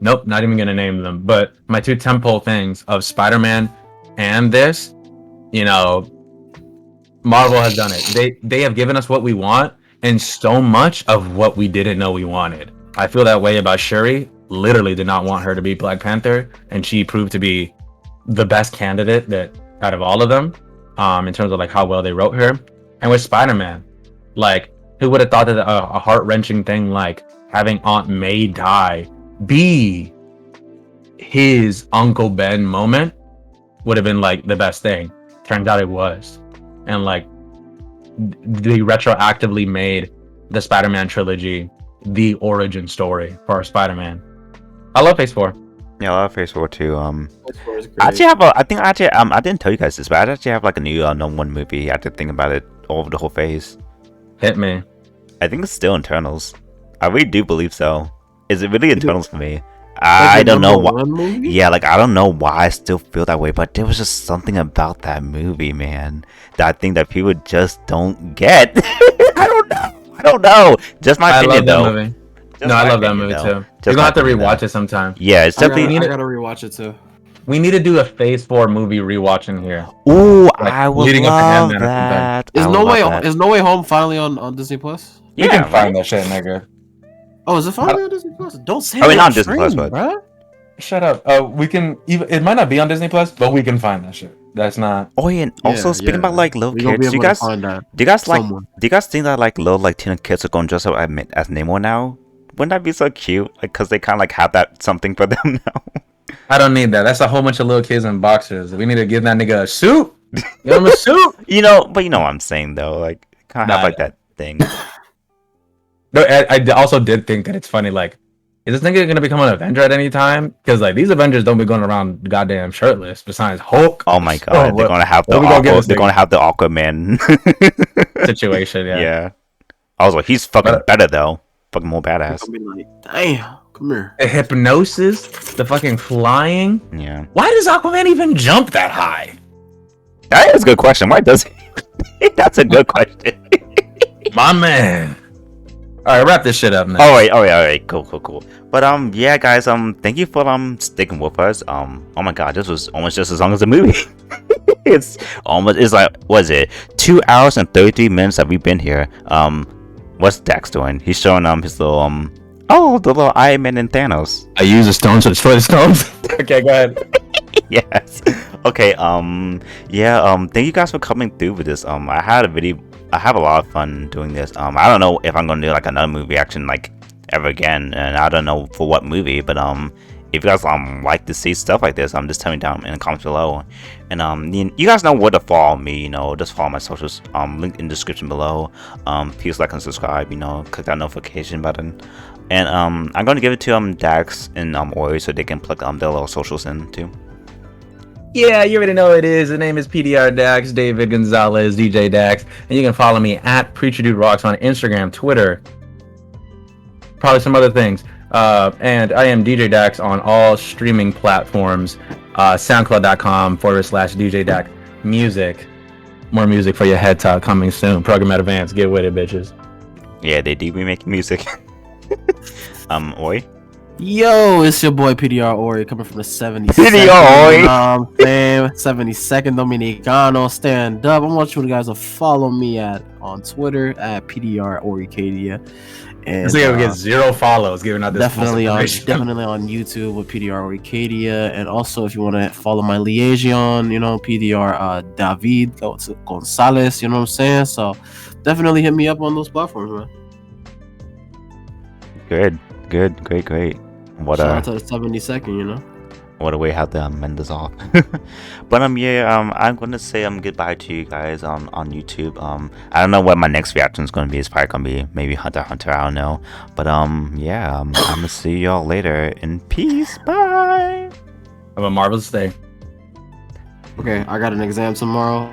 nope, not even gonna name them, but my two tentpole things of Spider-Man and this, you know, Marvel has done it. They have given us what we want and so much of what we didn't know we wanted. I feel that way about Shuri. Literally did not want her to be Black Panther, and she proved to be the best candidate that out of all of them, in terms of like how well they wrote her. And with Spider-Man, like, who would have thought that a heart-wrenching thing like having Aunt May die be his Uncle Ben moment would have been like the best thing. Turns out it was. And like, they retroactively made the Spider-Man trilogy the origin story for our Spider-Man. I love Phase 4. Yeah, I love Phase 4 too. I actually have I didn't tell you guys this, but I actually have like a new number one movie. I had to think about it over the whole phase. Hit me. I think it's still Internals. I really do believe so. Is it really Internals for me? I don't know why. Yeah, like I don't know why I still feel that way, but there was just something about that movie, man, that I think that people just don't get. I don't know. Just my opinion, though. Movie. No, I love that movie too. You're gonna have to rewatch it sometime. Yeah, it's definitely. I gotta rewatch it too. We need to do a Phase 4 movie rewatch in here. Ooh, like, I would love that. Is No Way Home finally on Disney Plus? Yeah, you can find that shit, nigga. Oh, is it finally on Disney Plus? Don't say. I mean, not Disney Plus, but bro. Shut up. We can even. It might not be on Disney Plus, but we can find that shit. That's not. Oh, yeah, and also speaking about like little kids, do you guys think that like little like teen kids are going to dress up as Nemo now? Wouldn't that be so cute? Like, cause they kind of like have that something for them now. I don't need that. That's a whole bunch of little kids in boxers. We need to give that nigga a suit. Give him a suit. But you know what I'm saying though. Like, kind of have like that thing. No, I also did think that it's funny. Like, is this nigga gonna become an Avenger at any time? Because like these Avengers don't be going around goddamn shirtless. Besides Hulk. Oh my god, they're gonna have the Aquaman situation. Yeah. Yeah. I was like, he's fucking better though. Fucking more badass. I'll be like, damn, Come here. The hypnosis, the fucking flying. Yeah. Why does Aquaman even jump that high? That is a good question. Why does he? That's a good question. My man. All right, wrap this shit up, man. All right. Cool. But yeah, guys, thank you for sticking with us. Oh my God, this was almost just as long as the movie. It's like, what is it? 2 hours and 33 minutes that we've been here. What's Dax doing? He's showing his little the little Iron Man and Thanos. I use a stone to destroy the stones. Okay, go ahead. Yes. Okay. Yeah. Thank you guys for coming through with this. I have a lot of fun doing this. I don't know if I'm gonna do like another movie reaction like ever again, and I don't know for what movie. But if you guys like to see stuff like this, just tell me down in the comments below. And you guys know where to follow me. Just follow my socials. Link in the description below. Please like and subscribe. Click that notification button. And I'm gonna give it to Dax and Ori so they can plug their little socials in too. Yeah, you already know who it is. The name is PDR Dax, David Gonzalez, DJ Dax. And you can follow me at Preacher Dude Rocks on Instagram, Twitter, probably some other things. And I am DJ Dax on all streaming platforms. SoundCloud.com/DJ Dax music. More music for your head top coming soon. Program at Advance. Get with it, bitches. Yeah, they do be making music. Oi. Yo, it's your boy PDR Ori coming from the 72nd. PDR Ori. 72nd Dominicano. Stand up. I want you guys to follow me on Twitter at PDR Oricadia. And So we get 0 follows giving out this definitely on YouTube with PDR Oricadia. And also if you want to follow my liaison, PDR David Gonzalez, you know what I'm saying? So definitely hit me up on those platforms, man. Great. What Shout out to the 72nd, What a way how to end this off. But yeah, I'm gonna say goodbye to you guys on YouTube. I don't know what my next reaction is gonna be. It's probably gonna be maybe Hunter x Hunter. I don't know. But yeah, I'm gonna see y'all later. In peace. Bye. Have a marvelous day. Okay, I got an exam tomorrow.